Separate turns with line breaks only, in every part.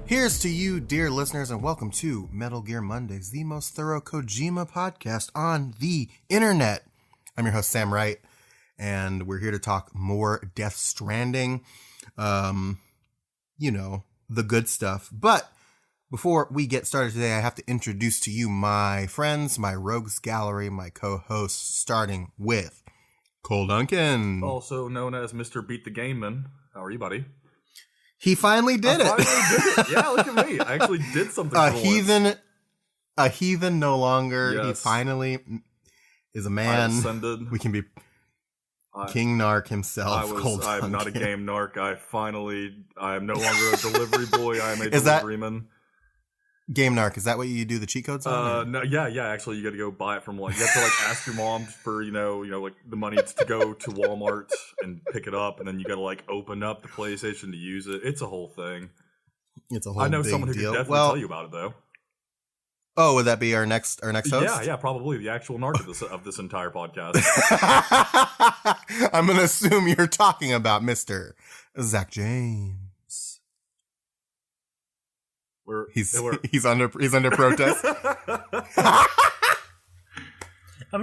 Here's to you, dear listeners, and welcome to Metal Gear Mondays, the most thorough Kojima podcast on the internet. I'm your host, Sam Wright, and we're here to talk more Death Stranding. The good stuff. But before we get started today, I have to introduce to you my friends, my rogues gallery, my co-hosts, starting with Cole Duncan.
Also known as Mr. Beat the Game Man. How are you, buddy?
He finally did it.
Yeah, look at me. I actually did something for once.
A heathen no longer.
Yes.
He finally is a man. We can be King Narc himself.
I'm not a game narc. I am no longer a delivery boy. I am a deliveryman.
Game Narc, is that what you do the cheat codes on?
No, yeah. Actually, you got to go buy it from you have to ask your mom for the money to go to Walmart and pick it up, and then you got to open up the PlayStation to use it. It's a whole thing.
It's a whole.
I know
big
someone who
deal.
could definitely tell you about it though.
Oh, would that be our next host?
Yeah, probably the actual narc of this entire podcast.
I'm gonna assume you're talking about Mr. Zach James. He's under protest.
I'm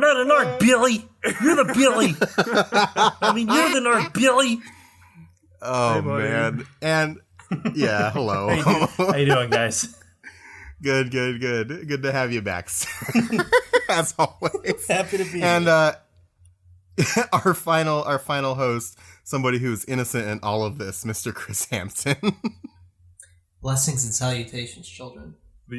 not a narc, Billy. You're the Billy. You're the narc, Billy.
Oh, hey, man. And, yeah, hello.
How you doing, guys?
Good. Good to have you back, as always.
Happy to be here.
And our final host, somebody who's innocent in all of this, Mr. Chris Hampton.
Blessings and salutations, children.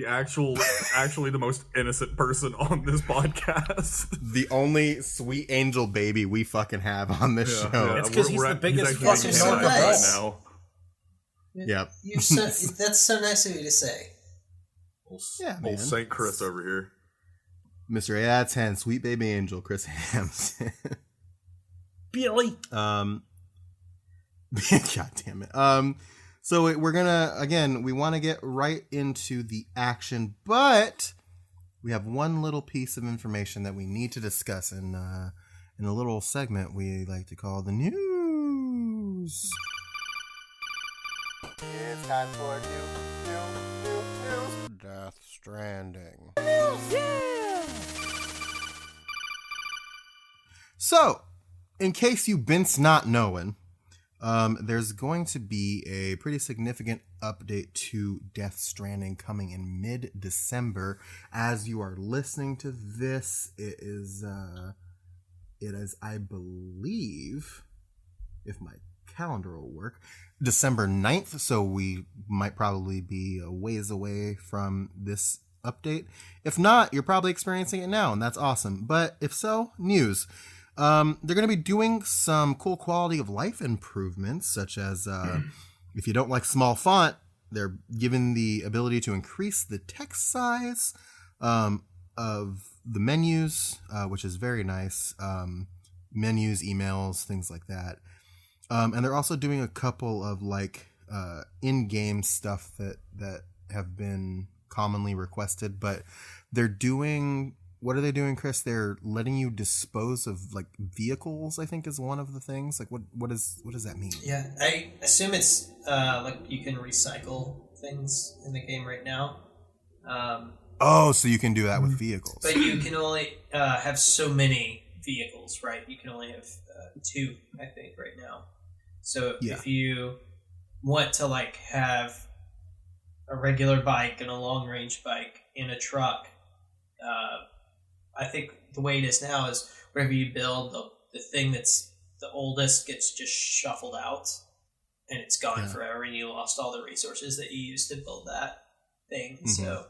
Actually the most innocent person on this podcast.
The only sweet angel baby we fucking have on this show.
Yeah. It's because he's the biggest
fucking narc
right now.
Yep.
That's so nice of you to say.
Old St. Chris over here.
Mr. 8 out of 10, sweet baby angel, Chris Hampton.
Billy.
God damn it. So we're gonna, we want to get right into the action, but we have one little piece of information that we need to discuss in a little segment we like to call the news. It's time for news. Death Stranding. Yeah! So, in case you've been not knowing, there's going to be a pretty significant update to Death Stranding coming in mid-December. As you are listening to this, it is, I believe, if my calendar will work, December 9th, so we might probably be a ways away from this update. If not, you're probably experiencing it now, and that's awesome. But if so, news. They're going to be doing some cool quality of life improvements, such as if you don't like small font, they're given the ability to increase the text size of the menus, which is very nice. Menus, emails, things like that. And they're also doing a couple of in-game stuff that have been commonly requested, but they're doing... What are they doing, Chris? They're letting you dispose of vehicles, I think, is one of the things. What does that mean?
Yeah, I assume it's you can recycle things in the game right now.
So you can do that with vehicles.
But you can only have so many vehicles, right? You can only have 2, I think, right now. So if you want to have a regular bike and a long range bike in a truck, I think the way it is now is wherever you build, the thing that's the oldest gets just shuffled out, and it's gone forever, and you lost all the resources that you used to build that thing. Mm-hmm. So,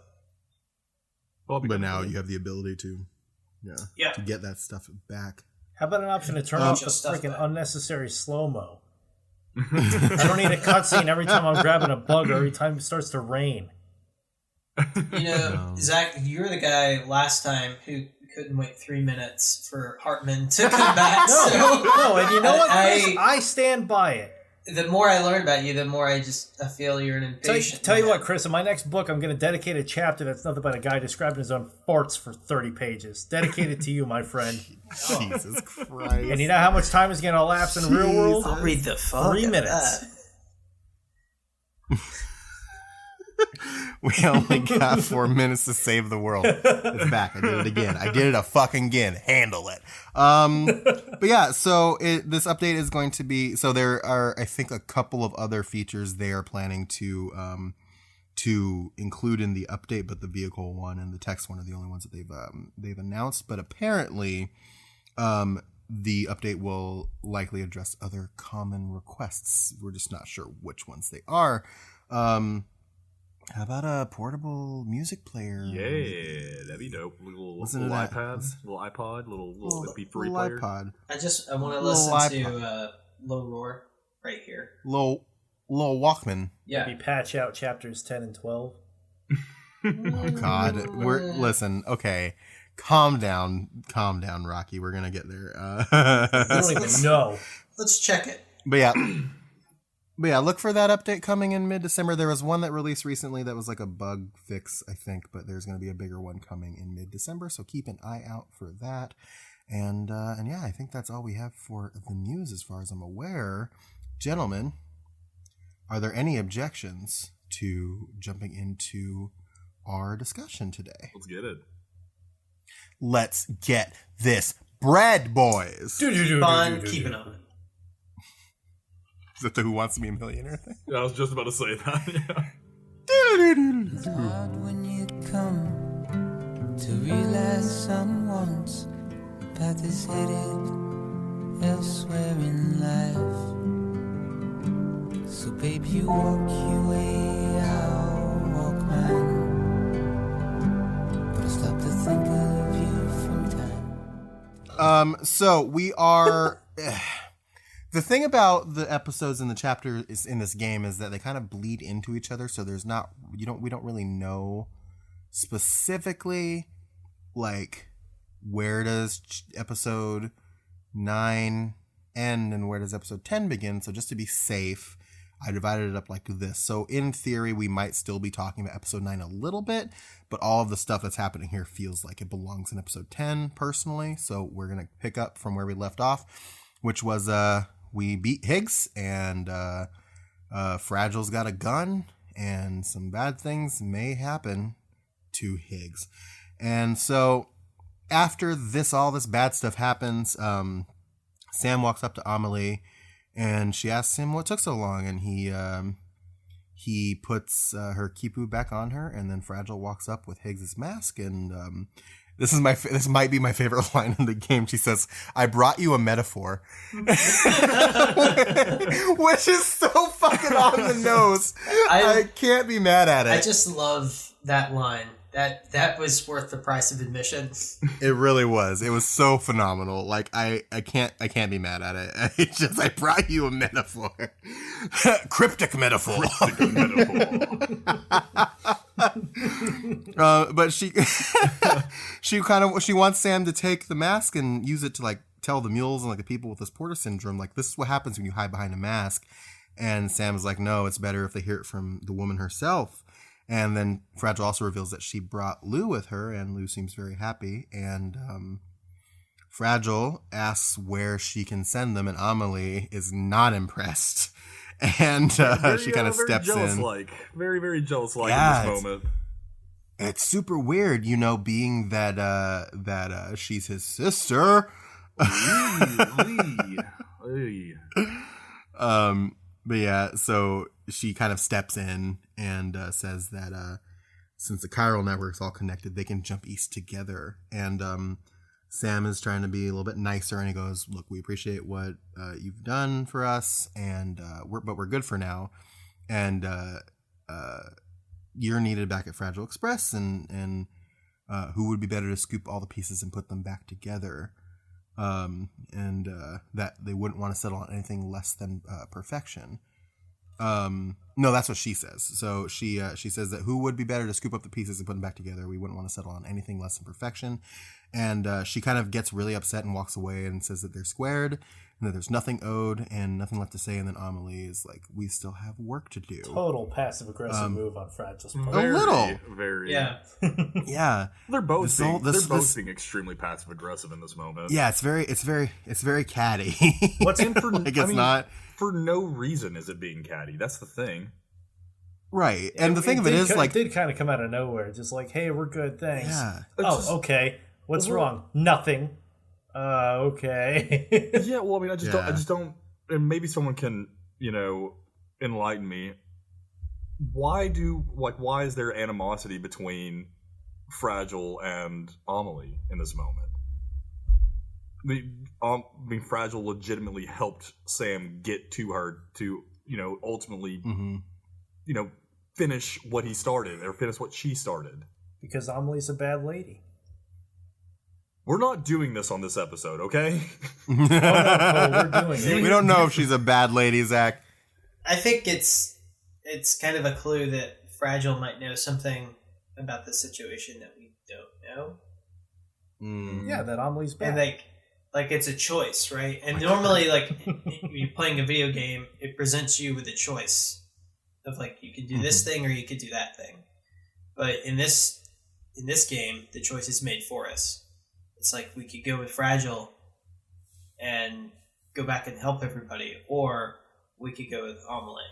but now you have the ability to get that stuff back.
How about an option to turn off the freaking unnecessary slow-mo? I don't need a cutscene every time I'm grabbing a bug or every time it starts to rain.
Zach, you were the guy last time who couldn't wait 3 minutes for Hartman to come back.
No, and you know what, Chris? I stand by it.
The more I learn about you, the more I feel you're an impatient.
Tell you what, Chris, in my next book, I'm going to dedicate a chapter that's nothing but a guy describing his own farts for 30 pages. Dedicated to you, my friend.
Jesus Christ.
And you know how much time is going to elapse in the real world?
I'll read the fuck
3 minutes.
We only got 4 minutes to save the world. It's back. I did it again. I did it a fucking again. Handle it. But yeah, so this update is going to be, so there are, I think, a couple of other features they are planning to include in the update, but the vehicle one and the text one are the only ones that they've announced. But apparently, the update will likely address other common requests. We're just not sure which ones they are. How about a portable music player?
Yeah, that'd be dope. Little iPad, little iPod, little MP3 player.
iPod.
I want to listen to Low Roar right here.
Low Walkman.
Yeah.
Maybe patch out chapters 10 and 12.
Oh God, listen. Okay, calm down, Rocky. We're gonna get there.
I don't even know.
Let's check it.
But yeah, look for that update coming in mid-December. There was one that released recently that was like a bug fix, I think, but there's going to be a bigger one coming in mid-December, so keep an eye out for that. And yeah, I think that's all we have for the news as far as I'm aware. Gentlemen, are there any objections to jumping into our discussion today?
Let's get it.
Let's get this bread, boys.
Fun, keep it on.
Is that the Who Wants to Be a Millionaire thing?
Yeah, I was just about to say that. Yeah.
It's hard when you come to realize someone's path is headed elsewhere in life. So babe, you walk your way, I'll walk mine. But I stop to think of you from time.
So we are. The thing about the episodes in the chapter is in this game is that they kind of bleed into each other. So there's not, we don't really know specifically like where does episode 9 end and where does episode 10 begin. So just to be safe, I divided it up like this. So in theory, we might still be talking about episode 9 a little bit, but all of the stuff that's happening here feels like it belongs in episode 10 personally. So we're going to pick up from where we left off, which was, we beat Higgs, and Fragile's got a gun, and some bad things may happen to Higgs. And so after all this bad stuff happens, Sam walks up to Amelie, and she asks him what took so long, and he puts her kipu back on her, and then Fragile walks up with Higgs's mask, and this might be my favorite line in the game. She says, "I brought you a metaphor," which is so fucking on the nose. I can't be mad at it.
I just love that line. That was worth the price of admission.
It really was. It was so phenomenal. Like I can't be mad at it. It's just I brought you a metaphor, cryptic metaphor. But she wants Sam to take the mask and use it to like tell the mules and like the people with this Porter syndrome, like, this is what happens when you hide behind a mask. And Sam is like, no, it's better if they hear it from the woman herself. And then Fragile also reveals that she brought Lou with her, and Lou seems very happy. And Fragile asks where she can send them, and Amelie is not impressed. And she kind of steps in.
Very, very jealous-like in this moment.
It's super weird, being that she's his sister. But yeah, so she kind of steps in and says that since the chiral network's all connected, they can jump east together. And Sam is trying to be a little bit nicer, and he goes, "Look, we appreciate what you've done for us, and we're good for now. And you're needed back at Fragile Express, and who would be better to scoop all the pieces and put them back together?" And that they wouldn't want to settle on anything less than perfection. No, that's what she says. So she says that who would be better to scoop up the pieces and put them back together? We wouldn't want to settle on anything less than perfection. And she kind of gets really upset and walks away and says that they're squared and that there's nothing owed and nothing left to say. And then Amelie is like, "We still have work to do."
Total passive aggressive move on Fragile's part.
A little,
very,
yeah,
yeah.
They're both being extremely passive aggressive in this moment.
Yeah, it's very catty.
What's in for?
Like, it's not
for no reason. Is it being catty? That's the thing.
Right. And the thing of it is, like...
It did kind of come out of nowhere. Just like, hey, we're good, thanks.
Yeah.
Okay. What's wrong? Nothing. Okay.
Yeah, well, I mean, I just don't... And maybe someone can, enlighten me. Why is there animosity between Fragile and Amelie in this moment? I mean, Fragile legitimately helped Sam get to her to, ultimately, finish what he started, or finish what she started.
Because Amelie's a bad lady.
We're not doing this on this episode, okay?
We're doing it.
We don't know if she's a bad lady, Zach.
I think it's kind of a clue that Fragile might know something about the situation that we don't know.
Yeah, that Amelie's bad.
And like it's a choice, right? And normally, like, when you're playing a video game, it presents you with a choice of, like, you could do this thing or you could do that thing. But in this game, the choice is made for us. It's like we could go with Fragile and go back and help everybody, or we could go with Amelie.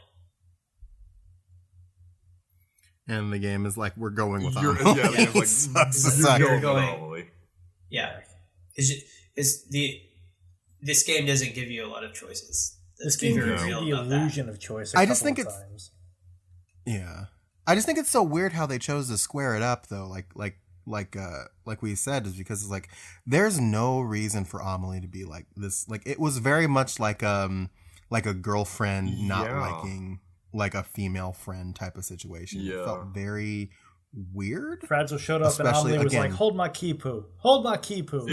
And the game is like, we're going with
You're
Amelie.
you're going with Amelie.
Yeah. This game doesn't give you a lot of choices.
This game gives you the illusion of choice.
I just think it's times. Yeah. I just think it's so weird how they chose to square it up, though. Like we said, is because it's like there's no reason for Amelie to be like this. Like, it was very much like a girlfriend not liking like a female friend type of situation.
Yeah.
It felt very weird.
Fragile showed up and Amelie was like, "Hold my key poo. Hold my key poo."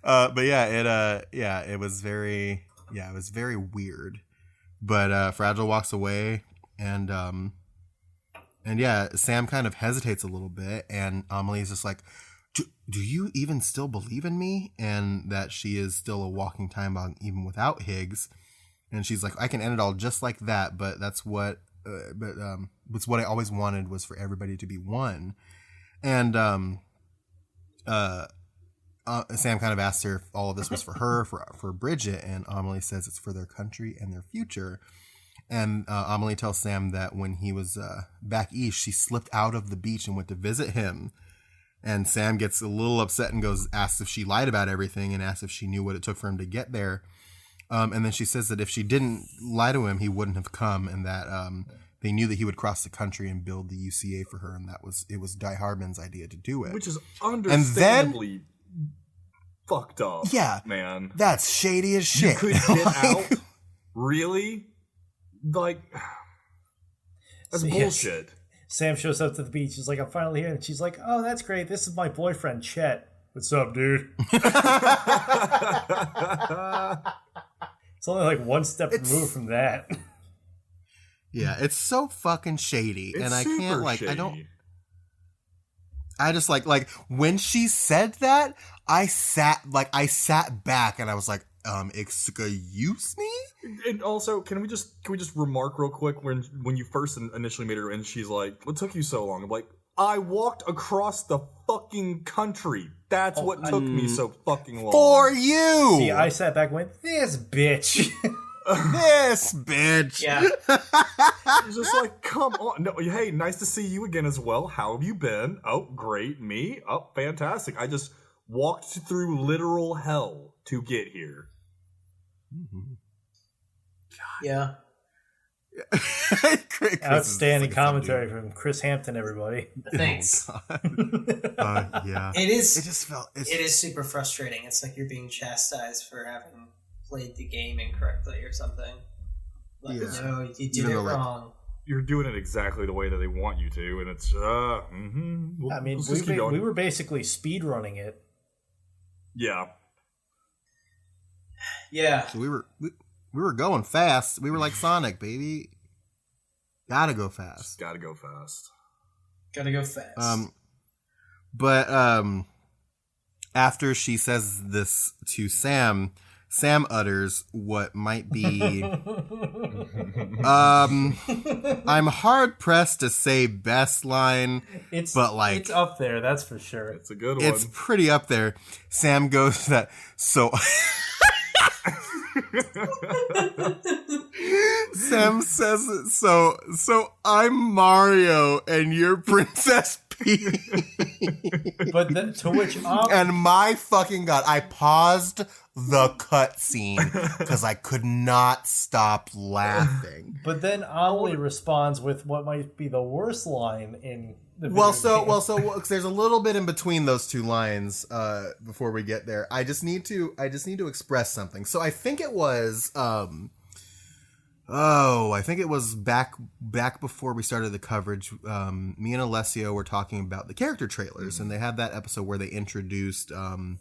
But it was very weird. But Fragile walks away, and Sam kind of hesitates a little bit, and Amelie's just like, do you even still believe in me? And that she is still a walking time bomb even without Higgs. And she's like, I can end it all just like that, but that's what it's what I always wanted, was for everybody to be one. And Sam kind of asked her if all of this was for her, for Bridget, and Amelie says it's for their country and their future. And Amelie tells Sam that when he was back east, she slipped out of the beach and went to visit him. And Sam gets a little upset and asks if she lied about everything, and asks if she knew what it took for him to get there. And then she says that if she didn't lie to him, he wouldn't have come, and that they knew that he would cross the country and build the UCA for her, and it was Die Hardman's idea to do it.
Which is understandably fucked up.
Yeah.
Man.
That's shady as shit.
You could get out? Really? Like, that's bullshit.
Sam shows up to the beach. He's like, I'm finally here. And she's like, oh, that's great. This is my boyfriend, Chet. What's up, dude? It's only like one step removed from that.
Yeah, it's so fucking shady. And I can't, like, shady. I just like when she said that, I sat back and I was like, excuse me?
And also, can we just remark real quick when you first initially made her, and she's like, what took you so long? I'm like, I walked across the fucking country. That's what took me so fucking long.
For you!
See, I sat back and went, this bitch.
This bitch.
Yeah.
It's just like, come on. No, hey, nice to see you again as well. How have you been? Oh, great. Me? Oh, fantastic. I just walked through literal hell to get here.
Mm-hmm.
Yeah.
Outstanding commentary from Chris Hampton, everybody.
Thanks.
Yeah.
It is.
It
is super frustrating. It's like you're being chastised for having played the game incorrectly or something. Like, no, you did it wrong.
You're doing it exactly the way that they want you to, and it's
I mean, we were basically speed running it.
Yeah.
Yeah.
So we were going fast. We were like Sonic, baby. Gotta go fast.
Just gotta go fast.
Gotta go fast.
But after she says this to Sam utters what might be I'm hard pressed to say best line, but like
it's up there, that's for sure.
It's a good one.
It's pretty up there. Sam goes that so Sam says, so I'm Mario and you're Princess Peach.
But then, to which
and my fucking God, I paused the cutscene because I could not stop laughing.
But then Amelie responds with what might be the worst line in the video game.
There's a little bit in between those two lines before we get there. I just need to express something. So I think it was back before we started the coverage. Me and Alessio were talking about the character trailers, and they had that episode where they introduced the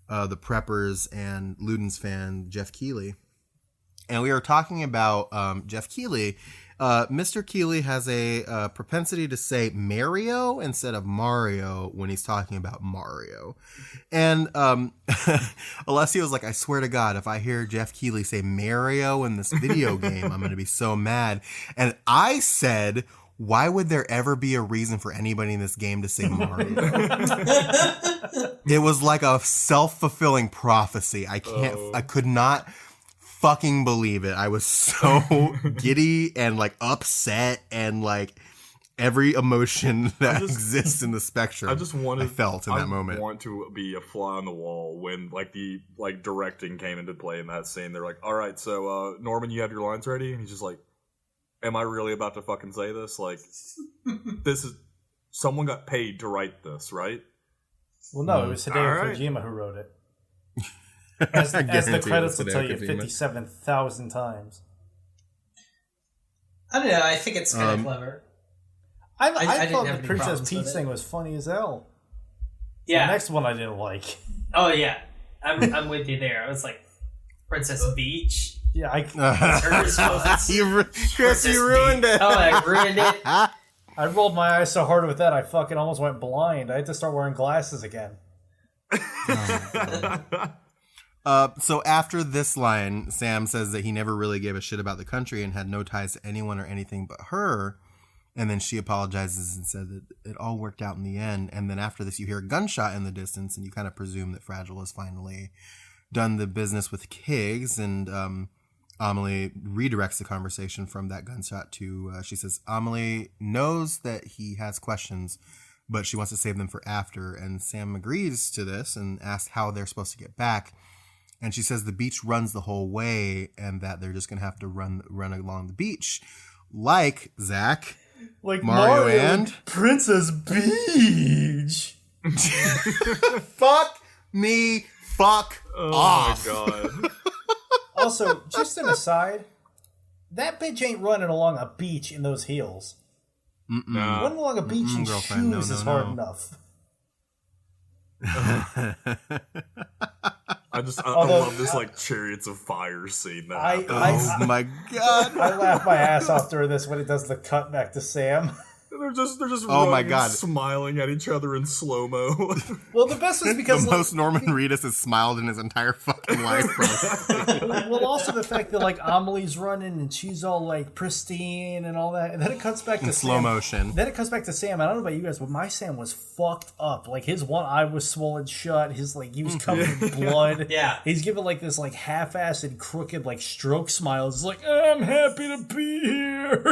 Preppers and Ludens fan Jeff Keighley. And we were talking about Jeff Keighley. Mr. Keighley has a propensity to say Mario instead of Mario when he's talking about Mario. And Alessio was like, I swear to God, if I hear Jeff Keighley say Mario in this video game, I'm going to be so mad. And I said, why would there ever be a reason for anybody in this game to say Mario? It was like a self-fulfilling prophecy. I could not fucking believe it. I was so giddy and like upset and like every emotion that exists in the spectrum. I felt in that moment.
I want to be a fly on the wall when like the directing came into play in that scene. They're like, all right, so Norman, you have your lines ready? And he's just like, am I really about to fucking say this? Like, this is someone got paid to write this, right?
Well, no, it was Hideo Kojima who wrote it. As the credits will tell you 57,000 times.
I don't know. I think it's kind of clever.
I thought the Princess Peach thing was funny as hell.
Yeah.
The next one I didn't like.
Oh, yeah. I'm with you there. I was like, Princess Beach?
Yeah,
Chris, you ruined it.
Oh, I ruined it.
I rolled my eyes so hard with that, I fucking almost went blind. I had to start wearing glasses again.
So after this line, Sam says that he never really gave a shit about the country and had no ties to anyone or anything but her. And then she apologizes and said that it all worked out in the end. And then after this, you hear a gunshot in the distance, and you kind of presume that Fragile has finally done the business with Kiggs. And Amelie redirects the conversation from that gunshot to, she says, Amelie knows that he has questions, but she wants to save them for after. And Sam agrees to this and asks how they're supposed to get back. And she says the beach runs the whole way and that they're just going to have to run along the beach. Like, Zach,
like
Mario and
Princess Beach.
Fuck me, fuck off.
Oh, my God.
Also, just an aside, that bitch ain't running along a beach in those heels.
No.
Running along a beach in shoes is hard enough. I
love this like Chariots of Fire scene.
Oh my God!
I laugh my ass off during this when it does the cut back to Sam.
They're just
oh my God,
smiling at each other in slow mo.
Well, the best is because
the most Norman Reedus has smiled in his entire fucking life, bro.
Well, also the fact that like Amelie's running and she's all like pristine and all that, and then it cuts back to
slow motion.
Then it cuts back to Sam. I don't know about you guys, but my Sam was fucked up. Like his one eye was swollen shut. His like he was covered in blood.
Yeah,
he's giving like this like half-assed, crooked like stroke smile. It's like I'm happy to be here.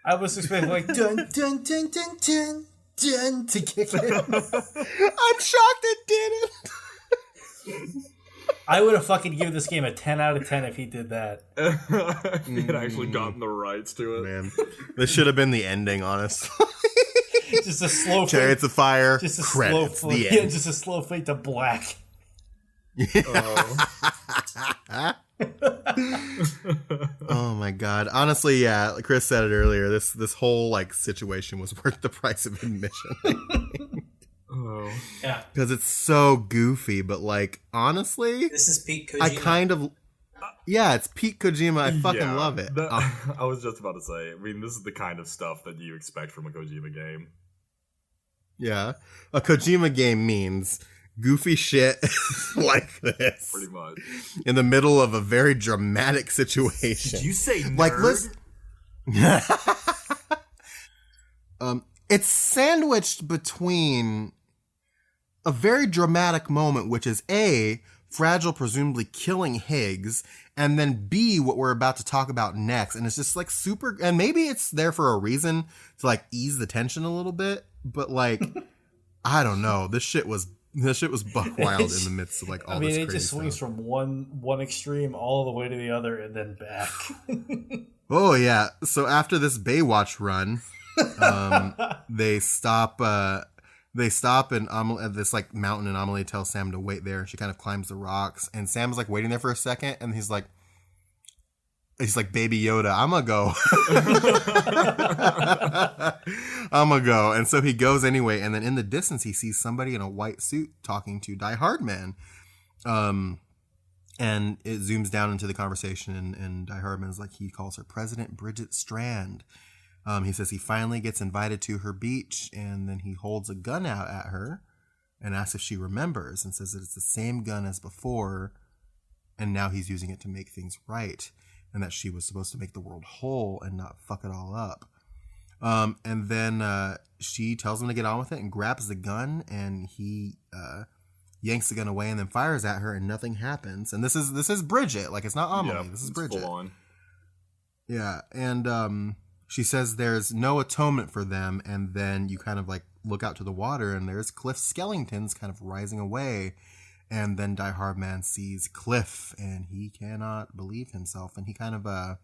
I was expecting like dun dun dun dun dun dun to kick in.
I'm shocked it didn't.
I would have fucking given this game a 10 out of 10 if he did that.
If he had actually gotten the rights to it.
Man, this should have been the ending, honestly.
Just a slow
Chariots of Fire.
Just a
credits.
Slow fade. Yeah, just a slow fade to black.
Oh my God. Honestly, yeah, like Chris said it earlier, this whole like situation was worth the price of admission.
Oh.
Yeah.
Because it's so goofy, but like honestly,
this is peak Kojima.
I kind of it's peak Kojima. I fucking love it.
I was just about to say, I mean, this is the kind of stuff that you expect from a Kojima game.
Yeah. A Kojima game means goofy shit like this.
Pretty much.
In the middle of a very dramatic situation.
Did you say nerd?
Like, listen. It's sandwiched between a very dramatic moment, which is A, Fragile presumably killing Higgs, and then B, what we're about to talk about next. And it's just like super, and maybe it's there for a reason to like ease the tension a little bit, but like, I don't know. This shit was buck wild in the midst of like all this crazy
it just swings
stuff.
from one extreme all the way to the other and then back.
Oh yeah. So after this Baywatch run, they stop and at this like mountain, and Amelie tells Sam to wait there. She kind of climbs the rocks, and Sam's like waiting there for a second, and he's like Baby Yoda, I'm gonna go. I'm gonna go. And so he goes anyway, and then in the distance he sees somebody in a white suit talking to Die Hard Man. And it zooms down into the conversation, and Die Hardman's like, he calls her President Bridget Strand. He says he finally gets invited to her beach, and then he holds a gun out at her and asks if she remembers, and says that it's the same gun as before, and now he's using it to make things right, and that she was supposed to make the world whole and not fuck it all up. And then she tells him to get on with it and grabs the gun, and he yanks the gun away and then fires at her, and nothing happens. And this is Bridget, like it's not Amelie. This is Bridget.
Full on.
Yeah, and she says there's no atonement for them, and then you kind of like look out to the water, and there's Cliff's skeletons kind of rising away, and then Die Hard Man sees Cliff, and he cannot believe himself, and he kind of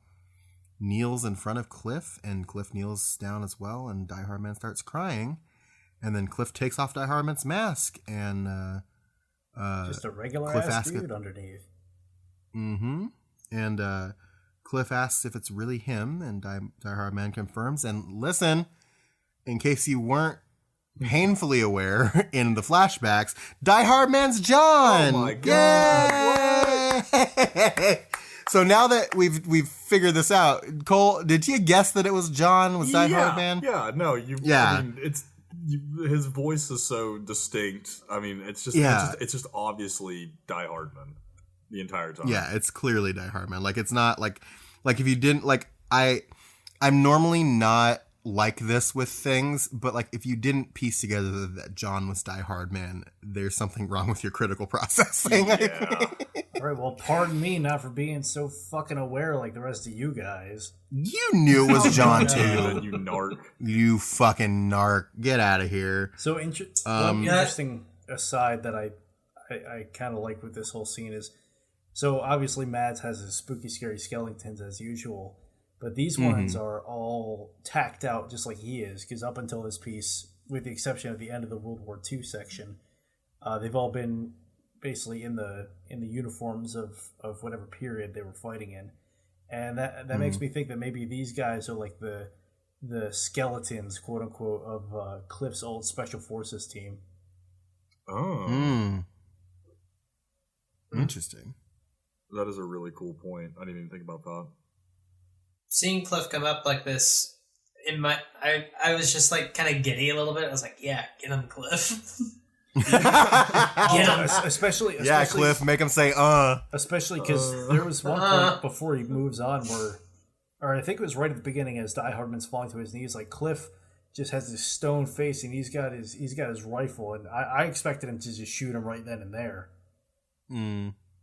kneels in front of Cliff, and Cliff kneels down as well, and Die Hard Man starts crying, and then Cliff takes off Die Hard Man's mask, and
just a regular
Cliff
ass dude underneath.
Mm-hmm. And Cliff asks if it's really him, and Die Hard Man confirms. And listen, in case you weren't painfully aware in the flashbacks, Die Hard Man's John.
Oh my god!
Yay! So now that we've figured this out, Cole, did you guess that it was John? Was Die Hard Man?
Yeah, no,
Yeah.
I mean, his voice is so distinct. I mean, it's just obviously Die Hardman the entire time.
Yeah, it's clearly Die Hard Man. Like, it's not like if you didn't like, I'm normally not like this with things, but like if you didn't piece together that John was Die Hard Man, there's something wrong with your critical processing.
Yeah.
All right, well, pardon me not for being so fucking aware like the rest of you guys.
You knew it was John too.
You narc.
You fucking narc. Get out of here.
So one interesting aside that I kind of like with this whole scene is, so obviously Mads has his spooky, scary skeletons as usual, but these ones are all tacked out just like he is, because up until this piece, with the exception of the end of the World War II section, they've all been basically in the uniforms of whatever period they were fighting in, and that makes me think that maybe these guys are like the skeletons, quote unquote, of Cliff's old Special Forces team.
Oh,
Interesting.
That is a really cool point. I didn't even think about that.
Seeing Cliff come up like this, I was just like kind of giddy a little bit. I was like, yeah, get him, Cliff.
Especially
Cliff, make him say
especially because there was one point before he moves on or I think it was right at the beginning as Die Hardman's falling to his knees, like Cliff just has this stone face and he's got his rifle, and I expected him to just shoot him right then and there.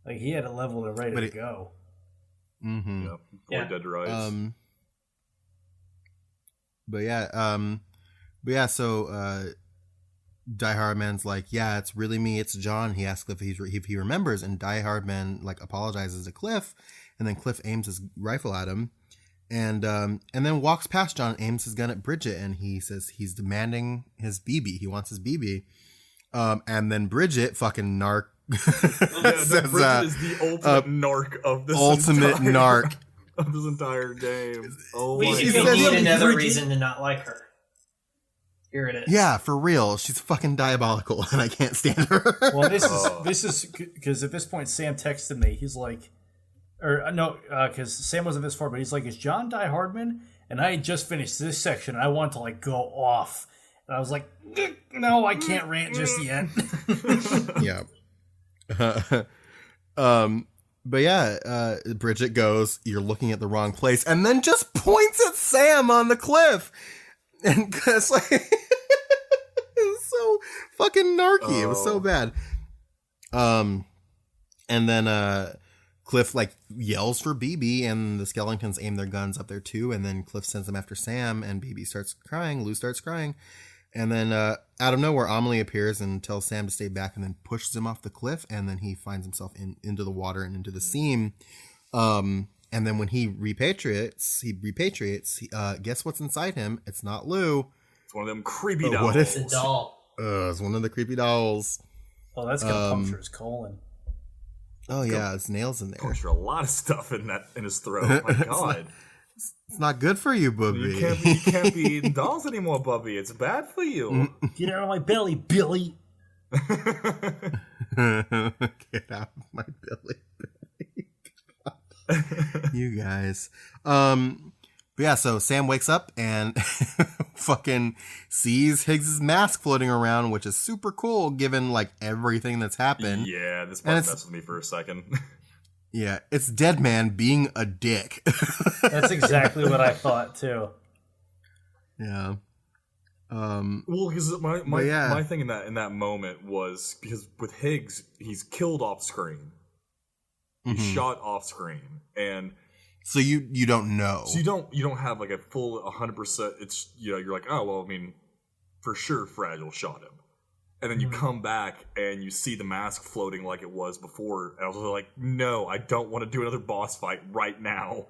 Like he had it leveled and ready to go.
Mm-hmm.
Yeah, dead to rights.
So Die Hard Man's like, yeah, it's really me, it's John. He asks Cliff if he remembers, and Die Hard Man like apologizes to Cliff, and then Cliff aims his rifle at him, and then walks past John, aims his gun at Bridget, and he says he's demanding his BB. He wants his BB, and then Bridget, fucking narc,
says, Bridget is the ultimate narc of this
narc
of this entire game. Oh,
we need another reason to not like her. Here it is.
Yeah, for real. She's fucking diabolical, and I can't stand her.
Well, this is because at this point Sam texted me. He's like, because Sam wasn't this far, but he's like, "Is John Die Hardman?" And I had just finished this section, and I wanted to like go off, and I was like, "No, I can't rant just yet."
Yeah. But yeah, Bridget goes, "You're looking at the wrong place," and then just points at Sam on the cliff. And it's like, it was so fucking narky. It was so bad. And then Cliff like yells for BB, and the skeletons aim their guns up there too. And then Cliff sends them after Sam, and BB starts crying. Lou starts crying. And then out of nowhere, Amelie appears and tells Sam to stay back, and then pushes him off the cliff. And then he finds himself into the water and into the seam. And then when he repatriates, guess what's inside him? It's not Lou.
It's one of them creepy dolls.
What is
The doll.
It's one of the creepy dolls.
Oh, that's gonna puncture his colon.
Oh yeah, it's nails in there.
Puncture a lot of stuff in his throat. My God.
It's not good for you, Bubby.
You can't be eating dolls anymore, Bubby. It's bad for you.
Get out of my belly, Billy.
Get out of my belly. You guys. But yeah, so Sam wakes up and fucking sees Higgs's mask floating around, which is super cool given like everything that's happened.
Yeah, this part messed with me for a second.
Yeah, it's Dead Man being a dick.
That's exactly what I thought too.
Yeah.
Well, because my thing in that moment was because with Higgs, he's killed off screen. He's shot off screen, and
so you don't know.
So you don't have like a full 100%. It's you're like, oh well, I mean, for sure, Fragile shot him. And then you come back and you see the mask floating like it was before. And I was like, no, I don't want to do another boss fight right now.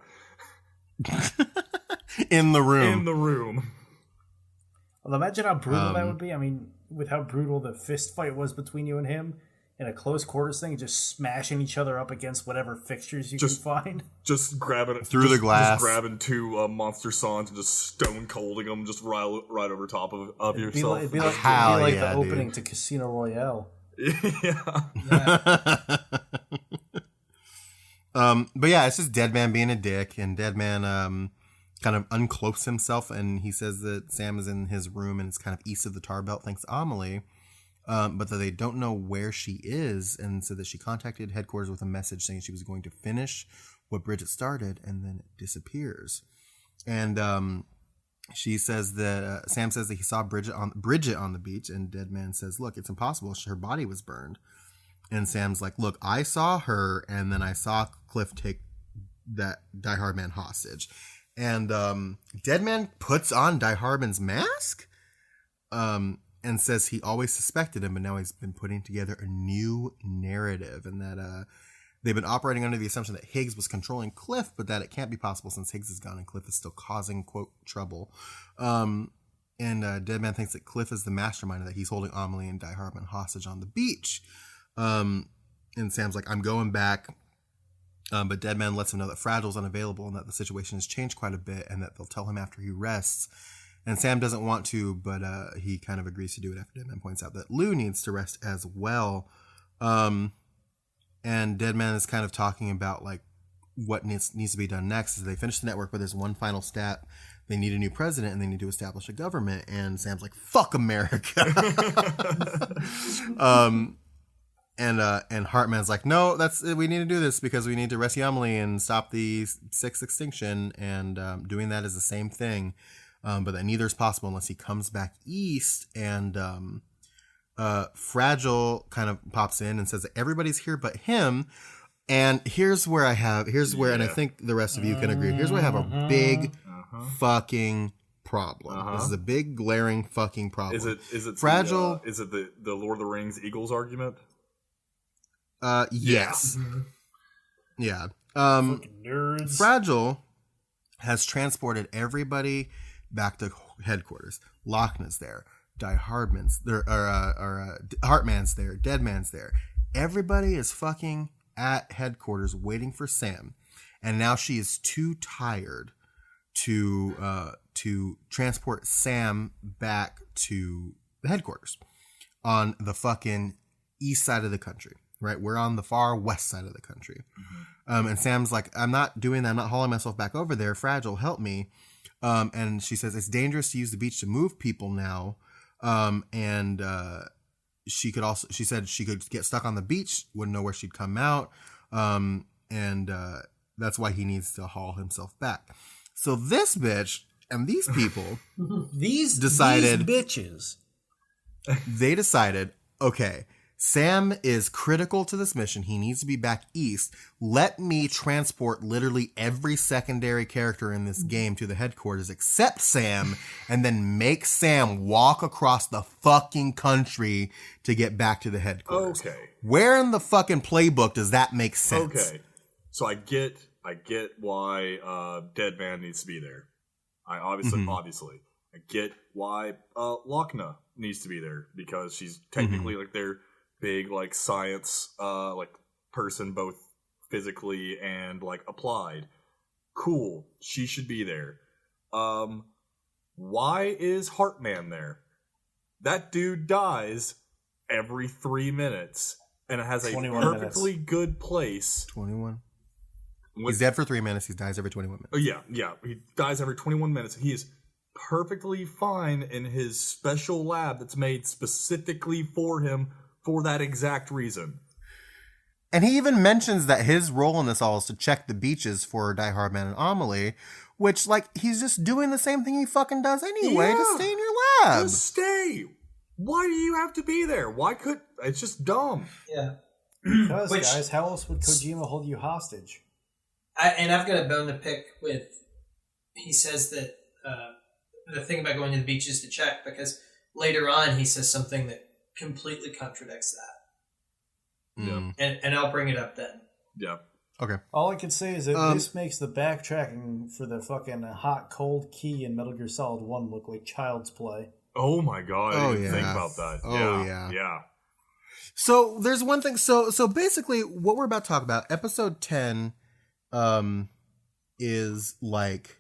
In the room.
In the room.
Well, imagine how brutal that would be. I mean, with how brutal the fist fight was between you and him in a close quarters thing, just smashing each other up against whatever fixtures you can find.
Just grabbing it
through the glass.
Just grabbing two monster songs and just stone colding them just right over top of yourself.
It'd be like the opening to Casino Royale.
Yeah.
But yeah, it's just Dead Man being a dick, and Dead Man kind of uncloaks himself, and he says that Sam is in his room and it's kind of east of the tar belt, thanks to Amelie. But that they don't know where she is, and so that she contacted headquarters with a message saying she was going to finish what Bridget started, and then it disappears. And she says that Sam says that he saw Bridget on the beach, and Dead Man says, "Look, it's impossible. Her body was burned." And Sam's like, "Look, I saw her, and then I saw Cliff take that Die Hard Man hostage." And Dead Man puts on Die Hardman's mask. And says he always suspected him, but now he's been putting together a new narrative, and that they've been operating under the assumption that Higgs was controlling Cliff, but that it can't be possible since Higgs is gone and Cliff is still causing, quote, trouble. And Dead Man thinks that Cliff is the mastermind and that he's holding Amelie and Die Hardman hostage on the beach. And Sam's like, I'm going back. But Dead Man lets him know that Fragile's unavailable and that the situation has changed quite a bit and that they'll tell him after he rests. And Sam doesn't want to, but he kind of agrees to do it after Dead Man points out that Lou needs to rest as well. And Dead Man is kind of talking about like what needs to be done next. As they finish the network, but there's one final step. They need a new president and they need to establish a government. And Sam's like, "Fuck America." And Hartman's like, "No, we need to do this because we need to rescue Amelie and stop the sixth extinction." And doing that is the same thing. But that neither is possible unless he comes back east. And Fragile kind of pops in and says that everybody's here but him. And here's where, and I think the rest of you can agree, here's where I have a big fucking problem. This is a big glaring fucking problem.
Is it
Fragile?
Is it the Lord of the Rings Eagles argument?
Yes. Yeah.
Nerds.
Fragile has transported everybody back to headquarters. Lochna's there. Die Hardman's there. Hartman's there. Dead Man's there. Everybody is fucking at headquarters waiting for Sam. And now she is too tired to transport Sam back to the headquarters on the fucking east side of the country. Right? We're on the far west side of the country. And Sam's like, "I'm not doing that. I'm not hauling myself back over there. Fragile, help me." And she says it's dangerous to use the beach to move people now. She said she could get stuck on the beach, wouldn't know where she'd come out. And that's why he needs to haul himself back. So this bitch and these people
these bitches.
They decided, okay, Sam is critical to this mission. He needs to be back east. Let me transport literally every secondary character in this game to the headquarters except Sam, and then make Sam walk across the fucking country to get back to the headquarters.
Okay.
Where in the fucking playbook does that make sense?
Okay. So I get why Dead Man needs to be there. I obviously. I get why Lochna needs to be there, because she's technically like their big like science like person, both physically and like applied. Cool. She should be there. Why is Heartman there? That dude dies every 3 minutes and it has a perfectly good place.
21. He's dead for 3 minutes. He dies every 21 minutes.
Oh yeah. He dies every 21 minutes. He is perfectly fine in his special lab that's made specifically for him for that exact reason.
And he even mentions that his role in this all is to check the beaches for Die Hard Man and Amelie, which, like, he's just doing the same thing he fucking does anyway.
Yeah.
Just stay in your lab.
Just stay. Why do you have to be there? Why could... It's just dumb.
Yeah.
Because, guys, how else would Kojima hold you hostage?
I've got a bone to pick with... He says that... the thing about going to the beach is to check, because later on he says something that completely contradicts that.
Yeah.
And I'll bring it up then.
Yeah.
Okay.
All I can say is that this makes the backtracking for the fucking hot cold key in Metal Gear Solid 1 look like child's play.
Oh my god, I didn't think about that.
Oh
yeah.
So there's one thing. So basically what we're about to talk about, episode 10 is like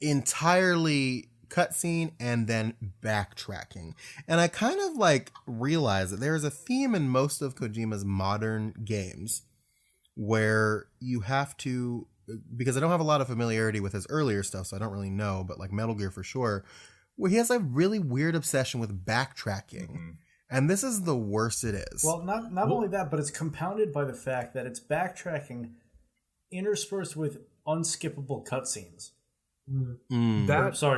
entirely cutscene and then backtracking. And I kind of like realized that there is a theme in most of Kojima's modern games where you have to, because I don't have a lot of familiarity with his earlier stuff, so I don't really know, but like Metal Gear for sure, where he has a really weird obsession with backtracking. Mm-hmm. And this is the worst it is.
Well, not only that, but it's compounded by the fact that it's backtracking interspersed with unskippable cutscenes.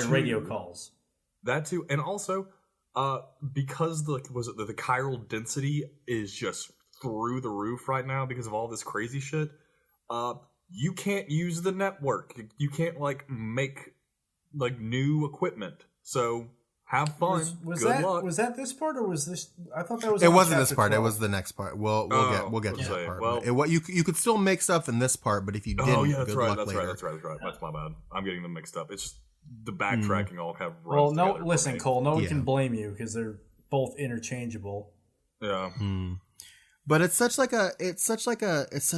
Radio calls. That too,
and also because the chiral density is just through the roof right now because of all this crazy shit. You can't use the network. You can't like make like new equipment. So have fun. Good luck.
Was that this part, or was this? I thought that was.
It wasn't this part. 12. It was the next part. We'll get to that part.
Well,
you could still make stuff in this part, but if you didn't,
that's right. That's my bad. I'm getting them mixed up. It's just the backtracking all have.
Listen, Cole. No one can blame you because they're both interchangeable.
Yeah.
But it's such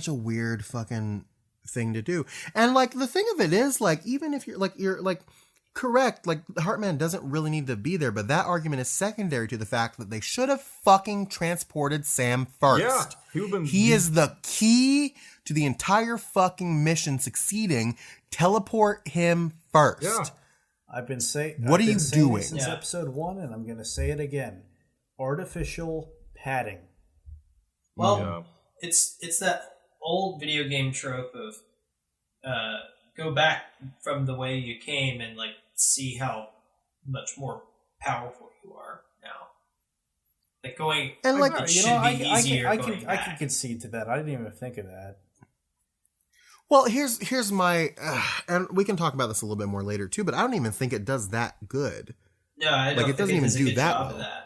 a weird fucking thing to do. And like the thing of it is, like, even if you're like correct, like Heartman doesn't really need to be there, but that argument is secondary to the fact that they should have fucking transported Sam first.
Yeah,
he is the key to the entire fucking mission succeeding. Teleport him first.
Yeah.
I've been saying
what are you doing
since episode 1, and I'm going to say it again. Artificial padding.
Well, it's that old video game trope of go back from the way you came and like see how much more powerful you are now. Like going
and like
I can concede to that. I didn't even think of that.
Well, here's my and we can talk about this a little bit more later too, but I don't even think it does that good.
No, I don't.
Like it doesn't even do that well.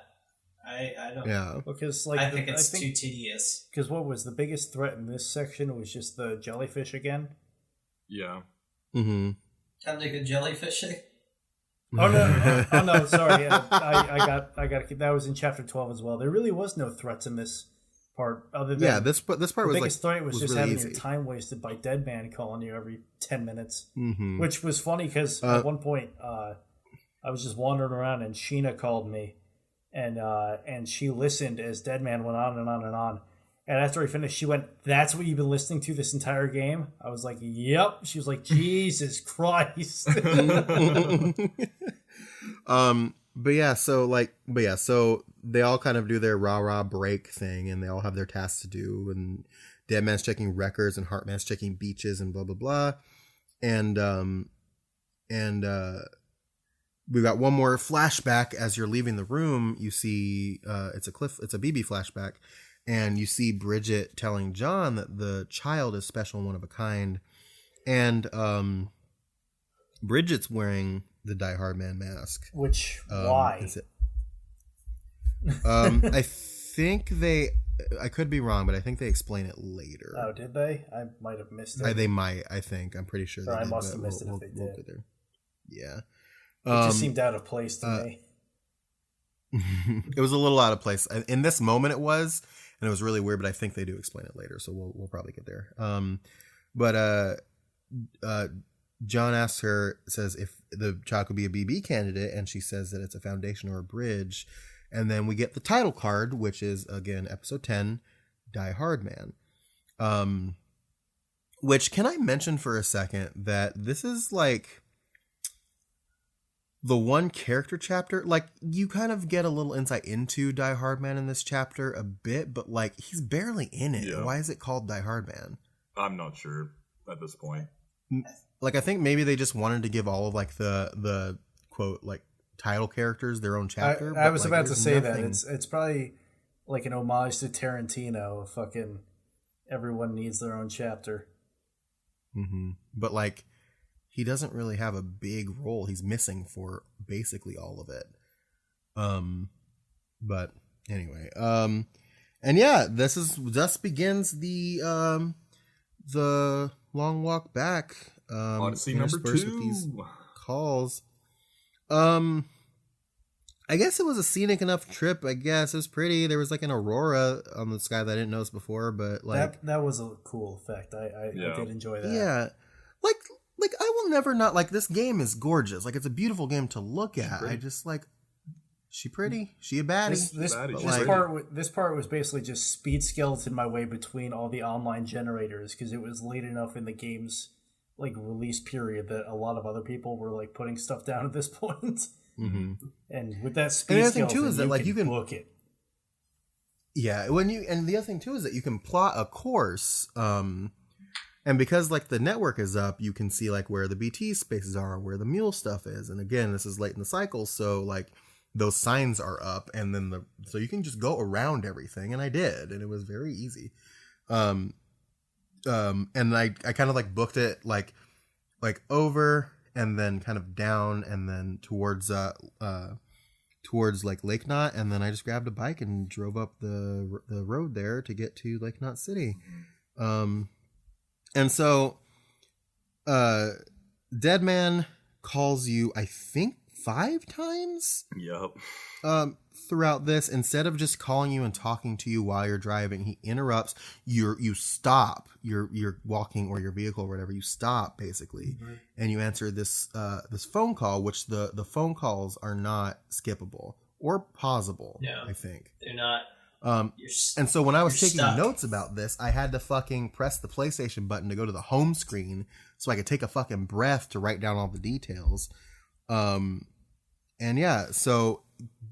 I don't.
Yeah,
because like
I think it's too tedious.
Because what was the biggest threat in this section was just the jellyfish again.
Yeah.
Mm-hmm.
Time to go jellyfishing.
Oh no! Sorry, I got that was in chapter 12 as well. There really was no threats in this part other than
this part was
the biggest threat was just
really
having
easy.
your time wasted by Dead Man calling you every 10 minutes,
which
was funny because at one point I was just wandering around and Sheena called me, and she listened as Dead Man went on and on and on. And after he finished, she went, "That's what you've been listening to this entire game?" I was like, "Yep." She was like, "Jesus Christ."
So they all kind of do their rah-rah break thing, and they all have their tasks to do, and Dead Man's checking records, and Heartman's checking beaches, and blah, blah, blah. And we got one more flashback as you're leaving the room. You see, it's a BB flashback, and you see Bridget telling John that the child is special and one of a kind, and Bridget's wearing the Die Hard Man mask.
Which why?
Is it? I think I could be wrong, but I think they explain it later.
Oh, did they? I might have missed it.
They might. I think I'm pretty sure.
I must have missed it if they did.
Get there. Yeah.
It just seemed out of place to me.
It was a little out of place. In this moment it was, and it was really weird, but I think they do explain it later, so we'll probably get there. John asks her, says if the child could be a BB candidate, and she says that it's a foundation or a bridge. And then we get the title card, which is, again, episode 10, Die Hard Man. Which, can I mention for a second that this is like the one character chapter, like you kind of get a little insight into Die Hard Man in this chapter a bit, but like he's barely in it. Yeah. Why is it called Die Hard Man?
I'm not sure at this point.
Like I think maybe they just wanted to give all of like the quote like title characters their own chapter.
I was like, about to say nothing. That it's probably like an homage to Tarantino. Fucking everyone needs their own chapter.
Mm-hmm. But like, he doesn't really have a big role. He's missing for basically all of it. But anyway, and yeah, thus begins the long walk back.
Odyssey number 2 with these
calls. I guess it was a scenic enough trip. I guess it was pretty. There was like an aurora on the sky that I didn't notice before, but like
that was a cool effect. I did enjoy that.
Yeah, like I will never not like this game is gorgeous. Like it's a beautiful game to look at. I just like she pretty. She a baddie.
This part was basically just speed skeleton my way between all the online generators because it was late enough in the game's like release period that a lot of other people were like putting stuff down at this point.
Mm-hmm.
And with that speed skeleton,
too is that like you can
book it.
Yeah, and the other thing too is that you can plot a course, and because like the network is up, you can see like where the BT spaces are, where the mule stuff is, and again, this is late in the cycle, so like those signs are up, and then so you can just go around everything, and I did, and it was very easy. And I kind of like booked it like over and then kind of down and then towards like Lake Knot, and then I just grabbed a bike and drove up the road there to get to Lake Knot City. And so Deadman calls you, I think 5 times.
Yep.
Throughout this, instead of just calling you and talking to you while you're driving, he interrupts. You stop. You're walking or your vehicle or whatever. You stop basically, and you answer this phone call, which the phone calls are not skippable or pausable.
No,
I think
they're not.
And so when I was taking notes about this, I had to fucking press the PlayStation button to go to the home screen so I could take a fucking breath to write down all the details. And yeah, so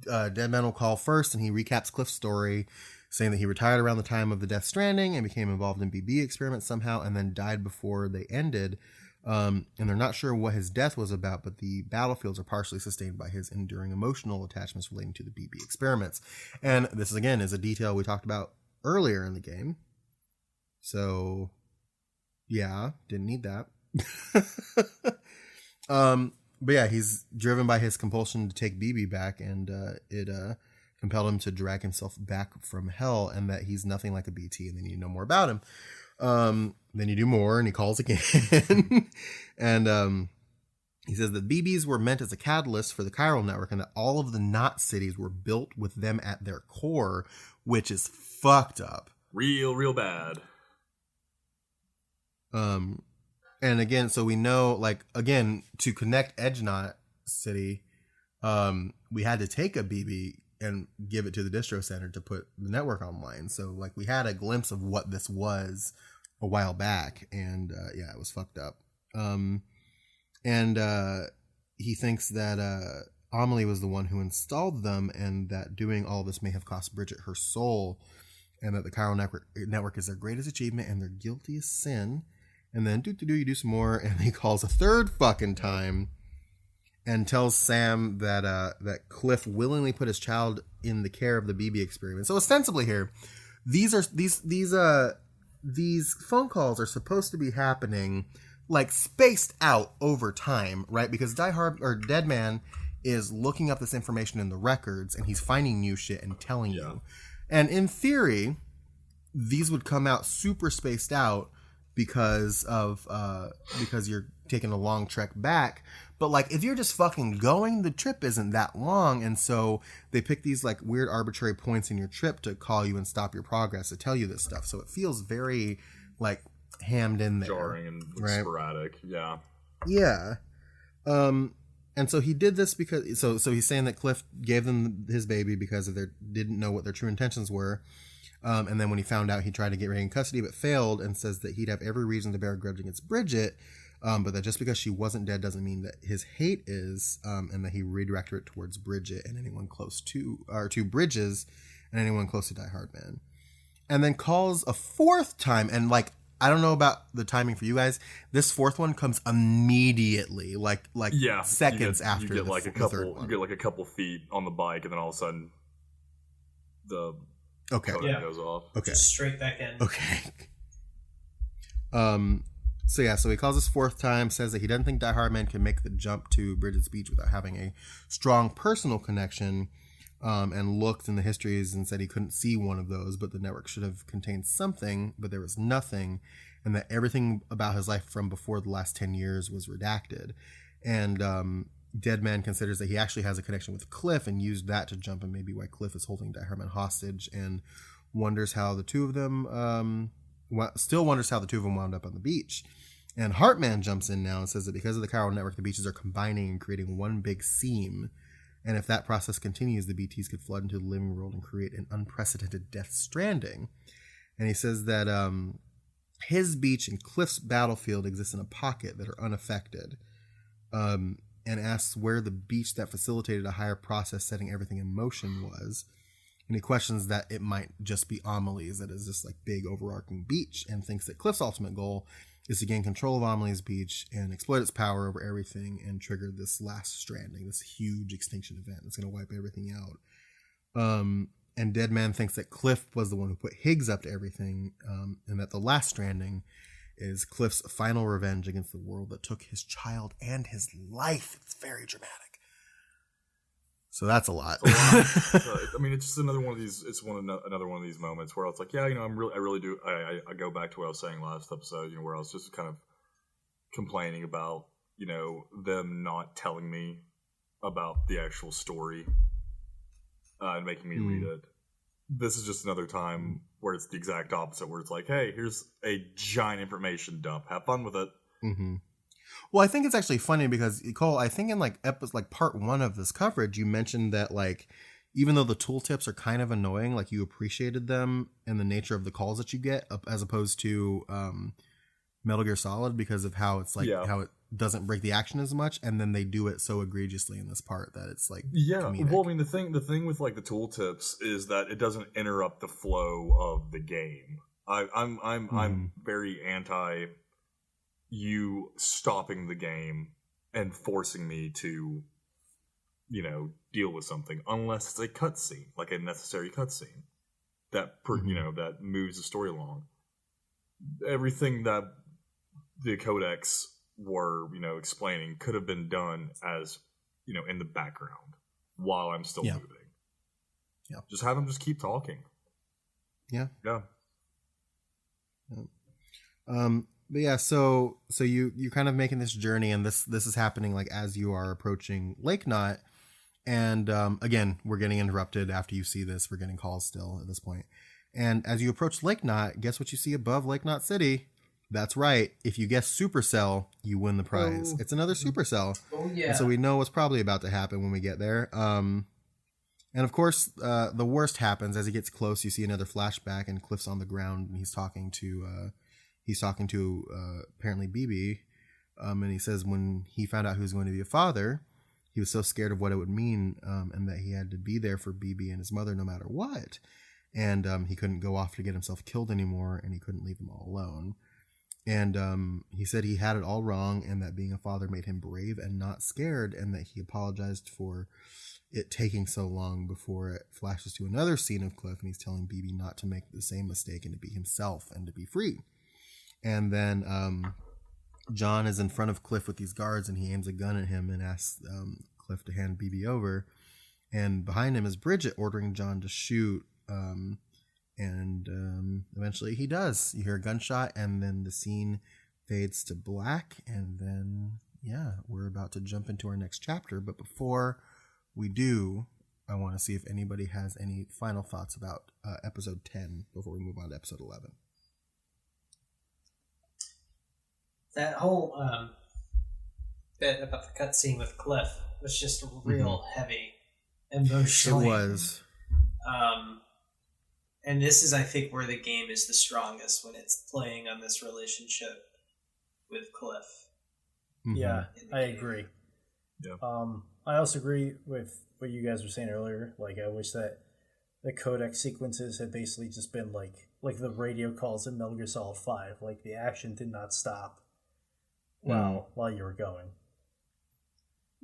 Deadman will call first, and he recaps Cliff's story, saying that he retired around the time of the Death Stranding and became involved in BB experiments somehow, and then died before they ended. And they're not sure what his death was about, but the battlefields are partially sustained by his enduring emotional attachments relating to the BB experiments. And this is a detail we talked about earlier in the game. So, yeah, didn't need that. But yeah, he's driven by his compulsion to take BB back, and it compelled him to drag himself back from hell, and that he's nothing like a BT, and then you know more about him. Then you do more, and he calls again. And he says that BBs were meant as a catalyst for the chiral network, and that all of the Knot cities were built with them at their core, which is fucked up.
Real bad.
And again, so we know, like, again, to connect Edge Knot City, we had to take a BB and give it to the distro center to put the network online. So, like, we had a glimpse of what this was a while back, and yeah, it was fucked up. And he thinks that Amelie was the one who installed them, and that doing all this may have cost Bridget her soul, and that the chiral network is their greatest achievement and their guiltiest sin. And then you do some more, and he calls a third fucking time, and tells Sam that that Cliff willingly put his child in the care of the BB experiment. So ostensibly here, these phone calls are supposed to be happening like spaced out over time, right? Because Dead Man is looking up this information in the records and he's finding new shit and telling you. And in theory, these would come out super spaced out because you're taking a long trek back. But like if you're just fucking going, the trip isn't that long, and so they pick these like weird arbitrary points in your trip to call you and stop your progress to tell you this stuff. So it feels very like hammed in there,
jarring and sporadic. Yeah.
And so he did this because so he's saying that Cliff gave them his baby because of didn't know what their true intentions were. And then when he found out, he tried to get Ray in custody but failed, and says that he'd have every reason to bear a grudge against Bridget, but that just because she wasn't dead doesn't mean that his hate is, and that he redirected it towards Bridget and anyone close to, or to Bridges and anyone close to Die Hard Man. And then calls a fourth time, and like, I don't know about the timing for you guys. This fourth one comes immediately, like seconds after
you get
the third one.
You get like a couple feet on the bike, and then all of a sudden, the codec goes off.
Okay,
just straight back in.
Okay. So he calls this fourth time, says that he doesn't think Die Hard Man can make the jump to Bridget's Beach without having a strong personal connection. And looked in the histories and said he couldn't see one of those, but the network should have contained something, but there was nothing, and that everything about his life from before the last 10 years was redacted. And Dead Man considers that he actually has a connection with Cliff and used that to jump, and maybe why Cliff is holding Die Hard Man hostage, and wonders how the two of them wound up on the beach. And Heartman jumps in now and says that because of the chiral network, the beaches are combining and creating one big seam. And if that process continues, the BTs could flood into the living world and create an unprecedented Death Stranding. And he says that his beach and Cliff's battlefield exist in a pocket that are unaffected. And asks where the beach that facilitated a higher process setting everything in motion was. And he questions that it might just be Amelie's, that is this like big overarching beach, and thinks that Cliff's ultimate goal is to gain control of Amelie's beach and exploit its power over everything and trigger this last stranding, this huge extinction event that's going to wipe everything out. And Dead Man thinks that Cliff was the one who put Higgs up to everything, and that the last stranding is Cliff's final revenge against the world that took his child and his life. It's very dramatic. So that's a lot.
I mean, it's just another one of these. It's another one of these moments where it's like, yeah, I really do. I go back to what I was saying last episode, where I was just kind of complaining about, them not telling me about the actual story and making me read it. This is just another time where it's the exact opposite, where it's like, hey, here's a giant information dump. Have fun with it.
Mm-hmm. Well, I think it's actually funny because, Cole, I think in part 1 of this coverage, you mentioned that even though the tooltips are kind of annoying, you appreciated them and the nature of the calls that you get, as opposed to Metal Gear Solid, because of how it's how it doesn't break the action as much, and then they do it so egregiously in this part that it's comedic.
Well, I mean, the thing with the tooltips is that it doesn't interrupt the flow of the game. I'm very anti you stopping the game and forcing me to, deal with something, unless it's a cutscene, like a necessary cutscene that that moves the story along. Everything that the codex were, explaining could have been done as, in the background while I'm still moving.
Yeah.
Just have them just keep talking.
Yeah.
Yeah.
But yeah, so you're kind of making this journey, and this is happening as you are approaching Lake Knot, and again, we're getting interrupted after you see this. We're getting calls still at this point. And as you approach Lake Knot, guess what you see above Lake Knot City? That's right. If you guess Supercell, you win the prize. It's another Supercell.
Oh yeah.
And so we know what's probably about to happen when we get there. And of course, the worst happens as he gets close. You see another flashback, and Cliff's on the ground, and he's talking to apparently BB, and he says when he found out he was going to be a father, he was so scared of what it would mean, and that he had to be there for BB and his mother no matter what, and he couldn't go off to get himself killed anymore, and he couldn't leave them all alone. And he said he had it all wrong, and that being a father made him brave and not scared, and that he apologized for it taking so long before it flashes to another scene of Cliff, and he's telling BB not to make the same mistake and to be himself and to be free. And then John is in front of Cliff with these guards, and he aims a gun at him and asks Cliff to hand BB over. And behind him is Bridget ordering John to shoot. And eventually he does. You hear a gunshot, and then the scene fades to black. And then, yeah, we're about to jump into our next chapter. But before we do, I want to see if anybody has any final thoughts about episode 10 before we move on to episode 11.
That whole bit about the cutscene with Cliff was just real heavy emotionally.
It was.
And this is, I think, where the game is the strongest, when it's playing on this relationship with Cliff.
Yeah, I agree.
Yeah.
I also agree with what you guys were saying earlier. Like, I wish that the codec sequences had basically just been like the radio calls in Metal Gear Solid 5. Like, the action did not stop while you were going.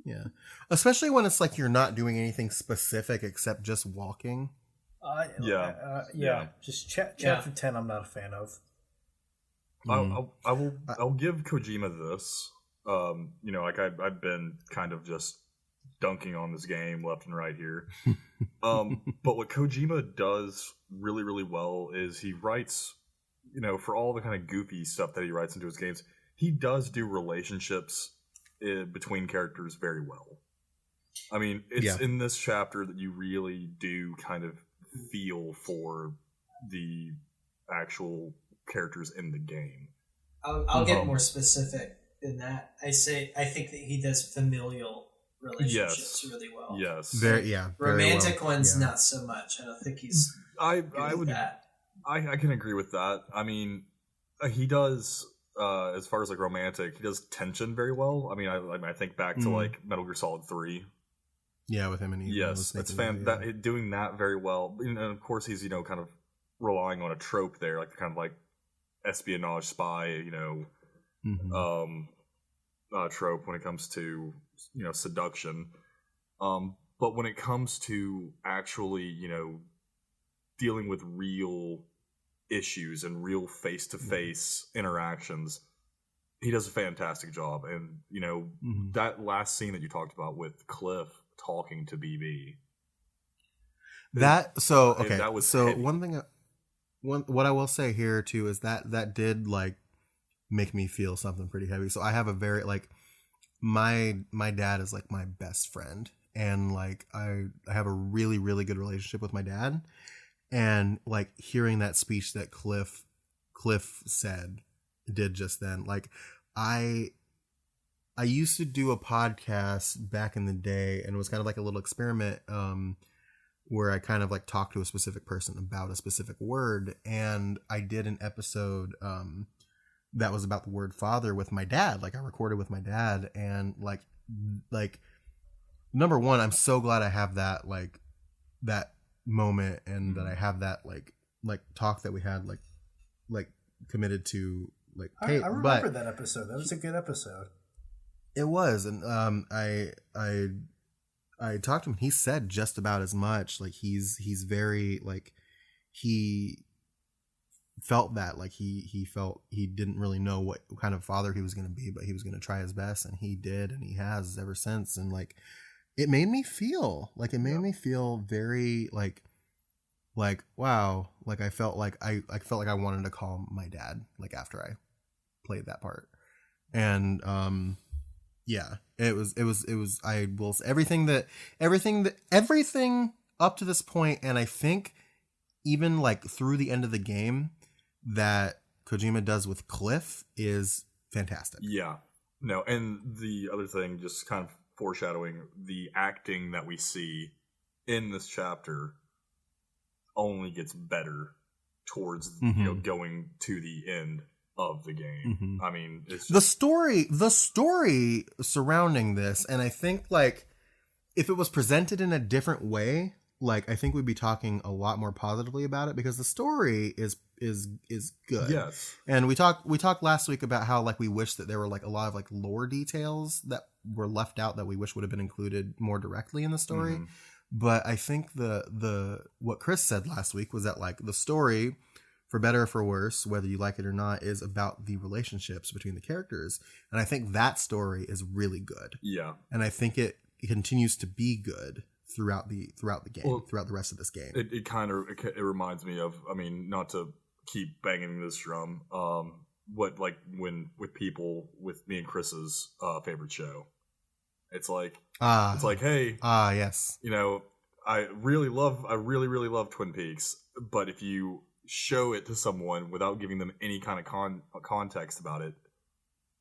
Yeah. Especially when it's like you're not doing anything specific except just walking.
Yeah. Just chapter 10 I'm not a fan of.
I'll give Kojima this. I've been kind of just dunking on this game left and right here. But what Kojima does really, really well is he writes, for all the kind of goofy stuff that he writes into his games, he does do relationships between characters very well. I mean, it's in this chapter that you really do kind of feel for the actual characters in the game.
I'll get more specific than that. I think that he does familial relationships really well.
Yes.
Very
Romantic
well.
ones, not so much. I don't think he's.
I would.
That.
I can agree with that. I mean, he does. As far as like romantic, he does tension very well. I mean, I think back to like Metal Gear Solid 3.
Yeah, with him and Ethan.
Yes, that's doing that very well. And of course, he's kind of relying on a trope there, like kind of like espionage spy, trope when it comes to seduction. But when it comes to actually dealing with real issues and real face-to-face interactions, he does a fantastic job. And that last scene that you talked about with Cliff talking to BB,
that was so
heavy.
What I will say here too is that did like make me feel something pretty heavy. So I have a very like my dad is like my best friend, and like I have a really, really good relationship with my dad. And like hearing that speech that Cliff did just then, like I used to do a podcast back in the day, and it was kind of like a little experiment where I kind of like talked to a specific person about a specific word. And I did an episode that was about the word father with my dad. Like I recorded with my dad, and like number one, I'm so glad I have that like that moment, and that I have that like talk that we had like committed to like.
I remember that episode. That was a good episode.
It was, and I talked to him. He said just about as much. Like he's very like he felt that like he felt he didn't really know what kind of father he was going to be, but he was going to try his best, and he did, and he has ever since. And like it made me feel very like wow, like I felt like I wanted to call my dad like after I played that part. And yeah, it was I will everything up to this point, and I think even like through the end of the game that Kojima does with Cliff is fantastic.
Yeah. No, and the other thing, just kind of foreshadowing, the acting that we see in this chapter only gets better towards going to the end of the game. I mean, it's just...
the story surrounding this, and I think like if it was presented in a different way, like I think we'd be talking a lot more positively about it because the story is good.
Yes.
And we talked last week about how like we wish that there were like a lot of like lore details that were left out that we wish would have been included more directly in the story.
Mm-hmm.
But I think the what Chris said last week was that like the story, for better or for worse, whether you like it or not, is about the relationships between the characters. And I think that story is really good.
Yeah.
And I think it continues to be good throughout the game, throughout the rest of this game.
It reminds me of, I mean, not to keep banging this drum, what like when with people with me and Chris's favorite show. It's like hey,
yes,
you know, I really love Twin Peaks, but if you show it to someone without giving them any kind of context about it,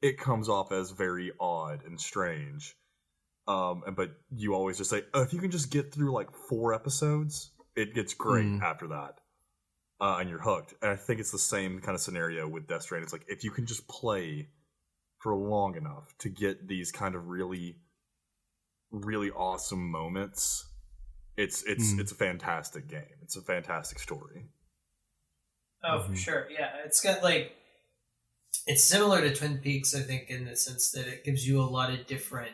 it comes off as very odd and strange. But you always just say, if you can just get through like 4 episodes, it gets great after that, and you're hooked. And I think it's the same kind of scenario with Death Stranding. It's like if you can just play for long enough to get these kind of really, really awesome moments, it's a fantastic game. It's a fantastic story.
Oh, for sure. Yeah, it's got like, it's similar to Twin Peaks, I think, in the sense that it gives you a lot of different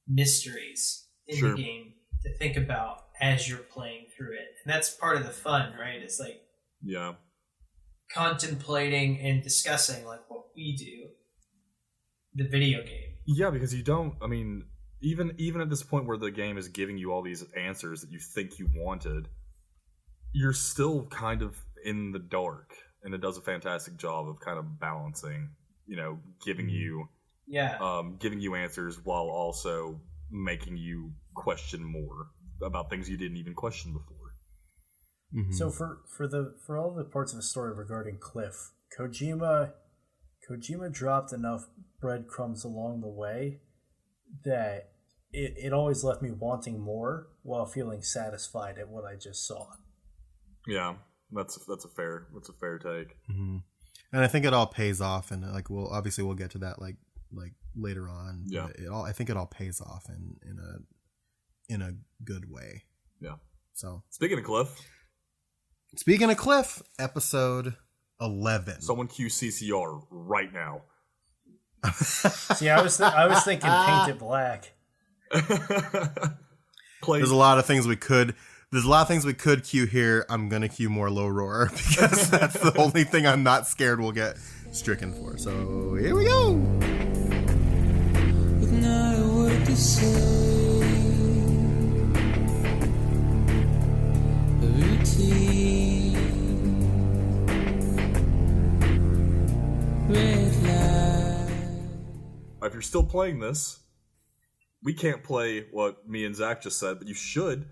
mysteries in the game to think about as you're playing through it. And that's part of the fun, right? It's like contemplating and discussing like what we do, the video game.
Yeah, because you don't, I mean, even at this point where the game is giving you all these answers that you think you wanted, you're still kind of in the dark, and it does a fantastic job of kind of balancing, you know, giving you answers while also making you question more about things you didn't even question before.
Mm-hmm. So for all the parts of the story regarding Cliff, Kojima dropped enough breadcrumbs along the way that it always left me wanting more while feeling satisfied at what I just saw.
Yeah, that's a fair take.
Mm-hmm. And I think it all pays off, and like we'll get to that like later on.
Yeah,
I think it all pays off in a good way.
Yeah.
So
speaking of
Cliff, episode 11.
Someone cue CCR right now.
See, I was thinking Paint It Black.
There's a lot of things we could cue here. I'm gonna cue more low roar because that's the only thing I'm not scared we'll get stricken for. So here we go.
With not a word to say, a routine, red light.
If you're still playing this, we can't play what me and Zach just said, but you should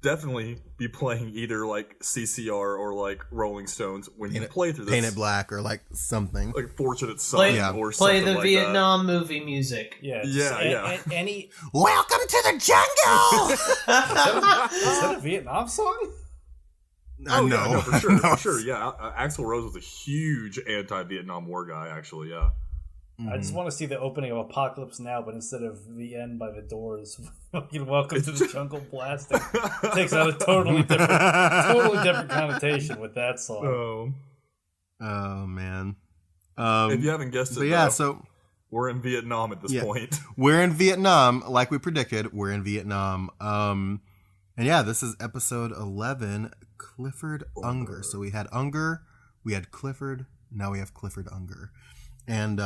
definitely be playing either like CCR or like Rolling Stones when you play through this.
Paint It Black or like something.
Like Fortunate Son or something
play the
like
Vietnam movie music.
Yeah. Any
Welcome to the jungle!
Is that a Vietnam song?
No, for sure. For sure, yeah. Axl Rose was a huge anti-Vietnam War guy, actually, yeah.
Mm-hmm. I just want to see the opening of Apocalypse Now, but instead of The End by the Doors, Welcome to the Jungle blasting. It takes out a totally different connotation with that song.
Oh man.
If you haven't guessed it, so we're in Vietnam at this point.
We're in Vietnam, like we predicted. We're in Vietnam. And yeah, this is episode 11, Clifford Unger. So we had Unger, we had Clifford, now we have Clifford Unger. And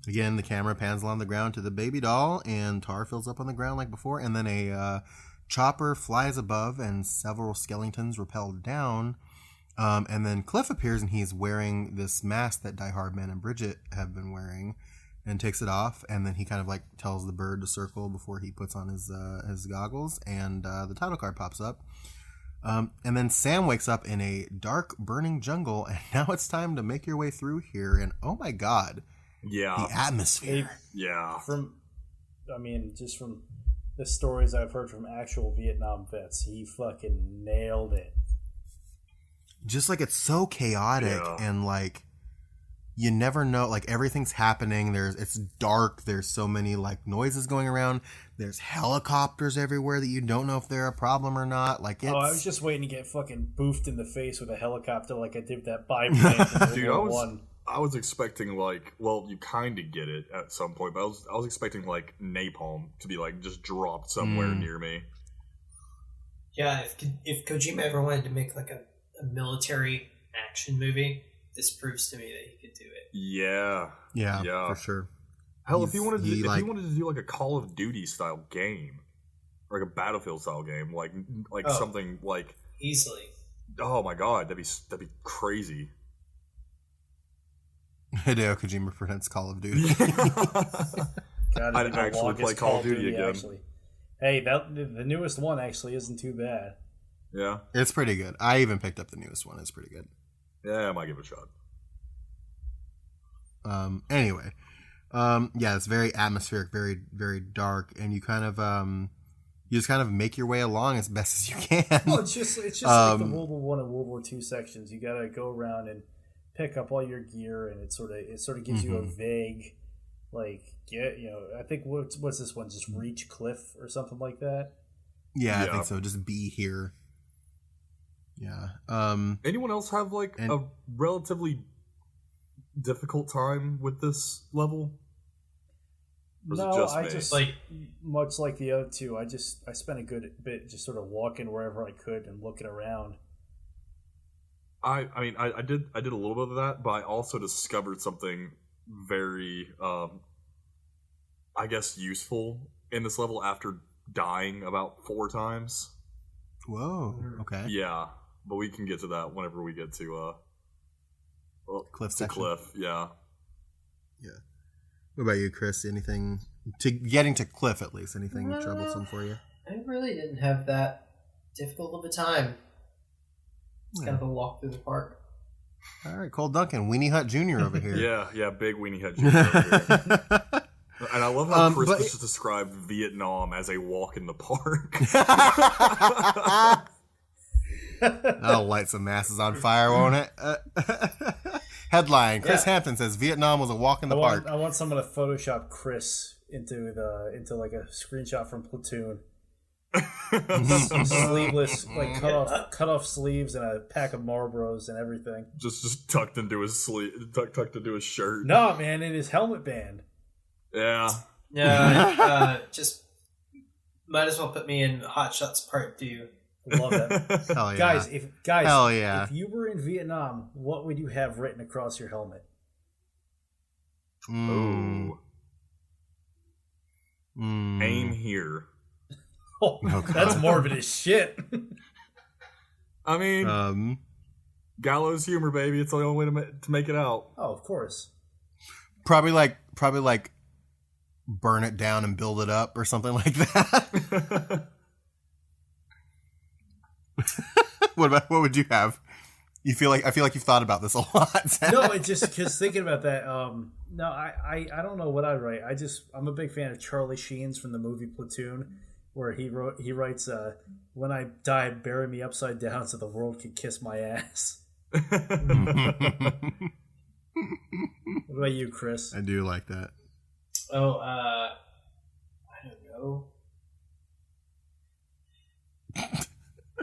again, the camera pans along the ground to the baby doll, and tar fills up on the ground like before. And then a chopper flies above, and several skeletons rappel down. And then Cliff appears, and he's wearing this mask that Die Hard Man and Bridget have been wearing, and takes it off. And then he kind of like tells the bird to circle before he puts on his goggles, and the title card pops up. And then Sam wakes up in a dark, burning jungle, and now it's time to make your way through here. And oh my god, the atmosphere.
Just from the stories I've heard from actual Vietnam vets, he fucking nailed it.
Just like it's so chaotic and like you never know. Like, everything's happening. It's dark. There's so many like noises going around. There's helicopters everywhere that you don't know if they're a problem or not. Like,
I was just waiting to get fucking boofed in the face with a helicopter like I did with that biplane.
Dude, I was expecting like, well, you kind of get it at some point, but I was expecting like napalm to be like just dropped somewhere near me.
Yeah, if Kojima ever wanted to make like a military action movie, this proves to me that he could do it.
Yeah, for sure.
Hell, if he wanted to do like a Call of Duty style game, or like a Battlefield style game, like something like
easily.
Oh my god, that'd be crazy.
Hideo Kojima presents Call of Duty.
I'd actually play Call of Duty again.
Actually. Hey, the newest one actually isn't too bad.
Yeah,
it's pretty good. I even picked up the newest one. It's pretty good.
Yeah, I might give it a shot.
Anyway, it's very atmospheric, very, very dark, and you just kind of make your way along as best as you can.
Well, it's just like the World War I and World War II sections. You got to go around and pick up all your gear, and it sort of gives you a vague, like, I think what's this one? Just reach cliff or something like that.
Yeah, I think so. Just be here. Yeah.
Anyone else have like a relatively difficult time with this level?
No, I just like much like the other two. I spent a good bit just sort of walking wherever I could and looking around.
I mean I did a little bit of that, but I also discovered something very I guess useful in this level after dying about 4 times.
Whoa. Okay.
Yeah, but we can get to that whenever we get to
Cliff section.
Cliff. Yeah.
What about you, Chris? Anything getting to Cliff at least? Anything troublesome for you?
I really didn't have that difficult of a time. It's kind of a walk through the park.
All right, Cole Duncan, Weenie Hut Jr. over here.
Yeah, big Weenie Hut Jr. over here. And I love how Chris just described Vietnam as a walk in the park.
That'll light some masses on fire, won't it? Headline: Chris Hampton says Vietnam was a walk in the park.
I want someone to Photoshop Chris into like a screenshot from Platoon. Sleeveless, like cut off sleeves and a pack of Marlboros and everything.
Just tucked into his tucked into his shirt.
No, man, in his helmet band.
Yeah.
Yeah. Just might as well put me in Hot Shots Part 2.
Love that.
Hell yeah.
Guys, if you were in Vietnam, what would you have written across your helmet?
Aim here.
Oh, that's morbid as shit.
I mean, gallows humor, baby. It's the only way to make it out.
Oh, of course.
Probably like burn it down and build it up or something like that. What would you have? I feel like you've thought about this a lot.
No, it's just because thinking about that. No, I don't know what I'd write. I'm a big fan of Charlie Sheen's from the movie Platoon, where he writes, "When I die, bury me upside down so the world can kiss my ass." What about you, Chris?
I do like that.
Oh, I don't know.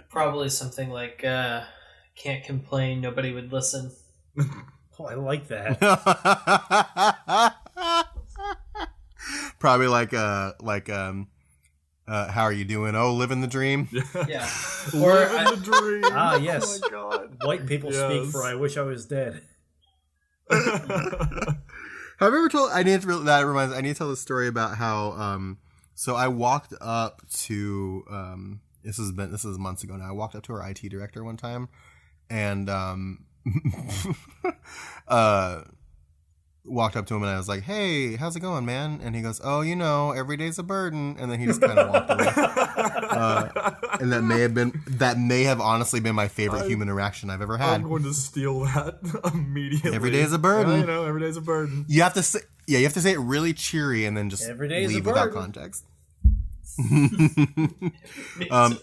Probably something like, can't complain, nobody would listen.
Oh, I like that.
Probably how are you doing? Oh, living the dream.
Yeah.
Living the dream.
Ah, yes.
Oh my God.
White people speak for I wish I was dead.
Have you ever told? I need to tell the story about how. So I walked up to. This is months ago now. I walked up to our IT director one time, and walked up to him and I was like, "Hey, how's it going, man?" And he goes, "Oh, every day's a burden." And then he just kind of walked away. And that may have honestly been my favorite human interaction I've ever had.
I'm going to steal that immediately.
Every day is a burden.
Yeah, every day's a burden.
You have to say it really cheery and then just leave without context.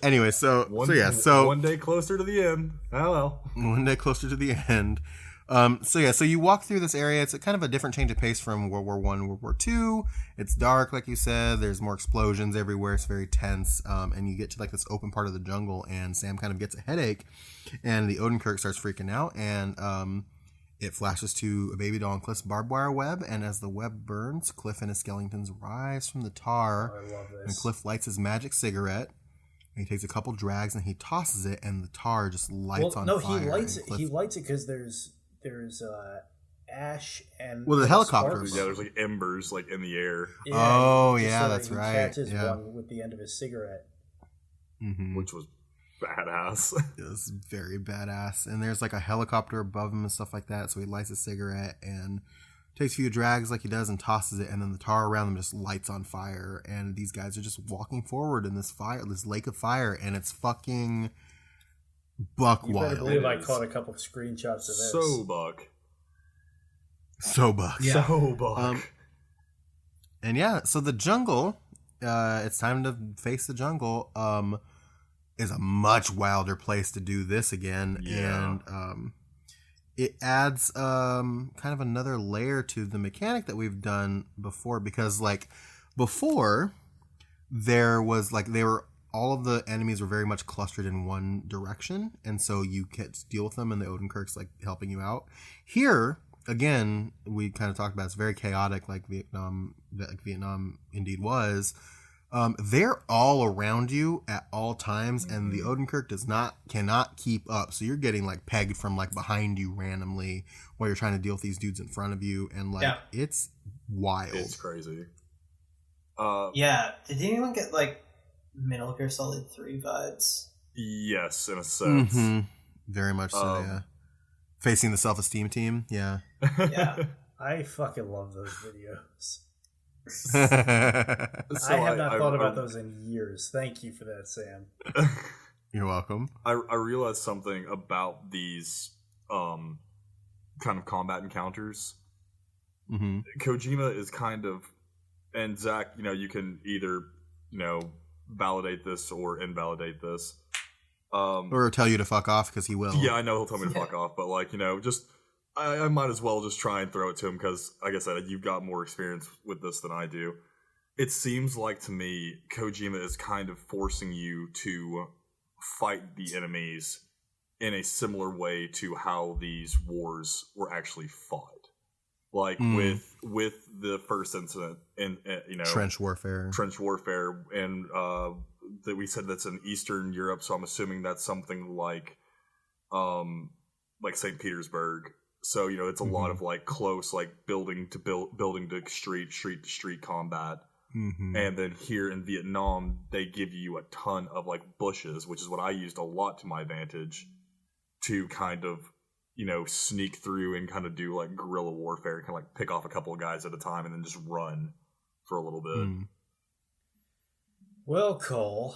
Anyway, so
one day closer to the end. Oh well.
One day closer to the end. So you walk through this area. It's a kind of a different change of pace from World War I, World War II. It's dark, like you said. There's more explosions everywhere. It's very tense. And you get to like this open part of the jungle, and Sam kind of gets a headache, and the Odenkirk starts freaking out, and it flashes to a baby doll in Cliff's barbed wire web, and as the web burns, Cliff and his skeletons rise from the tar.
I love this.
And Cliff lights his magic cigarette. And he takes a couple drags and he tosses it, and the tar just lights on fire.
He lights it. He lights it because there's ash and
the helicopters.
Yeah, there's like embers like in the air.
Yeah,
that's right.
He catches
yeah.
one with the end of his cigarette,
which was badass.
It was very badass. And there's like a helicopter above him and stuff like that. So he lights a cigarette and takes a few drags like he does and tosses it. And then the tar around them just lights on fire. And these guys are just walking forward in this lake of fire. And it's fucking buck
you
wild.
better believe I caught a couple of screenshots of this.
So buck.
Yeah.
So buck.
And yeah, so the jungle, it's time to face the jungle. Is a much wilder place to do this again.
Yeah.
And it adds kind of another layer to the mechanic that we've done before, because like before there was like all of the enemies were very much clustered in one direction, and so you can't deal with them, and the Odenkirk's like helping you out. Here again, we kind of talked about it's very chaotic, like Vietnam indeed was. They're all around you at all times, and the Odenkirk cannot keep up. So you're getting like pegged from like behind you randomly while you're trying to deal with these dudes in front of you, and like it's wild.
It's crazy.
Did anyone get like Metal Gear Solid 3 vibes?
Yes, in a sense.
Mm-hmm. Very much so. Yeah. Facing the self-esteem team. Yeah.
Yeah.
I fucking love those videos.
So
I have not thought about those in years. Thank you for that, Sam.
You're welcome.
I realized something about these kind of combat encounters.
Mm-hmm.
Kojima is kind of, and Zach, you can either validate this or invalidate this,
or tell you to fuck off, because he will.
Yeah, I know he'll tell me to fuck off, but like just. I might as well just try and throw it to him because, like I said, you've got more experience with this than I do. It seems like to me, Kojima is kind of forcing you to fight the enemies in a similar way to how these wars were actually fought. Like with the first incident in
trench warfare,
and that we said that's in Eastern Europe, so I'm assuming that's something like St. Petersburg. So, it's a lot of like close, like building to street to street combat. Mm-hmm. And then here in Vietnam, they give you a ton of like bushes, which is what I used a lot to my advantage to kind of, sneak through and kind of do like guerrilla warfare, kind of like pick off a couple of guys at a time and then just run for a little bit.
Well, Cole.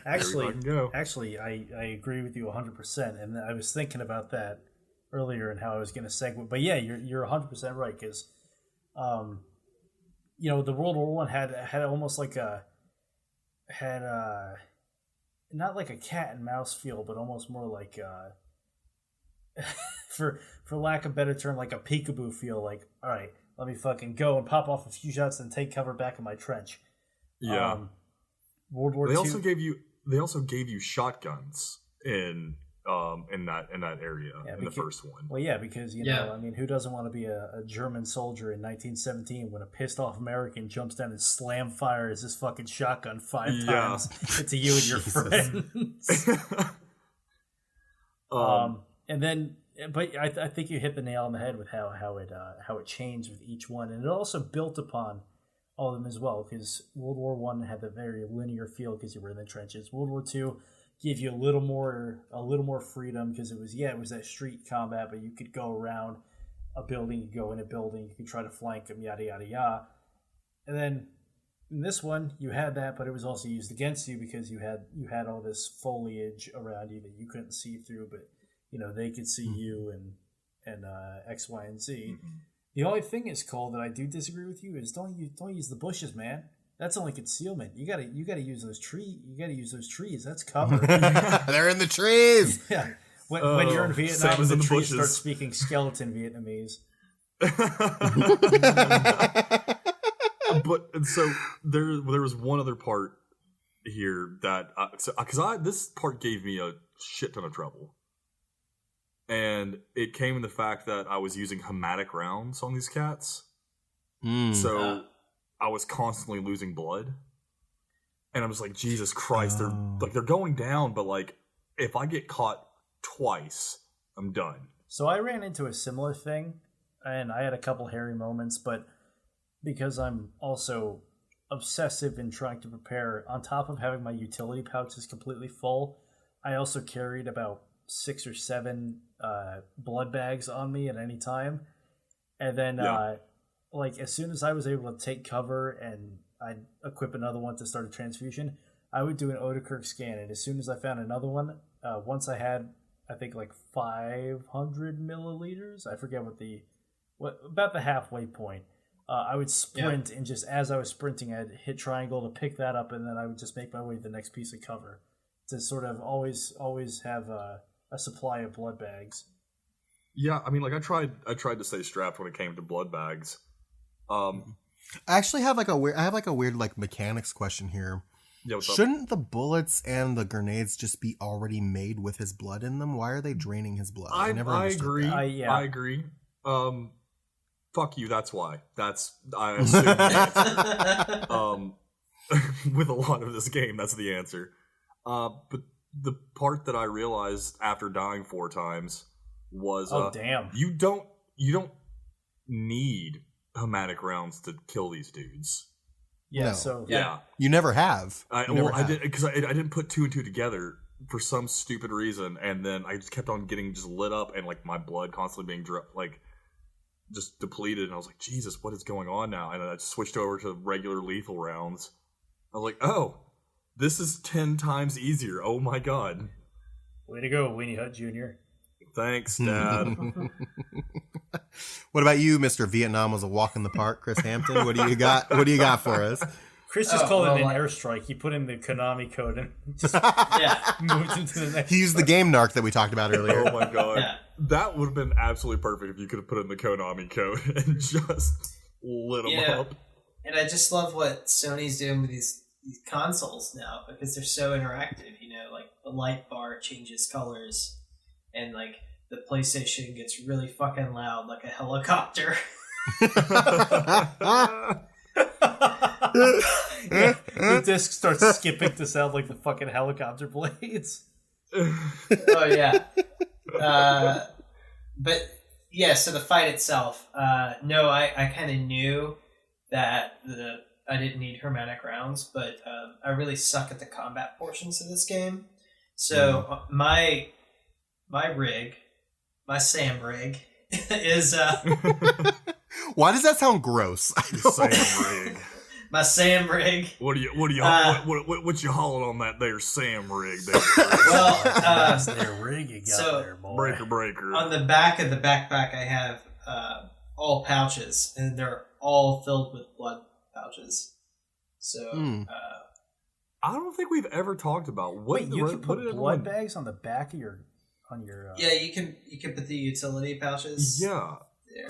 Actually, I agree with you 100%, and I was thinking about that earlier and how I was going to segue. But yeah, you're 100% right, because, the World War One had almost like not like a cat and mouse feel, but almost more like for lack of a better term, like a peekaboo feel. Like, all right, let me fucking go and pop off a few shots and take cover back in my trench.
Yeah.
World War II.
They also gave you shotguns in that area in the first one.
Well, yeah, because who doesn't want to be a German soldier in 1917 when a pissed off American jumps down and slam fires his fucking shotgun 5 times into you and your friends. And then, but I think you hit the nail on the head with how it changed with each one, and it also built upon all of them as well, because World War One had the very linear feel because you were in the trenches. World War II gave you a little more freedom because it was that street combat, but you could go around a building, you go in a building, you could try to flank them, yada yada yada. And then in this one, you had that, but it was also used against you because you had all this foliage around you that you couldn't see through, but they could see you and X, Y, and Z. Mm-hmm. The only thing is, Cole, that I do disagree with you is don't use the bushes, man. That's only concealment. You gotta use those trees. You gotta use those trees. That's cover.
They're in the trees.
Yeah. When you're in Vietnam,
Sam
the
in the
trees
bushes.
start speaking skeleton Vietnamese.
But and so there was one other part here that this part gave me a shit ton of trouble, and it came in the fact that I was using hematic rounds on these cats, so I was constantly losing blood, and I was like, Jesus Christ, they're going down, but like if I get caught twice, I'm done.
So I ran into a similar thing, and I had a couple hairy moments, but because I'm also obsessive in trying to prepare, on top of having my utility pouches completely full, I also carried about 6 or 7 blood bags on me at any time. And then, like, as soon as I was able to take cover and I'd equip another one to start a transfusion, I would do an Odekirk scan. And as soon as I found another one, once I had, I think, like 500 milliliters, I forget about the halfway point. I would sprint, and just as I was sprinting, I'd hit triangle to pick that up, and then I would just make my way to the next piece of cover to sort of always have a supply of blood bags.
Yeah, I mean, like I tried to stay strapped when it came to blood bags.
I actually have like a weird like mechanics question here.
Yeah,
shouldn't the bullets and the grenades just be already made with his blood in them? Why are they draining his blood? I never understood that.
I agree. Fuck you, that's why. I assume the answer. With a lot of this game, that's the answer. But the part that I realized after dying 4 times was
damn.
You don't need hematic rounds to kill these dudes.
Yeah,
no. You never have.
I did because I didn't put 2 and 2 together for some stupid reason, and then I just kept on getting just lit up, and like my blood constantly being just depleted, and I was like, Jesus, what is going on now? And I just switched over to regular lethal rounds. I was like, oh, this is 10 times easier. Oh my god.
Way to go, Weenie Hut Jr.
Thanks, Dad.
What about you, Mr. Vietnam was a walk in the park, Chris Hampton? What do you got? What do you got for us?
Chris just called it an airstrike. He put in the Konami code and just moved into the next.
He used the game narc that we talked about earlier.
Oh my god. Yeah. That would have been absolutely perfect if you could have put in the Konami code and just lit them up.
And I just love what Sony's doing with these consoles now, because they're so interactive. You know, like the light bar changes colors, and like the PlayStation gets really fucking loud, like a helicopter.
The disc starts skipping to sound like the fucking helicopter blades.
Oh yeah. But yeah, so the fight itself, no, I kind of knew that I didn't need hermetic rounds, but I really suck at the combat portions of this game. So my rig, my Sam rig, is
Why does that sound gross?
Sam rig.
My Sam rig.
What you hauling on that there Sam rig there?
Well,
that's their rig you got there, boy.
Breaker.
On the back of the backpack, I have all pouches, and they're all filled with blood pouches. So,
I don't think we've ever talked about what.
Wait, you can put blood bags on the back of your.
Yeah, you can put the utility pouches.
Yeah.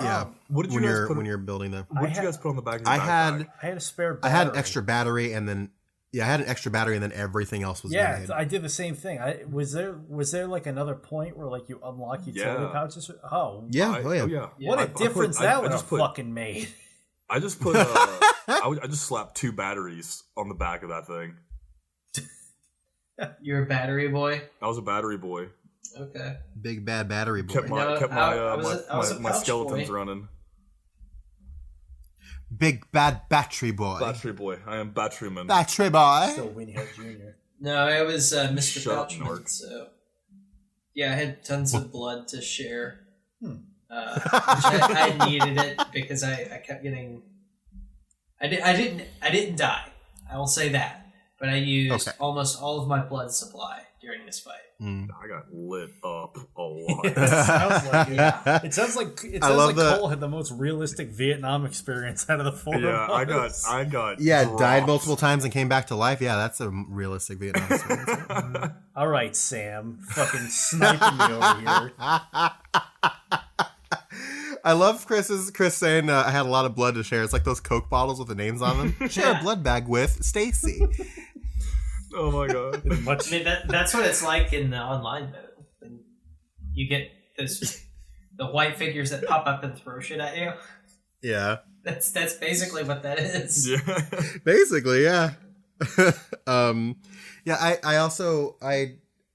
Yeah.
What did you guys put
when you're building them?
What did you guys put on the back of your backpack?
I had a spare battery.
I had an extra battery, and then everything else was made.
I did the same thing. Was there like another point where like you unlock utility pouches? Oh
yeah.
What a difference that would have fucking made.
I just put I just slapped 2 batteries on the back of that thing.
You're a battery boy?
I was a battery boy.
Okay.
Big bad battery boy.
Kept my skeletons running.
Big bad battery boy.
Battery boy. I am batteryman.
Battery boy.
Still Winnie Hut Jr.
No, I was Mr. Pouchman. So yeah, I had tons of blood to share. Which I needed it because I kept getting. I didn't die. I will say that, but I used almost all of my blood supply. during this fight.
I got lit up a lot.
It sounds like it. It sounds like Cole had the most realistic Vietnam experience out of the four of us.
I got
died multiple times and came back to life. Yeah, that's a realistic Vietnam experience.
All right, Sam, fucking sniping me over here.
I love Chris saying I had a lot of blood to share. It's like those Coke bottles with the names on them. Share a blood bag with Stacy.
Oh my god!
I mean, that's what it's like in the online mode. When you get the white figures that pop up and throw shit at you.
Yeah,
that's basically what that is.
Yeah,
basically, yeah.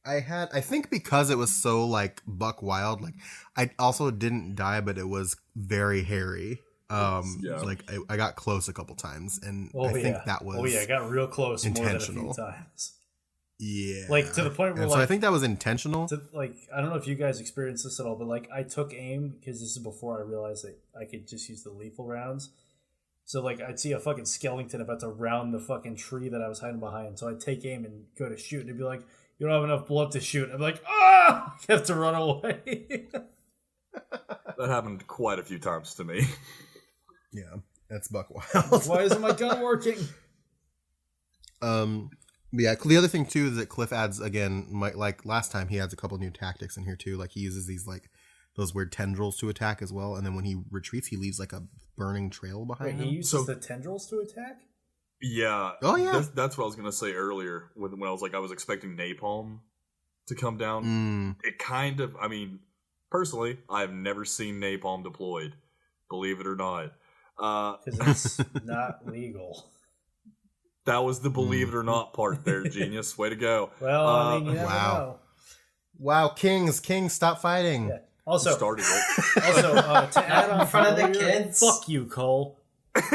I think because it was so like buck wild, like I also didn't die, but it was very hairy. Like I got close a couple times, and I think that was
I got real close
intentional.
more than a few times.
Yeah,
like to the point where
so I think that was intentional.
I don't know if you guys experienced this at all, but like I took aim because this is before I realized that I could just use the lethal rounds. So like I'd see a fucking skeleton about to round the fucking tree that I was hiding behind, so I'd take aim and go to shoot, and it'd be like, "You don't have enough blood to shoot." I'm like, "Ah!" I have to run away.
That happened quite a few times to me.
Yeah, that's buck wild.
Why isn't my gun working?
Yeah, the other thing too is that Cliff adds again, like last time, he adds a couple new tactics in here too. Like he uses these like those weird tendrils to attack as well, and then when he retreats, he leaves like a burning trail behind him.
He uses the tendrils to attack.
Yeah.
Oh yeah.
That's what I was gonna say earlier when I was like I was expecting napalm to come down. It kind of. I mean, personally, I've never seen napalm deployed. Believe it or not.
Because it's not legal.
That was the believe it or not part there, genius. Way to go.
Well, I mean, you never know.
Wow, Kings, stop fighting.
Yeah. Also,
you started it.
Also, to add on
in front of the kids.
Fuck you, Cole.
By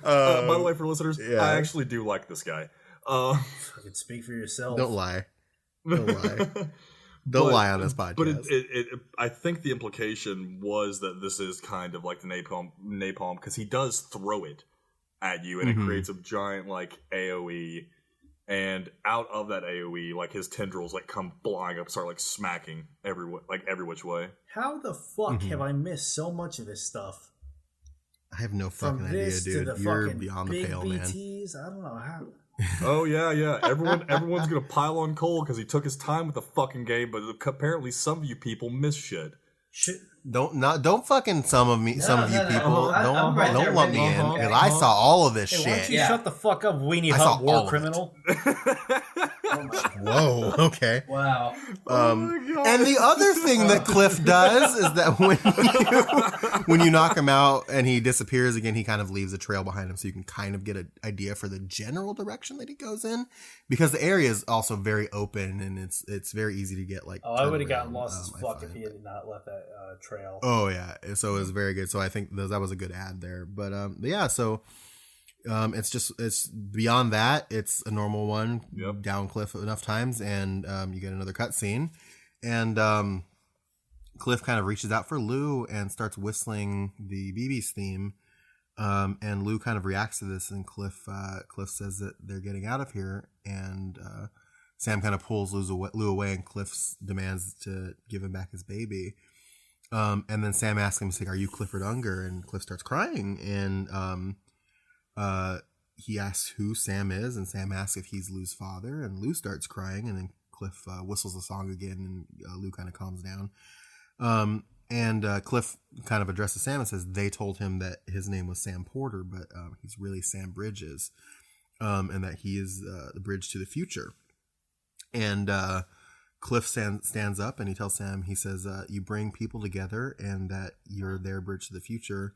the way, for listeners, I actually do like this guy.
Fucking speak for yourself.
Don't lie. Don't lie on this podcast.
But I think the implication was that this is kind of like the napalm because he does throw it at you, and it creates a giant like AOE. And out of that AOE, like his tendrils like come flying up, start like smacking every which way.
How the fuck have I missed so much of this stuff?
I have no fucking idea, dude. You're beyond the pale, man.
I don't know how.
Oh yeah. Everyone's gonna pile on Cole because he took his time with the fucking game, but apparently some of you people miss shit.
Don't fucking some of you people. Don't lump me in because I saw all of this shit.
Why don't you shut the fuck up, weenie hut war criminal?
Whoa. Okay.
Wow.
And the other thing that Cliff does is that when you knock him out and he disappears again, he kind of leaves a trail behind him, so you can kind of get an idea for the general direction that he goes in, because the area is also very open and it's very easy to get like.
Oh, I would have gotten lost as fuck if he had not left that trail.
Oh yeah, so it was very good. So I think that was a good ad there. But yeah, so. It's beyond that. It's a normal one.
Yep.
Down Cliff enough times, and you get another cutscene, and Cliff kind of reaches out for Lou and starts whistling the BB's theme, and Lou kind of reacts to this, and Cliff says that they're getting out of here, and Sam kind of pulls Lou away, and Cliff demands to give him back his baby, and then Sam asks him, he's like, "Are you Clifford Unger?" And Cliff starts crying, and he asks who Sam is, and Sam asks if he's Lou's father, and Lou starts crying, and then Cliff whistles the song again, and Lou kind of calms down. And Cliff kind of addresses Sam and says they told him that his name was Sam Porter, but he's really Sam Bridges, and that he is the bridge to the future. And Cliff stands up and he tells Sam, he says, you bring people together and that you're their bridge to the future.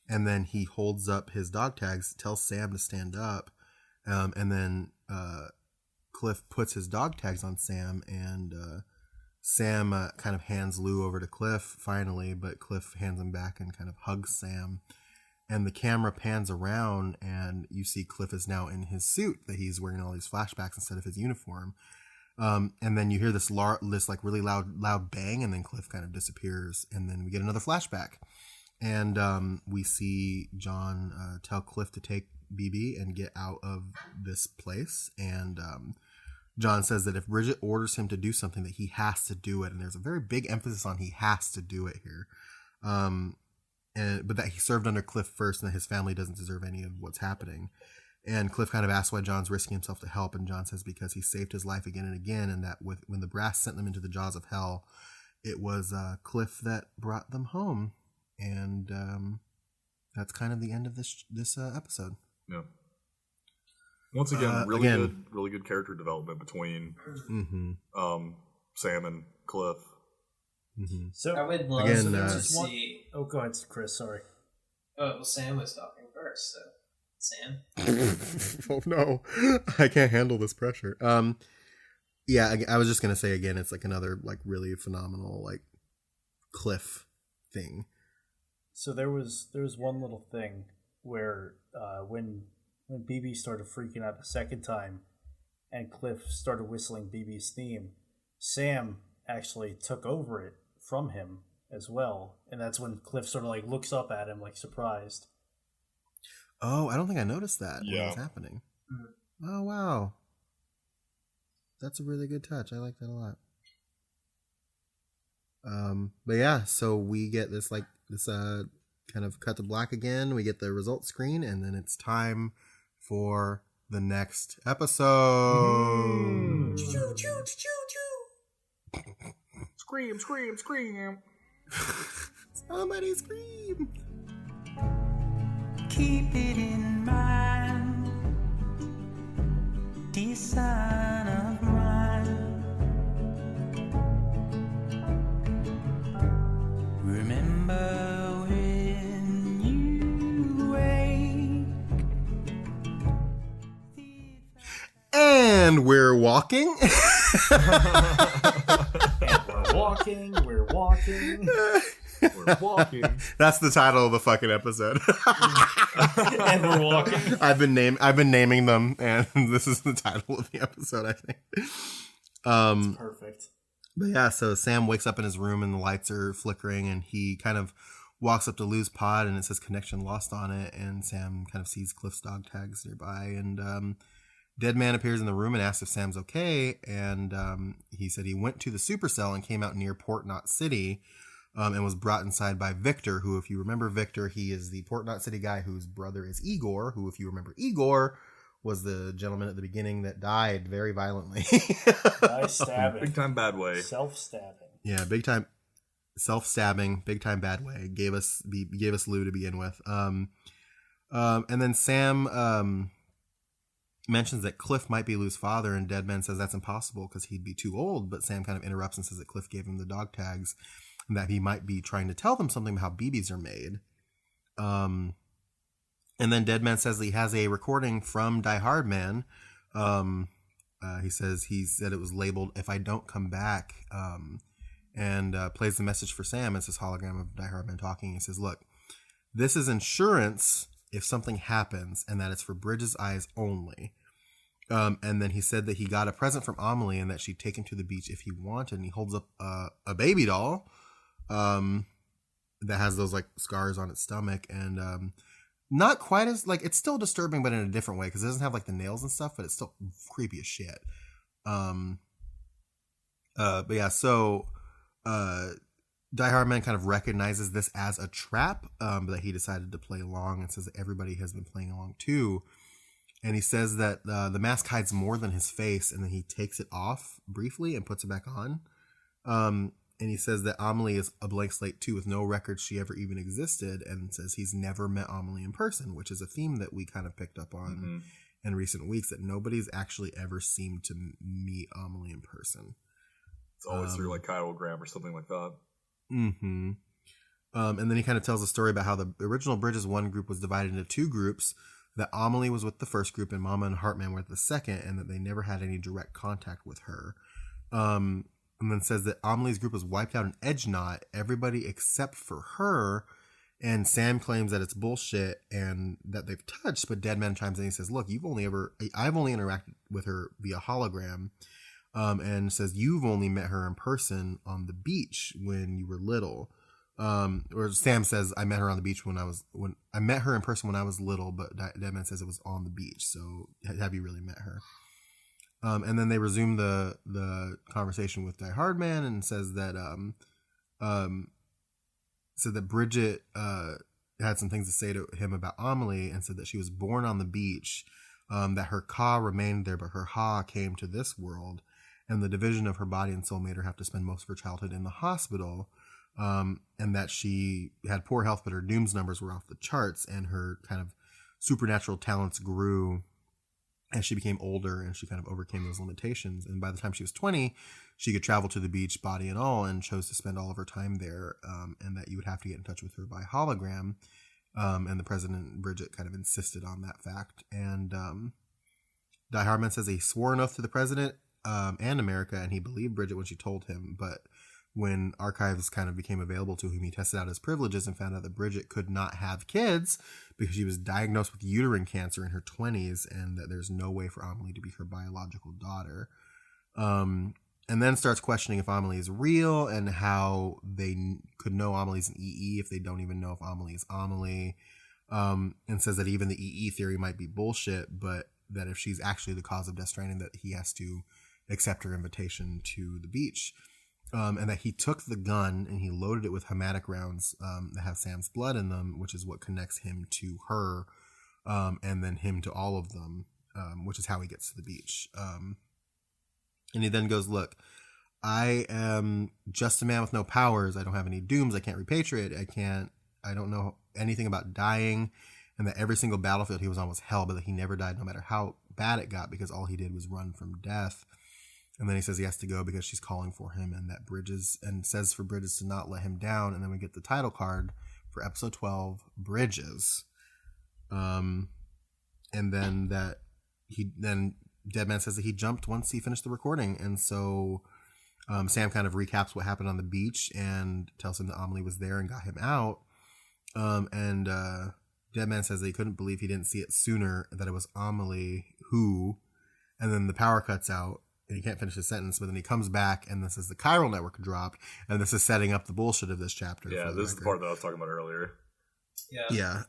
And then he holds up his dog tags, tells Sam to stand up. And then Cliff puts his dog tags on Sam, and Sam kind of hands Lou over to Cliff finally, but Cliff hands him back and kind of hugs Sam. And the camera pans around and you see Cliff is now in his suit that he's wearing all these flashbacks instead of his uniform. And then you hear this like really loud bang, and then Cliff kind of disappears, and then we get another flashback. And we see John tell Cliff to take BB and get out of this place. And John says that if Bridget orders him to do something, that he has to do it. And there's a very big emphasis on he has to do it here. But that he served under Cliff first and that his family doesn't deserve any of what's happening. And Cliff kind of asks why John's risking himself to help. And John says because he saved his life again and again. And that when the brass sent them into the jaws of hell, it was Cliff that brought them home. And that's kind of the end of this episode.
Yeah. Once again, really good character development between Sam and Cliff.
Mm-hmm.
So I would love to see.
Oh, go ahead, Chris. Sorry.
Oh, well, Sam was talking first, so Sam.
Oh no, I can't handle this pressure. Yeah, I was just gonna say again, it's like another like really phenomenal like Cliff thing.
So there was one little thing where when BB started freaking out the second time, and Cliff started whistling BB's theme, Sam actually took over it from him as well, and that's when Cliff sort of like looks up at him like surprised.
Oh, I don't think I noticed that when it was happening. Mm-hmm. Oh wow, that's a really good touch. I like that a lot. But yeah, so we get this kind of cut to black again. We get the results screen, and then it's time for the next episode.
Scream, scream, scream.
Somebody scream.
Keep it in mind, dear son of mine. Remember when you wake.
And we're walking.
We're walking.
That's the title of the fucking episode.
And we're walking.
I've been naming them, and this is the title of the episode, I think.
That's perfect.
But yeah, so Sam wakes up in his room and the lights are flickering, and he kind of walks up to Lou's pod and it says connection lost on it, and Sam kind of sees Cliff's dog tags nearby, and Dead Man appears in the room and asks if Sam's okay, and he said he went to the supercell and came out near Port Knot City, and was brought inside by Victor, who, if you remember Victor, he is the Port Knot City guy whose brother is Igor, who, if you remember Igor, was the gentleman at the beginning that died very violently.
Nice stabbing.
Big time bad way.
Self-stabbing.
Yeah, big time self-stabbing, big time bad way. Gave us Lou to begin with. And then Sam mentions that Cliff might be Lou's father, and Deadman says that's impossible because he'd be too old, but Sam kind of interrupts and says that Cliff gave him the dog tags and that he might be trying to tell them something about how BBs are made. And then Deadman says that he has a recording from Die Hard Man. He said it was labeled "If I Don't Come Back," and plays the message for Sam. It's this hologram of Die Hard Man talking. He says, "Look, this is insurance if something happens, and that it's for Bridget's eyes only." And then he said that he got a present from Amelie and that she'd take him to the beach if he wanted. And he holds up a baby doll that has those like scars on its stomach, and not quite as like, it's still disturbing, but in a different way because it doesn't have like the nails and stuff, but it's still creepy as shit. But yeah, so Die Hard Man kind of recognizes this as a trap, but that he decided to play along, and says that everybody has been playing along too. And he says that the mask hides more than his face, and then he takes it off briefly and puts it back on. And he says that Amelie is a blank slate too, with no record she ever even existed, and says he's never met Amelie in person, which is a theme that we kind of picked up on in recent weeks, that nobody's actually ever seemed to meet Amelie in person.
It's always through like chirogram or something like that.
Mm-hmm. And then he kind of tells a story about how the original Bridges 1 group was divided into 2 groups, that Amelie was with the first group and Mama and Heartman were with the second, and that they never had any direct contact with her. And then says that Amelie's group was wiped out in Edge Knot, everybody except for her, and Sam claims that it's bullshit and that they've touched, but Deadman chimes in and says, look, I've only interacted with her via hologram, and says you've only met her in person on the beach when you were little. Or Sam says, I met her on the beach when I met her in person when I was little, but Deadman says it was on the beach. So have you really met her? And then they resume the conversation with Die Hardman and says that Bridget had some things to say to him about Amelie, and said that she was born on the beach, that her ka remained there, but her ha came to this world, and the division of her body and soul made her have to spend most of her childhood in the hospital, and that she had poor health, but her dooms numbers were off the charts, and her kind of supernatural talents grew as she became older, and she kind of overcame those limitations. And by the time she was 20, she could travel to the beach, body and all, and chose to spend all of her time there, and that you would have to get in touch with her by hologram. And the president, Bridget, kind of insisted on that fact. And Die Hardman says he swore an oath to the president and America, and he believed Bridget when she told him. But when archives kind of became available to him, he tested out his privileges and found out that Bridget could not have kids because she was diagnosed with uterine cancer in her 20s, and that there's no way for Amelie to be her biological daughter. And then starts questioning if Amelie is real and how they could know Amelie's an EE if they don't even know if Amelie is Amelie. And says that even the EE theory might be bullshit, but that if she's actually the cause of Death Stranding, that he has to accept her invitation to the beach. And that he took the gun and he loaded it with hematic rounds that have Sam's blood in them, which is what connects him to her, and then him to all of them, which is how he gets to the beach. And he then goes, look, I am just a man with no powers. I don't have any dooms. I can't repatriate. I don't know anything about dying. And that every single battlefield he was on was hell, but that he never died no matter how bad it got, because all he did was run from death. And then he says he has to go because she's calling for him, and that Bridges, and says for Bridges to not let him down. And then we get the title card for episode 12, Bridges. And then Deadman says that he jumped once he finished the recording. And so Sam kind of recaps what happened on the beach and tells him that Amelie was there and got him out. And Deadman says that he couldn't believe he didn't see it sooner, that it was Amelie who, and then the power cuts out and he can't finish his sentence, but then he comes back and this is the chiral network dropped, and this is setting up the bullshit of this chapter.
Yeah, this is the part that I was talking about earlier.
Yeah.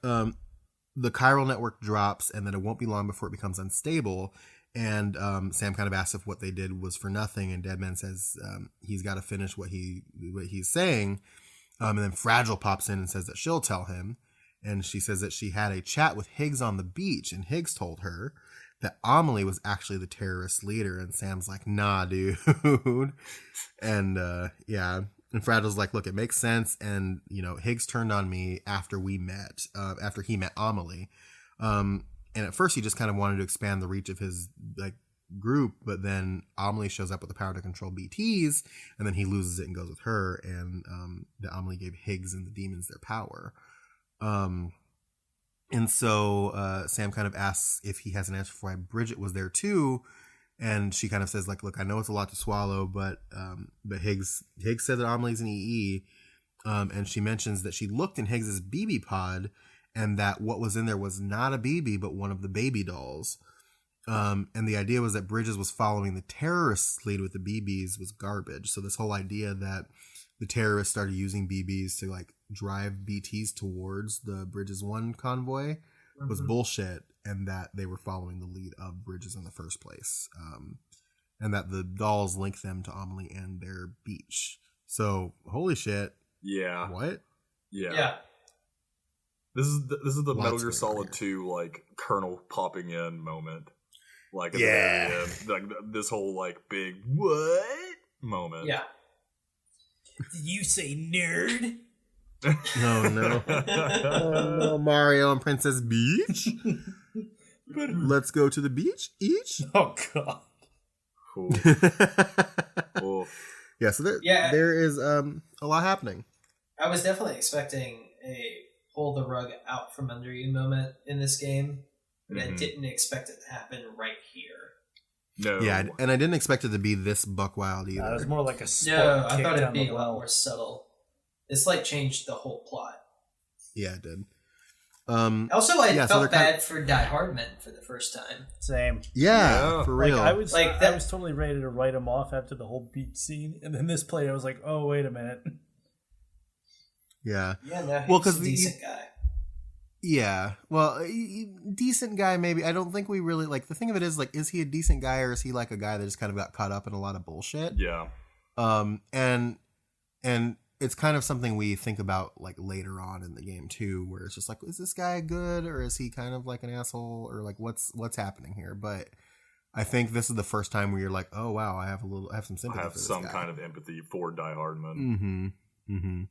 The chiral network drops, and then it won't be long before it becomes unstable. And Sam kind of asks if what they did was for nothing, and Deadman says he's got to finish what he's saying. And then Fragile pops in and says that she'll tell him. And she says that she had a chat with Higgs on the beach, and Higgs told her that Amelie was actually the terrorist leader. And Sam's like, nah, dude. And yeah. And Fragile's like, look, it makes sense. And, Higgs turned on me after we met, after he met Amelie. And at first he just kind of wanted to expand the reach of his group, but then Amelie shows up with the power to control BTs, and then he loses it and goes with her, and that Amelie gave Higgs and the demons their power. And so Sam kind of asks if he has an answer for why Bridget was there too, and she kind of says look, I know it's a lot to swallow, but Higgs said that Amelie's an EE, and she mentions that she looked in Higgs's BB pod, and that what was in there was not a BB, but one of the baby dolls. And the idea was that Bridges was following the terrorists' lead with the BBs was garbage. So this whole idea that the terrorists started using BBs to drive BTs towards the Bridges 1 convoy was bullshit, and that they were following the lead of Bridges in the first place. And that the dolls link them to Amelie and their beach. So holy shit.
Yeah.
What?
Yeah. This is the Metal Gear Solid 2 Colonel popping in moment. At the very end. This whole big what moment.
Yeah.
Did you say nerd?
No. Oh no, Mario and Princess Peach. Let's go to the beach each.
Oh god.
Cool. Cool.
Yeah, so there is a lot happening.
I was definitely expecting a pull the rug out from under you moment in this game, but I didn't expect it to happen right here.
No.
Yeah, and I didn't expect it to be this buck wild either.
It was more like a
No, I thought it'd be a lot more subtle. It's changed the whole plot.
Yeah, it did.
Also, I felt bad for Die Hardman for the first time.
Same.
Yeah, for real.
I was totally ready to write him off after the whole beach scene, and then this play, I was like, oh, wait a minute.
Yeah.
Yeah, no,
Well,
he's
'cause
a decent guy.
Yeah. Well, decent guy, maybe. I don't think we really, like, the thing of it is, like, is he a decent guy or is he, like, a guy that just kind of got caught up in a lot of bullshit?
Yeah.
And it's kind of something we think about, like, later on in the game, too, where it's just like, is this guy good or is he kind of like an asshole or, like, what's happening here? But I think this is the first time where you're like, oh, wow, I have some sympathy
I have
for this
some
guy.
kind of empathy for Die Hardman.
Mm-hmm. Mm-hmm.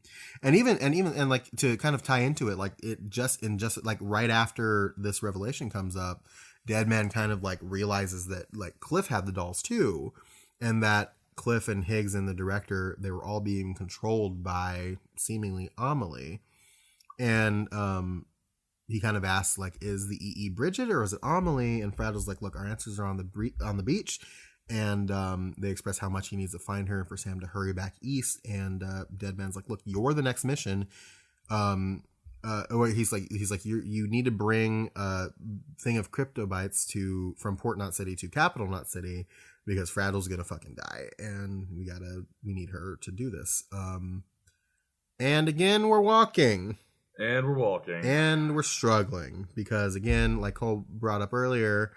And like to kind of tie into it, like just like right after this revelation comes up, Deadman kind of like realizes that like Cliff had the dolls too, and that Cliff and Higgs and the director, they were all being controlled by seemingly Amelie, and he kind of asks like, is the EE Bridget or is it Amelie? And Fragile's like, look, our answers are on the beach. And they express how much he needs to find her and for Sam to hurry back east. And Deadman's like, look, you're the next mission. He's like, you need to bring a thing of crypto bytes from Port Knot City to Capital Knot City because Fragile's gonna fucking die, and we need her to do this. And again, we're walking.
And we're walking.
And we're struggling because, again, like Cole brought up earlier,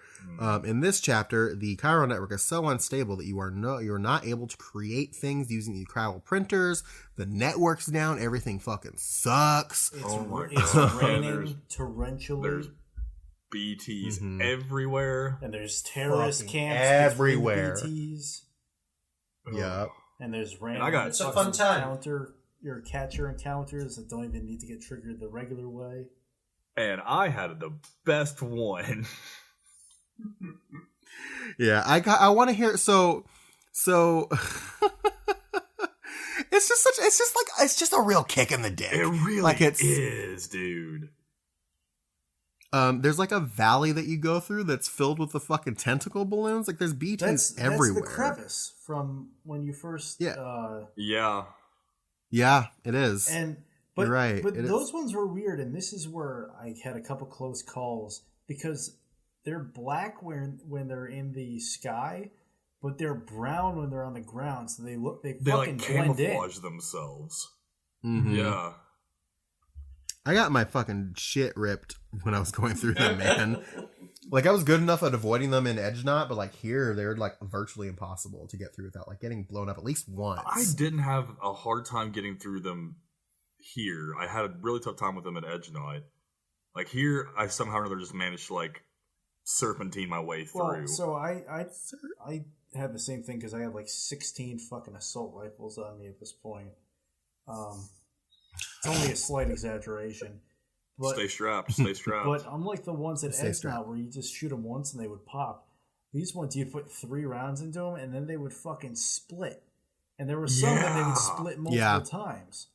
in this chapter, the chiral network is so unstable that you're not able to create things using the chiral printers. The network's down. Everything fucking sucks.
It's raining torrentially.
There's BTs everywhere.
And there's terrorist
fucking
camps
everywhere.
BTs.
Yep.
And there's random.
And
It's a fun time.
Your catcher encounters that don't even need to get triggered the regular way.
And I had the best one.
Yeah, I want to hear. So it's just a real kick in the dick.
It really
like
is, dude.
There's like a valley that you go through that's filled with the fucking tentacle balloons. Like there's BTs everywhere.
That's the crevice from when you first.
Yeah.
Yeah, it is.
But
you're right.
But those ones were weird, and this is where I had a couple close calls because they're black when they're in the sky, but they're brown when they're on the ground. So they fucking
like
blend in.
camouflage themselves.
Mm-hmm.
Yeah.
I got my fucking shit ripped when I was going through them, man. Like I was good enough at avoiding them in Edge Knot, but like here they're like virtually impossible to get through without like getting blown up at least once.
I didn't have a hard time getting through them here. I had a really tough time with them at Edge Knot. Like here, I somehow or another just managed to like serpentine my way through.
Well, so I had the same thing because I had like 16 fucking assault rifles on me at this point. It's only a slight exaggeration. But,
stay strapped.
But unlike the ones at Edge Knot where you just shoot them once and they would pop, these ones you'd put 3 rounds into them and then they would fucking split. And there were some that they would split multiple times.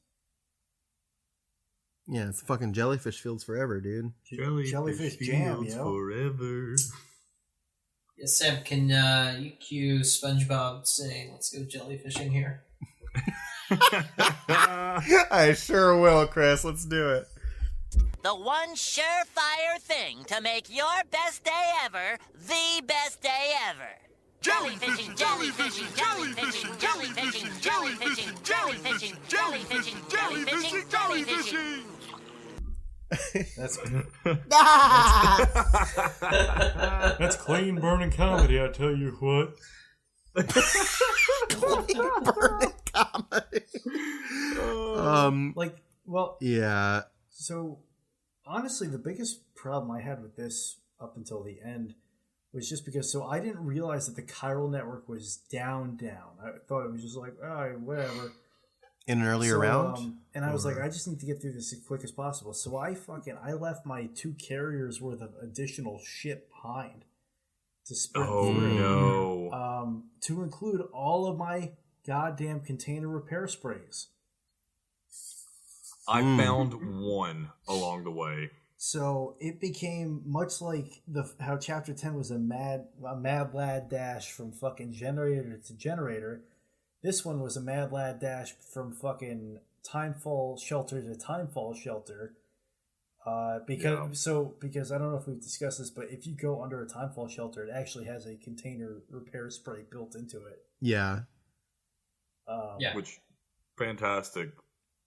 Yeah, it's fucking jellyfish fields forever, dude.
Jellyfish jam,
forever.
Yeah, Sam, can you cue SpongeBob saying, "Let's go jellyfishing here"?
I sure will, Chris. Let's do it.
The one surefire thing to make your best day ever the best day ever. Jellyfishing, jellyfishing, jellyfishing, jellyfishing, jellyfishing, jellyfishing, jellyfishing, jellyfishing, jellyfishing.
That's clean burning comedy, I tell you what.
Clean burning comedy. Yeah.
So, honestly, the biggest problem I had with this up until the end was just because, I didn't realize that the chiral network was down. I thought it was just like, whatever.
In an earlier round?
And I was like, I just need to get through this as quick as possible. So I left my 2 carriers worth of additional shit behind to sprint through.
No.
To include all of my goddamn container repair sprays.
I found one along the way.
So it became much like how Chapter 10 was a mad lad dash from fucking generator to generator. This one was a mad lad dash from fucking timefall shelter to timefall shelter. Because I don't know if we've discussed this, but if you go under a timefall shelter, it actually has a container repair spray built into it.
Yeah.
Which, fantastic.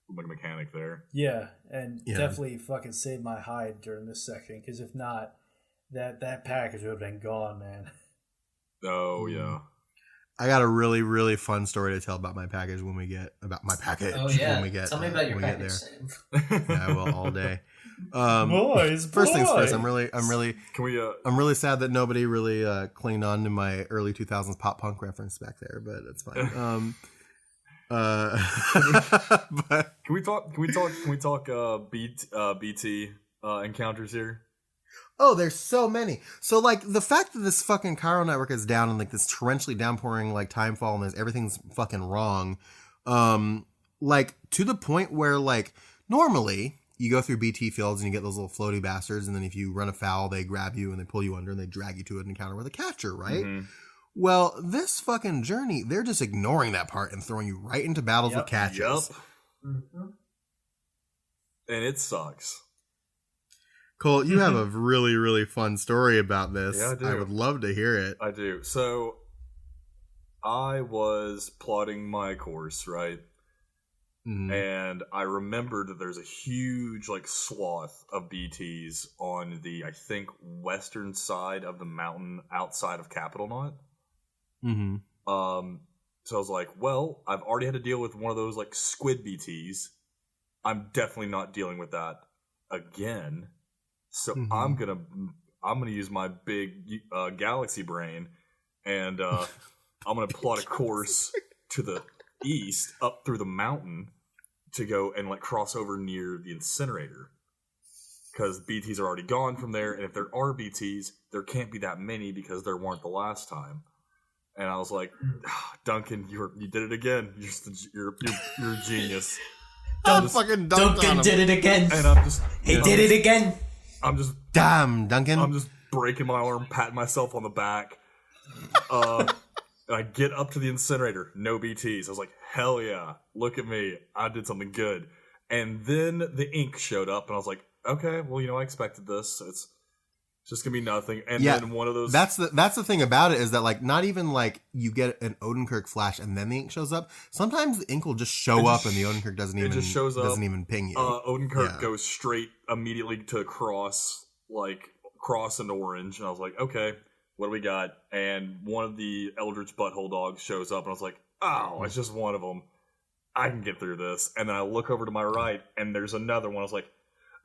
mechanic there.
Yeah, and definitely fucking saved my hide during this section, because if not, that package would have been gone, man.
Oh, yeah.
I got a really, really fun story to tell about my package when we get
Oh yeah,
when we get,
tell me about your package,
Sam.
Sam.
Yeah, I will all day.
First
things first. I'm really
Can we?
I'm really sad that nobody really clinged on to my early 2000s pop punk reference back there, but it's fine. But
Can we talk BT encounters here?
oh, there's so many. So like the fact that this fucking Cairo network is down and like this torrentially downpouring like timefall and there's everything's fucking wrong. Like to the point where like normally you go through BT fields and you get those little floaty bastards, and then if you run afoul, they grab you and they pull you under and they drag you to an encounter with a catcher, right? Mm-hmm. Well, this fucking journey, they're just ignoring that part and throwing you right into battles with catchers.
Yep. Mm-hmm. And it sucks.
Cole, you have a really, really fun story about this.
Yeah, I do.
I would love to hear it.
I do. So, I was plotting my course, right? Mm-hmm. And I remembered that there's a huge, like, swath of BTs on the, I think, western side of the mountain outside of Capital Knot.
Mm-hmm.
So I was like, well, I've already had to deal with one of those, like, squid BTs. I'm definitely not dealing with that again. So I'm gonna use my big galaxy brain, and I'm gonna plot a course to the east up through the mountain to go and like cross over near the incinerator, because BTs are already gone from there, and if there are BTs, there can't be that many because there weren't the last time. And I was like, Duncan, you did it again. You're a genius.
Duncan
did it again.
And I'm just
did it again.
I'm just
damn Duncan.
I'm just breaking my arm, patting myself on the back. And I get up to the incinerator, no BTs. I was like, hell yeah, look at me, I did something good. And then the ink showed up, and I was like, okay, well, I expected this. It's just gonna be nothing. And then one of those.
That's the thing about it, is that like not even like you get an Odenkirk flash and then the ink shows up. Sometimes the ink will just show up and the Odenkirk doesn't even ping you.
Odenkirk goes straight immediately to cross into orange, and I was like, okay, what do we got? And one of the Eldritch Butthole dogs shows up, and I was like, oh, it's just one of them. I can get through this. And then I look over to my right, and there's another one. I was like,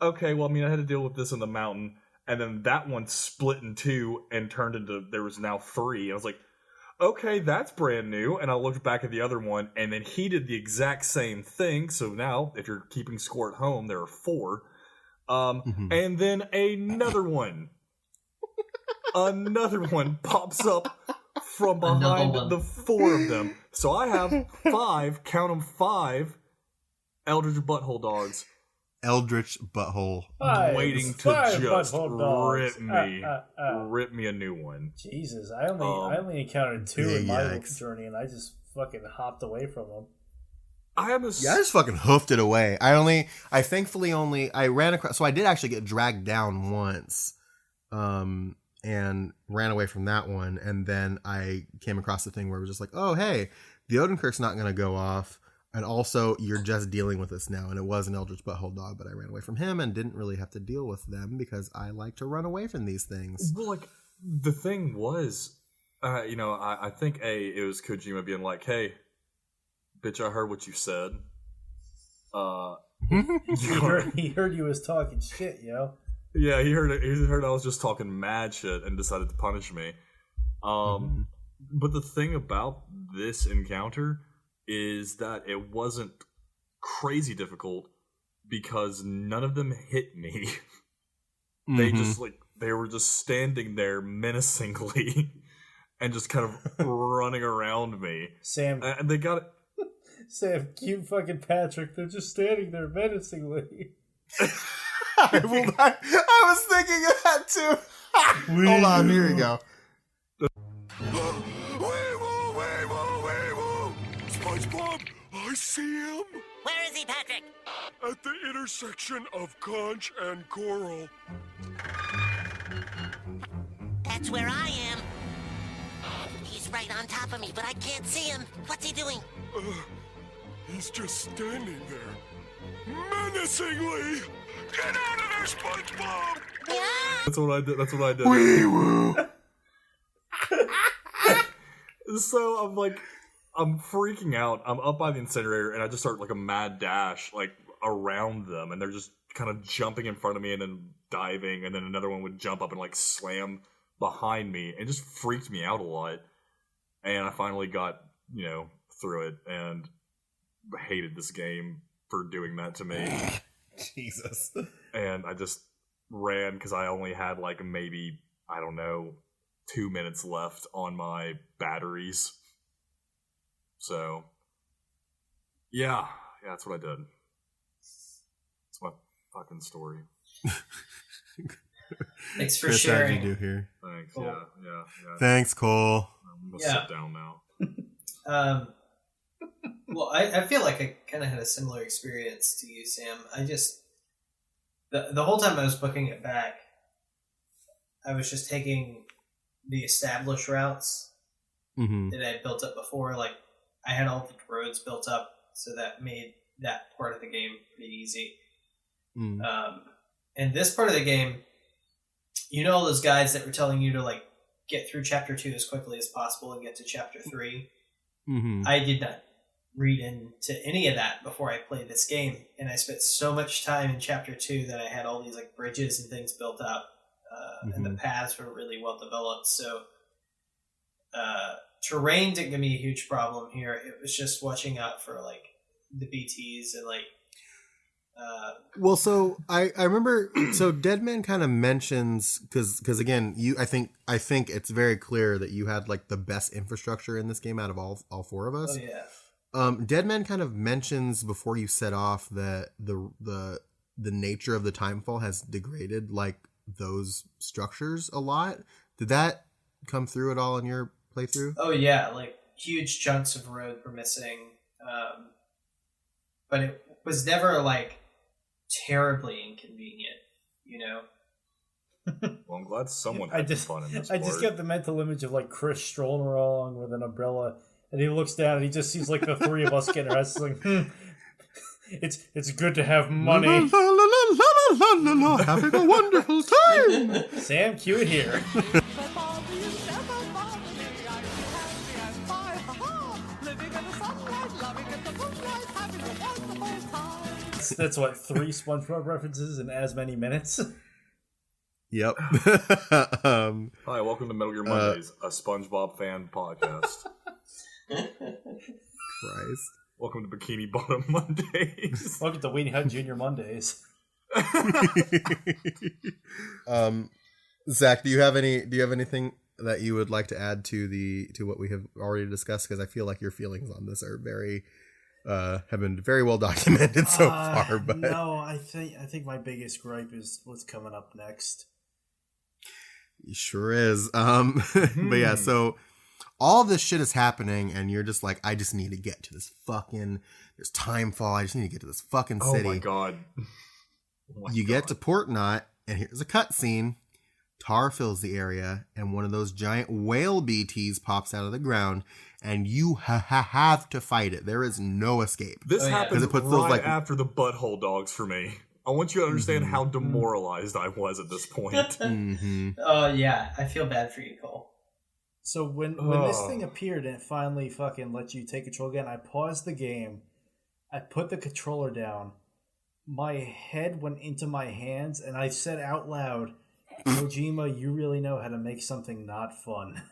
okay, well, I had to deal with this in the mountain. And then that one split in two and turned into, there was now 3. I was like, okay, that's brand new. And I looked back at the other one, and then he did the exact same thing. So now, if you're keeping score at home, there are 4. And then another one pops up from behind the 4 of them. So I have 5, count them 5, Eldritch Butthole dogs.
Eldritch Butthole.
Waiting to just rip me a new one.
Jesus, I only encountered 2 in my journey, and I just fucking hopped away from them.
I just fucking hoofed it away. I ran across, so I did actually get dragged down once, and ran away from that one, and then I came across the thing where it was just like, oh hey, the Odenkirk's not gonna go off. And also, you're just dealing with this now. And it was an Eldritch Butthole dog, but I ran away from him and didn't really have to deal with them because I like to run away from these things.
Well, like, the thing was, I think, it was Kojima being like, hey, bitch, I heard what you said.
He heard you was talking shit, yo.
Yeah, he heard it. He heard I was just talking mad shit and decided to punish me. But the thing about this encounter is that it wasn't crazy difficult because none of them hit me. They were just standing there menacingly and just kind of running around me.
Sam,
and they got it.
Sam, cute fucking Patrick, they're just standing there menacingly.
I was thinking of that too. Hold on, here we go.
SpongeBob, I see him.
Where is he, Patrick?
At the intersection of Conch and Coral.
That's where I am. He's right on top of me, but I can't see him. What's he doing?
He's just standing there. menacingly. Get out of there, SpongeBob!
That's what I did. That's what I did.
Wee woo.
So I'm freaking out. I'm up by the incinerator, and I just start like a mad dash, like around them, and they're just kind of jumping in front of me and then diving, and then another one would jump up and like slam behind me. It just freaked me out a lot. And I finally got, through it, and hated this game for doing that to me.
Jesus.
And I just ran because I only had like maybe, 2 minutes left on my batteries. So, yeah, that's what I did. That's my fucking story.
Thanks for
Chris,
sharing.
how'd you do here?
Thanks.
Cool.
Yeah.
Thanks, Cole.
I'm gonna sit down now.
Well, I feel like I kind of had a similar experience to you, Sam. I just the whole time I was booking it back, I was just taking the established routes that I had built up before. Like, I had all the roads built up, so that made that part of the game pretty easy. And this part of the game, all those guides that were telling you to like get through chapter 2 as quickly as possible and get to chapter 3. I did not read into any of that before I played this game, and I spent so much time in chapter 2 that I had all these like bridges and things built up, and the paths were really well developed. So terrain didn't give me a huge problem here. It was just watching out for like the BTs and like
well, so I remember, so Deadman kind of mentions, because again, I think it's very clear that you had like the best infrastructure in this game out of all four of us.
Oh yeah.
Deadman kind of mentions before you set off that the nature of the timefall has degraded like those structures a lot. Did that come through at all in your playthrough?
Oh yeah, like huge chunks of road were missing, but it was never like terribly inconvenient,
Well, I'm glad someone
I
had
just
fun in this
I just got the mental image of like Chris strolling along with an umbrella, and he looks down and he just sees like the three of us getting arrested. Like, it's good to have money.
La, la, la, la, la, la, having a wonderful time.
Sam, cue it here. That's what, 3 SpongeBob references in as many minutes?
Yep.
Hi, welcome to Metal Gear Mondays, a SpongeBob fan podcast.
Christ.
Welcome to Bikini Bottom Mondays.
Welcome to Weenie Hut Junior Mondays.
Zach, do you have anything that you would like to add to what we have already discussed? Because I feel like your feelings on this are very have been very well documented so far. But
no, I think my biggest gripe is what's coming up next.
It sure is. But yeah, so all this shit is happening, and you're just like, I just need to get to this fucking. There's timefall. I just need to get to this fucking city.
Oh my god.
You get to Port Knot, and here's a cutscene. Tar fills the area, and one of those giant whale BTs pops out of the ground, and you have to fight it. There is no escape.
This happened
it puts
right
those, like,
after the butthole dogs for me. I want you to understand how demoralized I was at this point.
Oh yeah, I feel bad for you, Cole.
So when this thing appeared and it finally fucking let you take control again, I paused the game. I put the controller down. My head went into my hands, and I said out loud, Kojima, you really know how to make something not fun.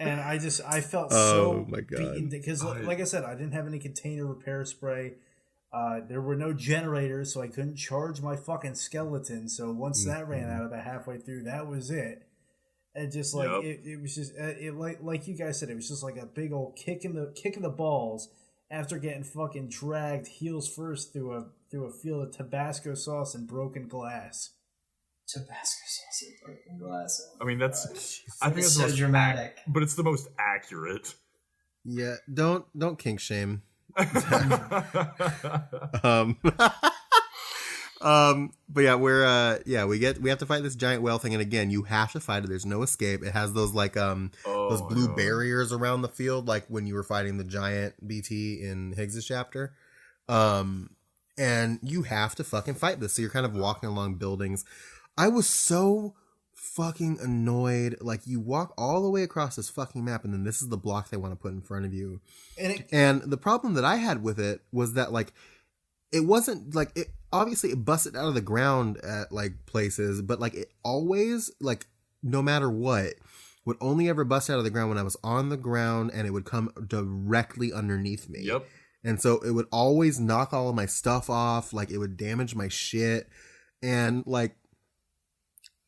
And I felt so beaten because, like I said, I didn't have any container repair spray. There were no generators, so I couldn't charge my fucking skeleton. So once that ran out about halfway through, that was it. And just like it was just like you guys said, it was just like a big old kick in the balls after getting fucking dragged heels first through a field of Tabasco sauce and broken glass.
Tabasco sauce and broken glass.
I mean, I think that's
so dramatic,
but it's the most accurate.
Yeah, don't kink But yeah, we have to fight this giant whale thing, and again, you have to fight it. There's no escape. It has those like those blue barriers around the field, like when you were fighting the giant BT in Higgs's chapter. And you have to fucking fight this. So you're kind of walking along buildings. I was so fucking annoyed. Like, you walk all the way across this fucking map, and then this is the block they want to put in front of you. And the problem that I had with it was that, like, it wasn't like it. Obviously, it busted out of the ground at like places, but like it always, like, no matter what, would only ever bust out of the ground when I was on the ground, and it would come directly underneath me.
Yep.
And so it would always knock all of my stuff off. Like, it would damage my shit, and like,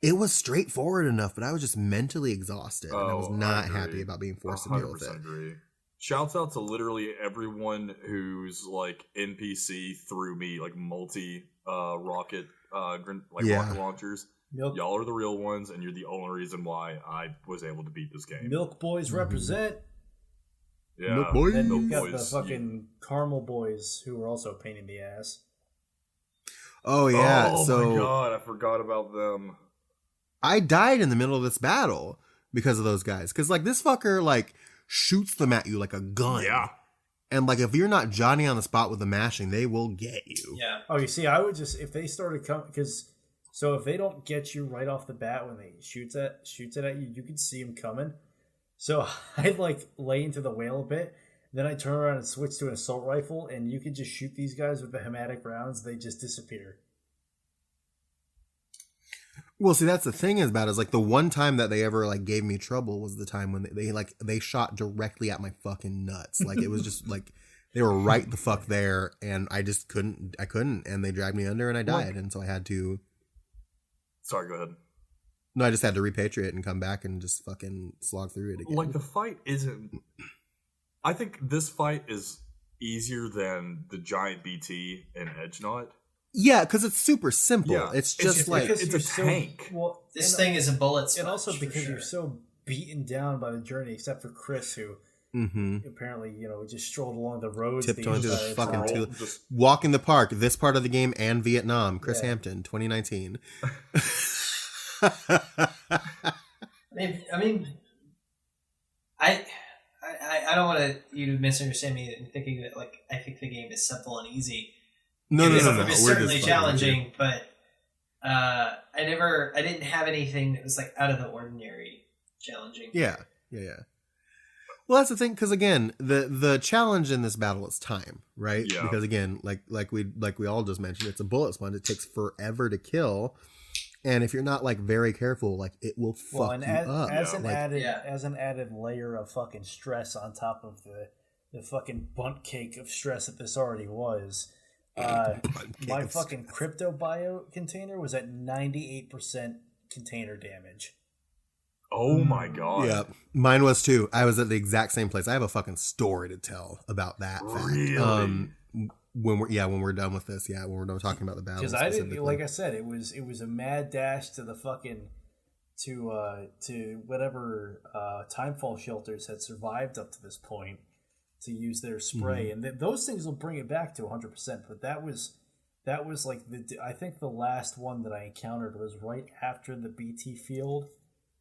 it was straightforward enough, but I was just mentally exhausted, and I was not happy about being forced to deal with it.
Agree. Shouts out to literally everyone who's like NPC threw me like multi rocket rocket launchers. Y'all are the real ones, and you're the only reason why I was able to beat this game.
Milk boys represent.
Yeah,
Milk boys.
Then you've got the fucking caramel boys who were also a pain in the ass.
Oh yeah.
Oh
so
my god, I forgot about them.
I died in the middle of this battle because of those guys. Because like this fucker like shoots them at you like a gun.
Yeah.
And like if you're not Johnny on the spot with the mashing, they will get you.
Yeah.
Oh, you see, I would just, if they started coming, because so if they don't get you right off the bat when they shoots it at you, you can see them coming. So I'd like lay into the whale a bit, then I turn around and switch to an assault rifle, and you can just shoot these guys with the hematic rounds. They just disappear.
Well, see, that's the thing is like the one time that they ever like gave me trouble was the time when they shot directly at my fucking nuts. Like it was just like they were right the fuck there, and I just couldn't, and they dragged me under, and I died, and so I had to.
Sorry, go ahead.
No, I just had to repatriate and come back and just fucking slog through it again.
Like the fight isn't. I think this fight is easier than the giant BT in Edge Knot.
Yeah, because it's super simple.
Yeah,
it's just like
it's a tank.
Well,
This thing is a bullet sponge.
and also
for
because
sure.
you're so beaten down by the journey, except for Chris, who apparently just strolled along the roads,
tiptoeing through the
entire
fucking
time.
walk in the park. This part of the game and Vietnam. Chris Hampton, 2019.
I don't want you to misunderstand me in thinking that like I think the game is simple and easy.
No.
It was certainly challenging, but I didn't have anything that was like out of the ordinary challenging.
Yeah. Well, that's the thing, because again, the challenge in this battle is time, right?
Yeah.
Because again, like we all just mentioned, it's a bullet sponge. It takes forever to kill, and if you're not like very careful, like it will fuck you up.
As an added layer of fucking stress on top of the fucking bunt cake of stress that this already was. My fucking crypto bio container was at 98% container damage.
Oh my god.
Yeah, mine was too. I was at the exact same place. I have a fucking story to tell about that
Really?
fact. When we're done with this, when we're done talking about the battle.
Because I didn't, like I said, it was a mad dash to the fucking to whatever timefall shelters had survived up to this point to use their spray, and those things will bring it back to 100%. But that was like I think the last one that I encountered was right after the BT field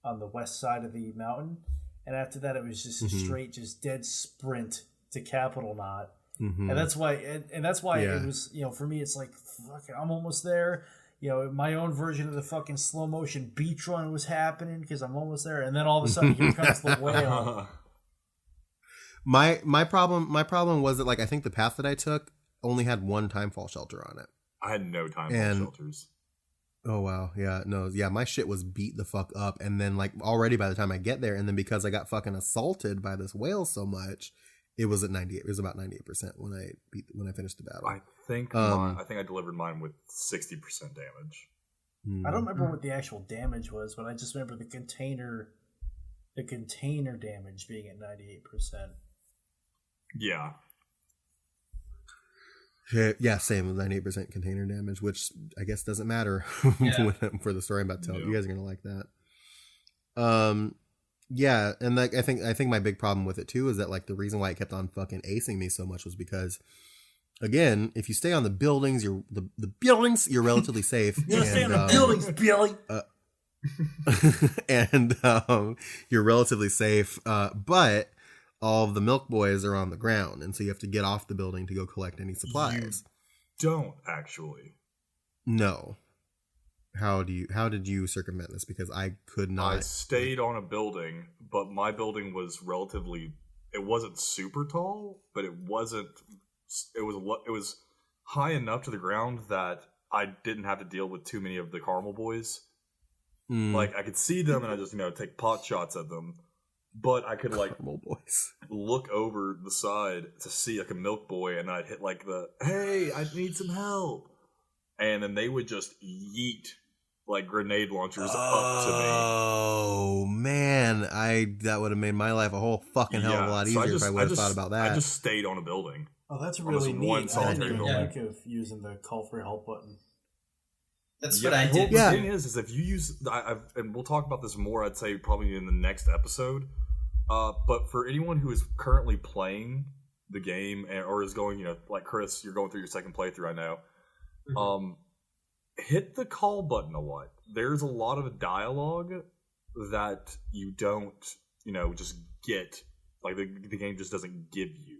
on the west side of the mountain, and after that it was just a straight, just dead sprint to Capital Knot, and that's why it was, for me it's like, fuck it, I'm almost there. My own version of the fucking slow motion beach run was happening because I'm almost there, and then all of a sudden here comes the whale.
My problem was that like I think the path that I took only had one timefall shelter on it.
I had no timefall shelters.
Oh wow, my shit was beat the fuck up, and then like already by the time I get there, and then because I got fucking assaulted by this whale so much, it was at 98. It was about 98% when I finished the battle.
I think I delivered mine with 60% damage.
I don't remember what the actual damage was, but I just remember the container damage being at 98%.
Yeah.
Yeah, same with 98% container damage, which I guess doesn't matter for the story I'm about to tell. You guys are gonna like that. Yeah, and like I think my big problem with it too is that like the reason why it kept on fucking acing me so much was because again, if you stay on the buildings, the buildings, you're relatively safe.
You stay on the buildings, Billy.
And you're relatively safe. But all of the milk boys are on the ground, and so you have to get off the building to go collect any supplies.
You don't actually.
No. How did you circumvent this? Because I could not.
I stayed on a building, but my building was relatively. It wasn't super tall, but it wasn't. It was high enough to the ground that I didn't have to deal with too many of the caramel boys. Like I could see them, and I just take pot shots at them. But I could
caramel boys.
Look over the side to see like a milk boy, and I'd hit like the hey, I need some help, and then they would just yeet like grenade launchers up to me.
Oh man, that would have made my life a whole fucking hell of a lot easier if I would have thought about that.
I just stayed on a building.
Oh, that's really neat.
One
I
solitary
didn't
building.
think of using the call for help button.
That's what I did.
The thing is if you use, and we'll talk about this more, I'd say probably in the next episode. But for anyone who is currently playing the game or is going, like Chris, you're going through your second playthrough, I know. Mm-hmm. Hit the call button a lot. There's a lot of dialogue that you don't, just get. Like the game just doesn't give you.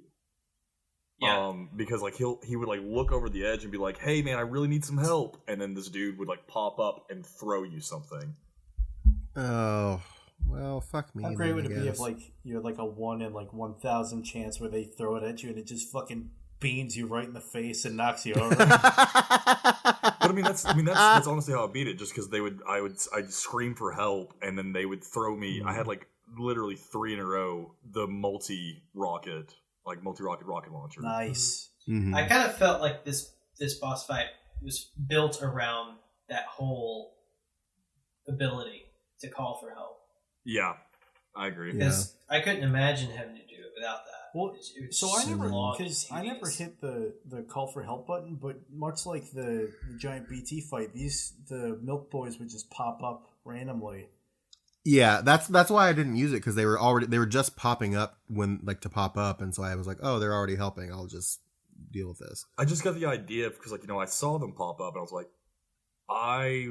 Yeah.
Because like he would like look over the edge and be like, "Hey man, I really need some help," and then this dude would like pop up and throw you something.
Oh, well, fuck me.
How great would it be if like you had like a 1 in like 1,000 chance where they throw it at you and it just fucking beans you right in the face and knocks you over?
But I mean that's honestly how I beat it. Just because I'd scream for help and then they would throw me. I had like literally 3 in a row. The multi-rocket rocket launcher.
Nice.
Mm-hmm.
I kind of felt like this boss fight was built around that whole ability to call for help.
Yeah, I agree.
Because I couldn't imagine having to do it without that.
Well, so I never hit the call for help button, but much like the giant BT fight, the milk boys would just pop up randomly.
Yeah, that's why I didn't use it, because they were just popping up to pop up, and so I was like, oh, they're already helping. I'll just deal with this.
I just got the idea because I saw them pop up and I was like, I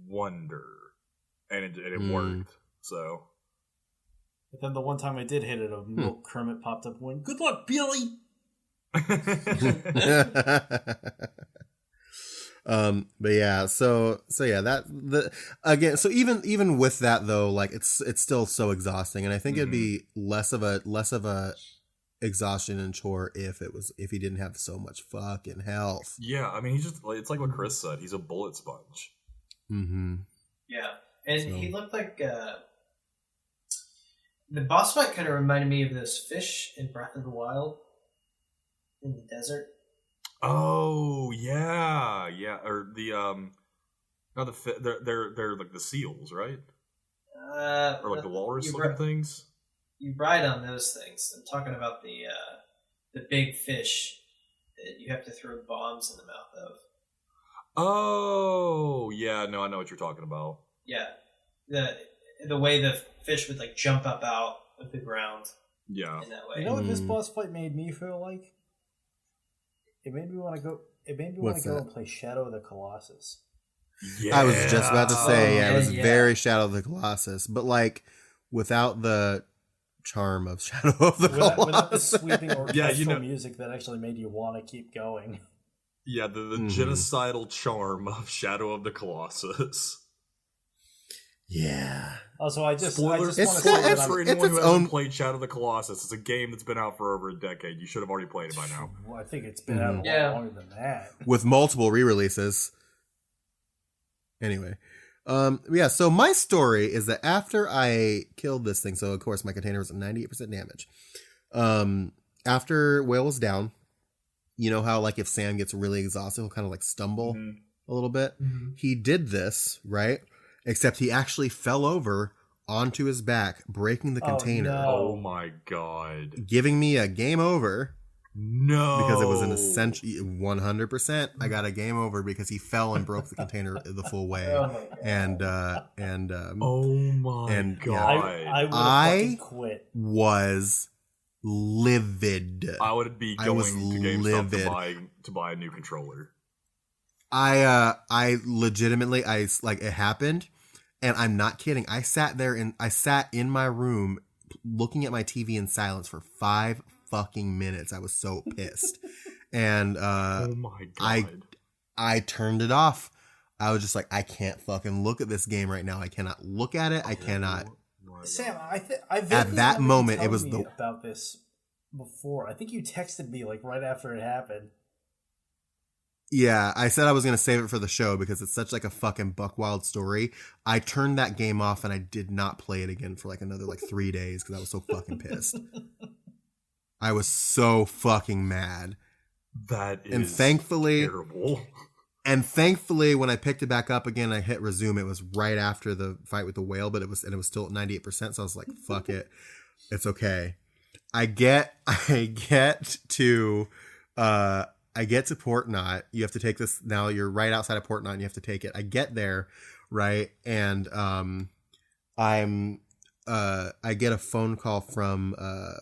wonder, and it worked. So,
but then the one time I did hit it, a milk Kermit popped up and went, "Good luck, Billy."
But yeah, so yeah, so even with that though, like it's still so exhausting, and I think it'd be less of a exhaustion and chore if he didn't have so much fucking health.
Yeah, I mean it's like what Chris said, he's a bullet sponge.
Mm-hmm.
Yeah, and he looked like the boss fight kind of reminded me of those fish in Breath of the Wild in the desert.
Oh yeah, or the they're like the seals, right? Or like the walrus looking things.
You ride on those things. I'm talking about the big fish that you have to throw bombs in the mouth of.
Oh yeah, no, I know what you're talking about.
Yeah, the way the fish would like jump up out of the ground.
Yeah,
in that way.
You know what this boss fight made me feel like? It made me want to go. It made me want to go and play Shadow of the Colossus.
Yeah. I was just about to say, it was very Shadow of the Colossus, but like without the charm of Shadow of the Colossus.
Without the sweeping orchestral music that actually made you want to keep going.
Yeah, the genocidal charm of Shadow of the Colossus.
Yeah.
Also, I just
want to say that for anyone who hasn't played Shadow of the Colossus, it's a game that's been out for over a decade. You should have already played it by now.
Well, I think it's been out a lot longer than that.
With multiple re-releases. Anyway. Yeah, so my story is that after I killed this thing, so of course my container was at 98% damage. After Whale was down, you know how like if Sam gets really exhausted, he'll kind of like stumble a little bit? Mm-hmm. He did this, right? Except he actually fell over onto his back, breaking the container.
No.
Oh my god.
Giving me a game over.
No.
Because it was an essential 100%. I got a game over because he fell and broke the container the full way.
Oh my god.
Oh my god.
Yeah, I quit.
Was livid.
I would be going to GameStop to buy to buy a new controller.
I legitimately, it happened, and I'm not kidding. I sat in my room looking at my TV in silence for 5 fucking minutes. I was so pissed. And
Oh my god.
I turned it off. I was just like, I can't fucking look at this game right now. I cannot look at it. I cannot.
Sam, I
at that moment it was
about this before. I think you texted me like right after it happened.
Yeah, I said I was going to save it for the show because it's such like a fucking buck wild story. I turned that game off and I did not play it again for like another 3 days because I was so fucking pissed. I was so fucking mad.
That is
and thankfully,
terrible.
And thankfully, when I picked it back up again, I hit resume. It was right after the fight with the whale, but it was still at 98%. So I was like, fuck it. It's okay. I get to Port Knot. You have to take this now. You're right outside of Port Knot and you have to take it. I get there, right? And I get a phone call from a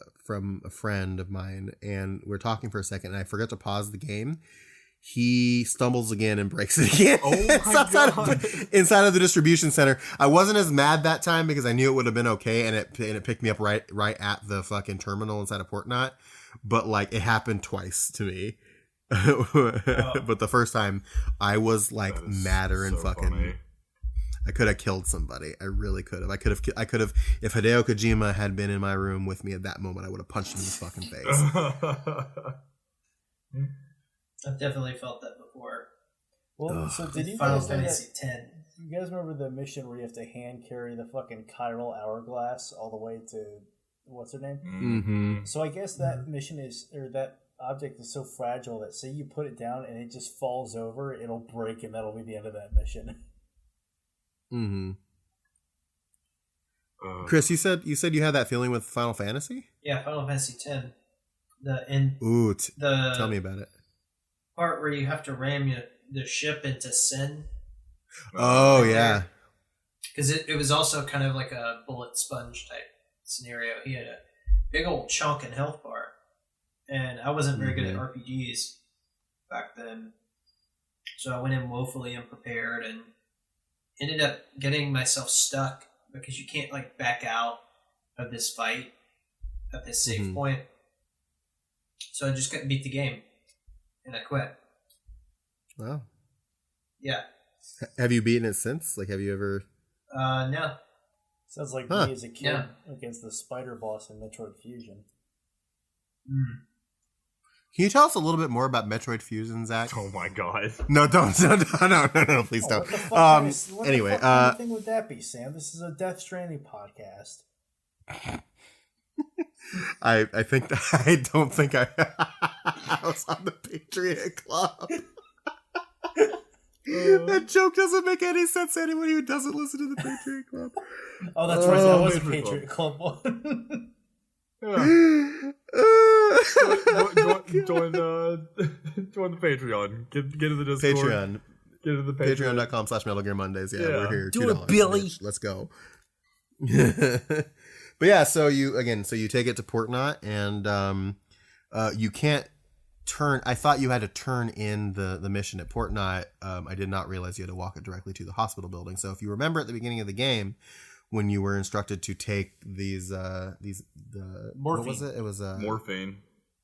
friend of mine, and we're talking for a second, and I forget to pause the game. He stumbles again and breaks it again.
Oh my god!
Inside of the distribution center. I wasn't as mad that time because I knew it would have been okay, and it picked me up right at the fucking terminal inside of Port Knot. But it happened twice to me. But the first time I was madder and fucking funny. I could have killed somebody. I really could have. I could have if Hideo Kojima had been in my room with me at that moment, I would have punched him in his fucking face.
I've definitely felt that before.
Well, so did you
Final
guys
Fantasy X?
You guys remember the mission where you have to hand carry the fucking chiral hourglass all the way to what's her name?
Mm-hmm.
So I guess that mission that object is so fragile that say you put it down and it just falls over, it'll break and that'll be the end of that mission.
Mm-hmm. Chris, you said you had that feeling with Final Fantasy?
Yeah, Final Fantasy X.
Tell me about it.
Part where you have to ram the ship into Sin.
Oh yeah.
Because it was also kind of like a bullet sponge type scenario. He had a big old chunk in health bar, and I wasn't very good at RPGs back then, so I went in woefully unprepared and ended up getting myself stuck because you can't back out of this fight at this save point. So I just couldn't beat the game, and I quit.
Wow.
Yeah.
Have you beaten it since? Have you ever?
No.
Sounds like me as a kid against the spider boss in Metroid Fusion.
Can you tell us a little bit more about Metroid Fusion, Zach?
Oh my god!
No, don't! No, please don't. Anyway,
what kind of thing would that be, Sam? This is a Death Stranding podcast.
I don't think I was on the Patriot Club. That joke doesn't make any sense to anyone who doesn't listen to the Patriot Club.
Oh, that's right. That was a Patriot Club one.
Join the Patreon. Get to the Discord.
Patreon.
Get to the Patreon.
Patreon.com/Metal Gear Mondays. Yeah, we're here.
Do it, Billy.
Let's go. But yeah, so you take it to Port Knot, and you can't turn. I thought you had to turn in the mission at Port Knot. I did not realize you had to walk it directly to the hospital building. So if you remember at the beginning of the game, when you were instructed to take morphine. What was it? It was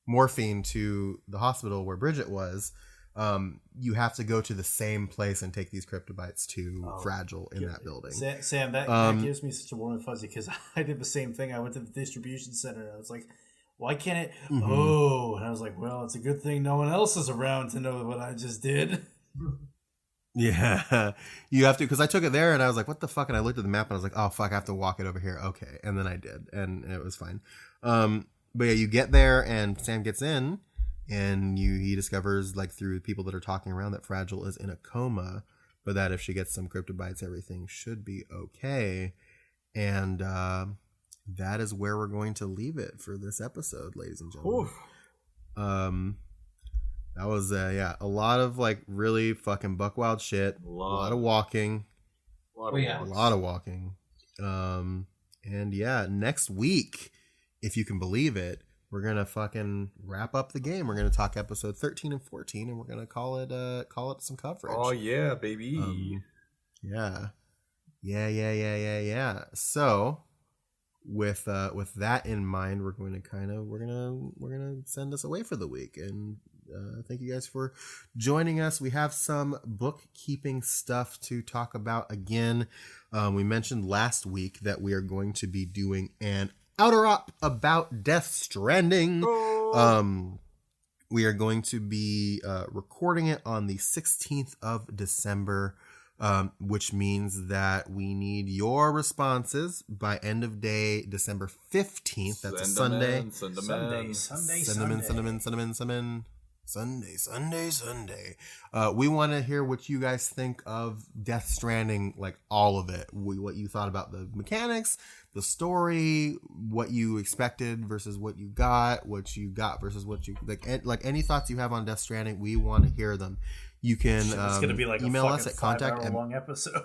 morphine to the hospital where Bridget was. You have to go to the same place and take these cryptobites to Fragile in that building.
Sam, that gives me such a warm and fuzzy because I did the same thing. I went to the distribution center and I was like, why can't it? And I was like, well, it's a good thing no one else is around to know what I just did.
Yeah, you have to, because I took it there and I was like, what the fuck? And I looked at the map and I was like, oh fuck, I have to walk it over here. Okay. And then I did, and it was fine. But yeah, you get there and Sam gets in and he discovers through people that are talking around that Fragile is in a coma, but that if she gets some cryptobites, everything should be okay. And that is where we're going to leave it for this episode, ladies and gentlemen. Oof. That was a lot of really fucking buck wild shit. A lot of walking. A lot of walking. And yeah, next week, if you can believe it, we're gonna fucking wrap up the game. We're gonna talk episode 13 and 14, and we're gonna call it some coverage.
Oh yeah, baby.
Yeah. So with that in mind, we're gonna send us away for the week, and thank you guys for joining us. We have some bookkeeping stuff to talk about again. We mentioned last week that we are going to be doing an outer op about Death Stranding. We are going to be recording it on the 16th of December. Which means that we need your responses by end of day December 15th. That's a Sunday.
Send them in. Sunday.
We want to hear what you guys think of Death Stranding, like all of it. What you thought about the mechanics, the story, what you expected versus what you got versus what you like any thoughts you have on Death Stranding. We want to hear them. You can
it's gonna be like
email
a
us at contact
hour long episode.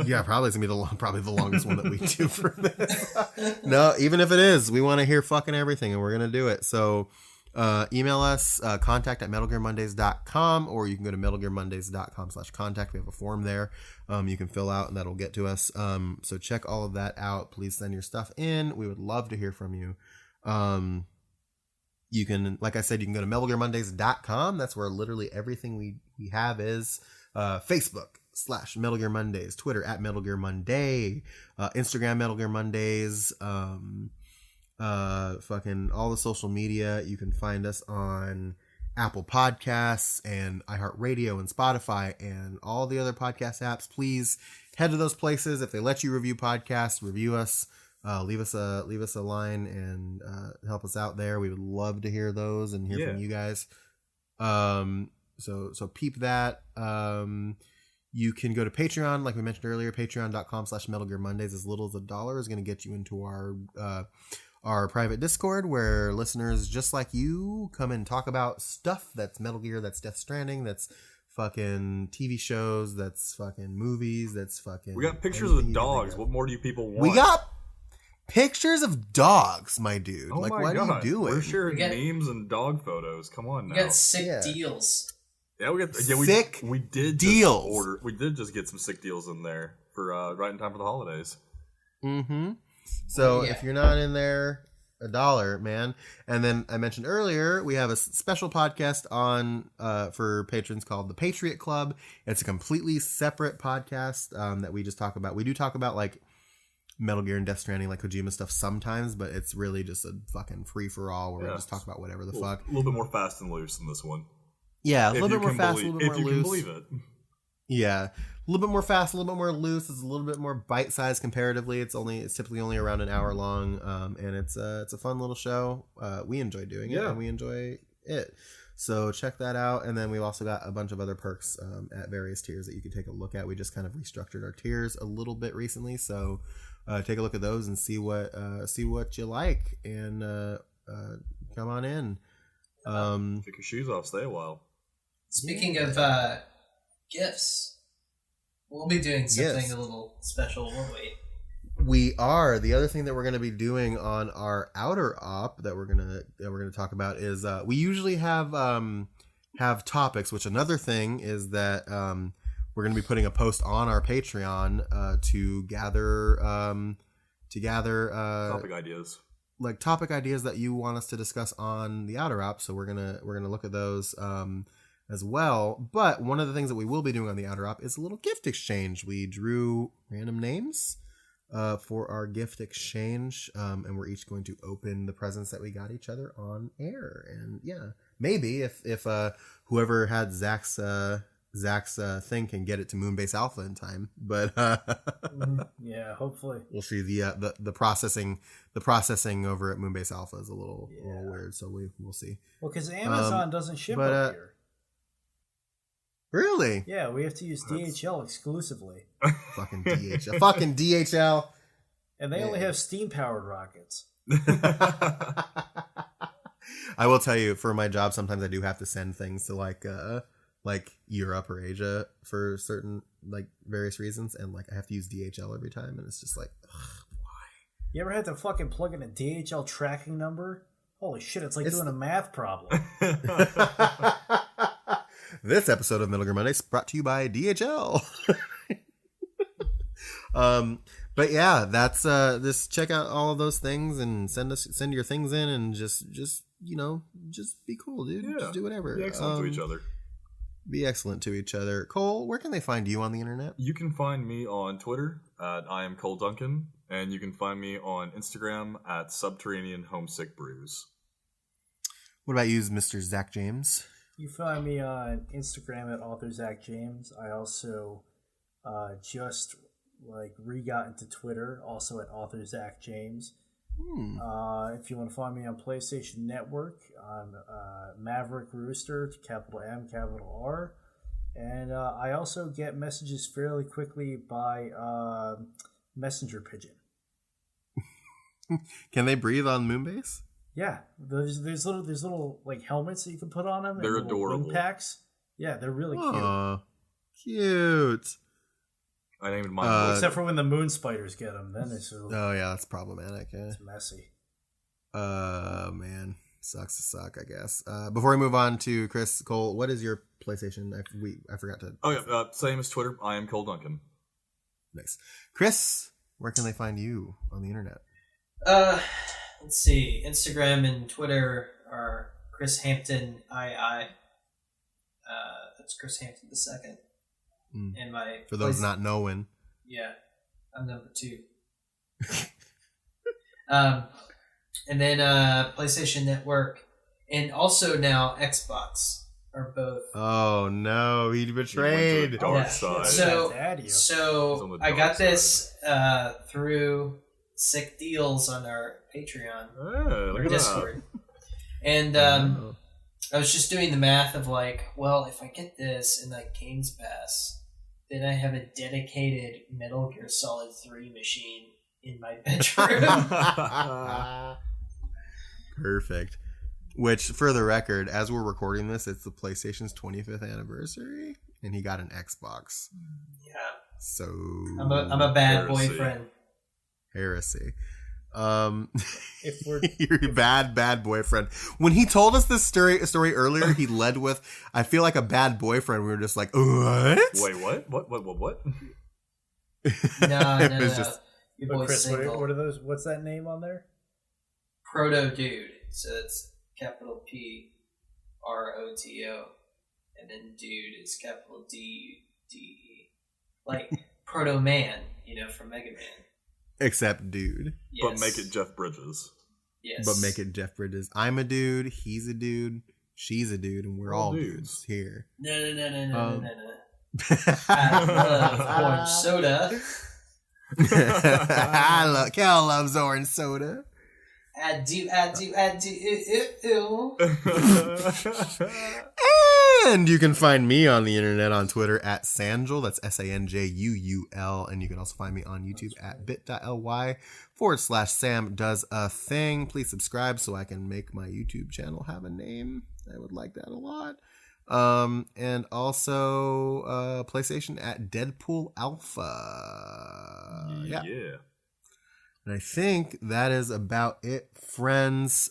Yeah, probably it's gonna be probably the longest one that we do for this. No, even if it is, we want to hear fucking everything, and we're gonna do it. So email us contact at metalgearmondays.com, or you can go to metalgearmondays.com/contact. We have a form there you can fill out, and that'll get to us. So check all of that out. Please send your stuff in. We would love to hear from you. You can, like I said, you can go to metalgearmondays.com. That's where literally everything we have is. Facebook /Metal Gear Mondays, Twitter @Metal Gear Monday, Instagram Metal Gear Mondays, fucking all the social media. You can find us on Apple Podcasts and iHeartRadio and Spotify and all the other podcast apps. Please head to those places. If they let you review podcasts, review us. Leave us a line and help us out there. We would love to hear those and hear from you guys. So peep that. You can go to Patreon, like we mentioned earlier, patreon.com/Metal Gear Mondays. As little as $1 is going to get you into our private Discord, where listeners just like you come and talk about stuff that's Metal Gear, that's Death Stranding, that's fucking TV shows, that's fucking movies, that's fucking...
We got pictures of dogs. What more do you people want?
We got pictures of dogs, my dude.
Oh
like,
my
what
God.
are you doing?
We're sharing memes and dog photos. Come on now.
We got sick deals.
Yeah, we did
deals.
Just order. We did just get some sick deals in there for right in time for the holidays.
Mm-hmm. So if you're not in there, $1, man. And then I mentioned earlier, we have a special podcast on for patrons called the Patriot Club. It's a completely separate podcast that we just talk about. We do talk about like Metal Gear and Death Stranding, like Kojima stuff sometimes, but it's really just a fucking free for all where we just talk about whatever the fuck.
A little bit more fast and loose than this one.
Yeah, a little bit more fast, a little bit more loose.
If you can believe it.
Yeah, a little bit more fast, a little bit more loose. It's a little bit more bite-sized comparatively. It's typically only around an hour long, and it's a fun little show. We enjoy doing it, and we enjoy it. So check that out. And then we've also got a bunch of other perks at various tiers that you can take a look at. We just kind of restructured our tiers a little bit recently, so take a look at those and see what you like, and come on in.
Take your shoes off, stay a while.
Speaking of gifts, we'll be doing something a little special, won't we?
We are. The other thing that we're going to be doing on our outer op that we're gonna talk about is we usually have topics. Which another thing is that we're going to be putting a post on our Patreon to gather
topic ideas.
Like topic ideas that you want us to discuss on the outer op. So we're gonna look at those as well. But one of the things that we will be doing on the outer op is a little gift exchange. We drew random names for our gift exchange, and we're each going to open the presents that we got each other on air. And yeah, maybe if whoever had Zach's thing can get it to Moonbase Alpha in time, but
yeah, hopefully
we'll see. The processing over at Moonbase Alpha is a little weird, so we'll see.
Well, because Amazon doesn't ship up here.
Really?
Yeah, we have to use DHL exclusively.
Fucking DHL. Fucking DHL.
And they only have steam-powered rockets.
I will tell you, for my job, sometimes I do have to send things to like Europe or Asia for certain like various reasons, and like I have to use DHL every time, and it's just like, ugh, why?
You ever had to fucking plug in a DHL tracking number? Holy shit, it's like doing a math problem.
This episode of Middle Gear Monday is brought to you by DHL. But yeah, that's just check out all of those things and send your things in and just be cool, dude.
Yeah.
Just do whatever.
Be excellent to each other.
Be excellent to each other. Cole, where can they find you on the internet?
You can find me on Twitter at I am Cole Duncan, and you can find me on Instagram at Subterranean Homesick Brews.
What about you, Mr. Zach James?
You find me on Instagram at author Zach James. I also just re-got into Twitter, also at author Zach James. If you want to find me on PlayStation Network, I'm Maverick Rooster, capital M, capital R. And I also get messages fairly quickly by messenger pigeon.
Can they breathe on Moonbase?
Yeah, there's little like helmets that you can put on them.
They're
and
adorable.
wing packs. Yeah, they're really
Cute.
I named mine.
Except for when the moon spiders get them, then it's
oh yeah, that's problematic. Yeah.
It's messy.
Man, sucks to suck, I guess. Before we move on to Chris, Cole, what is your PlayStation? I forgot to.
Oh yeah, same as Twitter. I am Cole Duncan.
Nice, Chris. Where can they find you on the internet?
Let's see. Instagram and Twitter are Chris Hampton II. That's Chris Hampton II. And my
for those not knowing.
Yeah, I'm number 2. And then PlayStation Network and also now Xbox are both.
Oh no, he betrayed.
He dark side.
So I got this through sick deals on our Patreon or Discord. And I was just doing the math of if I get this in Games Pass, then I have a dedicated Metal Gear Solid 3 machine in my bedroom.
Perfect. Which, for the record, as we're recording this, it's the PlayStation's 25th anniversary, and he got an Xbox.
Yeah.
So
I'm a bad boyfriend.
Heresy.
If we're
You're a bad boyfriend. When he told us this story earlier, he led with, I feel like a bad boyfriend. We were just like, what?
Wait, what? What?
No.
Just,
Your boy's
Chris,
single.
what are those? What's that name on there?
Proto Dude. So it's capital P ROTO. And then dude is capital DDE. Like Proto Man, from Mega Man.
except dude.
Yes.
But make it Jeff Bridges.
Yes.
But make it Jeff Bridges. I'm a dude, he's a dude, she's a dude, and we're all dudes here.
No. I love orange soda.
Cal loves orange soda.
I do.
And you can find me on the internet on Twitter at Sanjul. That's SANJUUL. And you can also find me on YouTube at bit.ly/Sam Does a Thing. Please subscribe so I can make my YouTube channel have a name. I would like that a lot. And also PlayStation at Deadpool Alpha. Yeah. And I think that is about it, friends.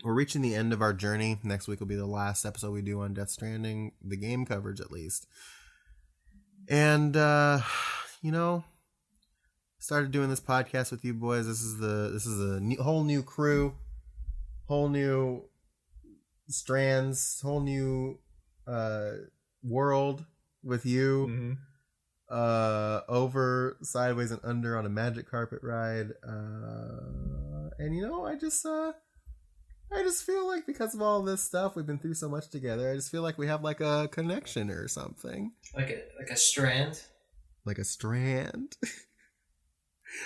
We're reaching the end of our journey. Next week will be the last episode we do on Death Stranding, the game coverage at least. And started doing this podcast with you boys. This is a whole new crew, whole new strands, whole new world with you.
Mm-hmm.
Over, sideways, and under on a magic carpet ride. I just feel like because of all this stuff, we've been through so much together, I just feel like we have like a connection or something.
Like a strand?
Like a strand.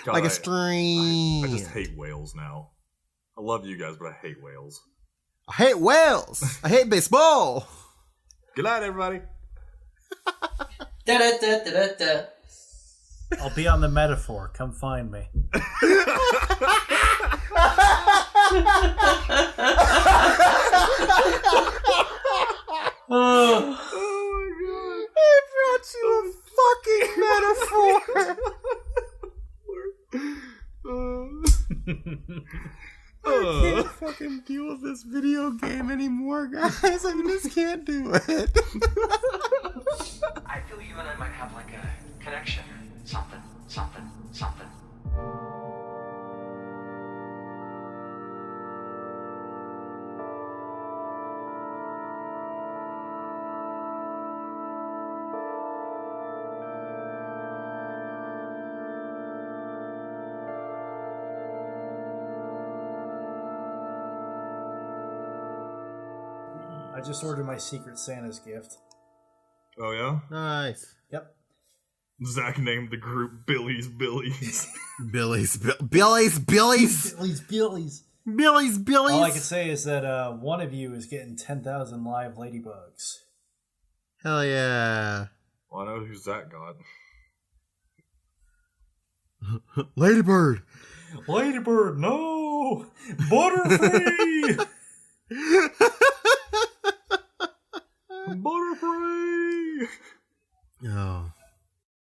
God,
like a strand.
I just hate whales now. I love you guys, but I hate whales.
I hate whales. I hate baseball.
Good night, everybody.
Da-da-da-da-da-da.
I'll be on the metaphor. Come find me.
Oh my god. I brought you a fucking metaphor. I can't fucking deal with this video game anymore, guys. I just can't do it.
I feel you and I might have like a connection. Something.
I just ordered my Secret Santa's gift.
Oh, yeah?
Nice.
Yep.
Zach named the group Billy's.
Billy's.
Billy's.
All
I can say is that one of you is getting 10,000 live ladybugs.
Hell yeah.
Well, I know who Zach got.
Ladybird,
no! Butterfree!
Butterfree!
Oh.